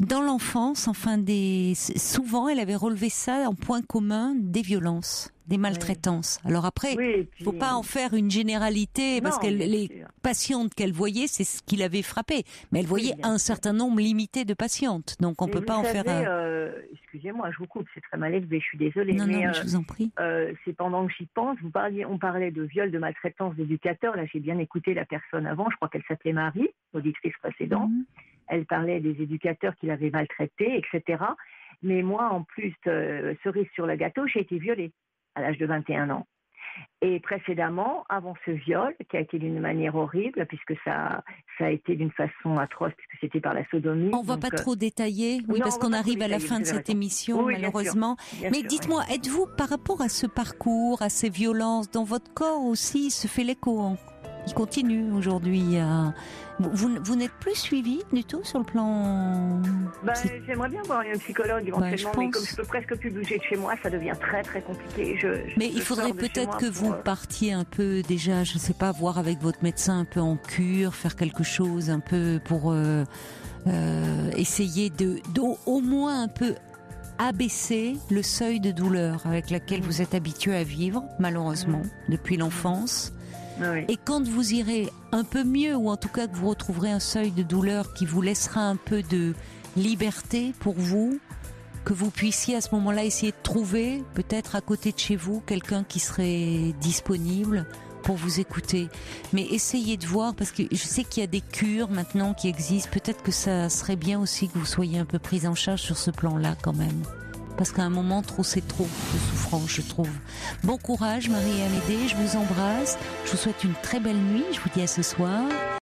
dans l'enfance, souvent elle avait relevé ça en point commun, des violences, des maltraitances. Alors après, faut pas en faire une généralité, parce que les patientes qu'elle voyait, c'est ce qui l'avait frappée. Mais elle voyait un certain nombre limité de patientes, donc on peut pas en faire un... Excusez-moi, je vous coupe, c'est très mal élevé, je suis désolée. Non, mais je vous en prie. C'est pendant que j'y pense, on parlait de viol, de maltraitance d'éducateurs. Là, j'ai bien écouté la personne avant, je crois qu'elle s'appelait Marie, auditrice précédente. Elle parlait des éducateurs qui l'avaient maltraitée, etc. Mais moi, en plus, cerise sur le gâteau, j'ai été violée à l'âge de 21 ans. Et précédemment, avant ce viol, qui a été d'une manière horrible, puisque ça a été d'une façon atroce, puisque c'était par la sodomie. On ne va pas trop détailler, oui, parce qu'on arrive à la fin de cette émission, oui, malheureusement. Mais dites-moi, êtes-vous, par rapport à ce parcours, à ces violences, dans votre corps aussi, se fait l'écho, il continue aujourd'hui à... Vous n'êtes plus suivi du tout sur le plan... J'aimerais bien voir un psychologue éventuellement, mais comme je peux presque plus bouger de chez moi, ça devient très très compliqué. Mais il faudrait peut-être que vous partiez un peu déjà, je ne sais pas, voir avec votre médecin un peu en cure, faire quelque chose un peu pour essayer de au moins un peu abaisser le seuil de douleur avec laquelle vous êtes habitué à vivre, malheureusement, depuis l'enfance. Oui. Et quand vous irez un peu mieux, ou en tout cas que vous retrouverez un seuil de douleur qui vous laissera un peu de liberté pour vous, que vous puissiez à ce moment-là essayer de trouver, peut-être à côté de chez vous, quelqu'un qui serait disponible pour vous écouter. Mais essayez de voir, parce que je sais qu'il y a des cures maintenant qui existent, peut-être que ça serait bien aussi que vous soyez un peu prise en charge sur ce plan-là quand même. Parce qu'à un moment, trop c'est trop de souffrance, je trouve. Bon courage, Marie-Amédée, je vous embrasse. Je vous souhaite une très belle nuit. Je vous dis à ce soir.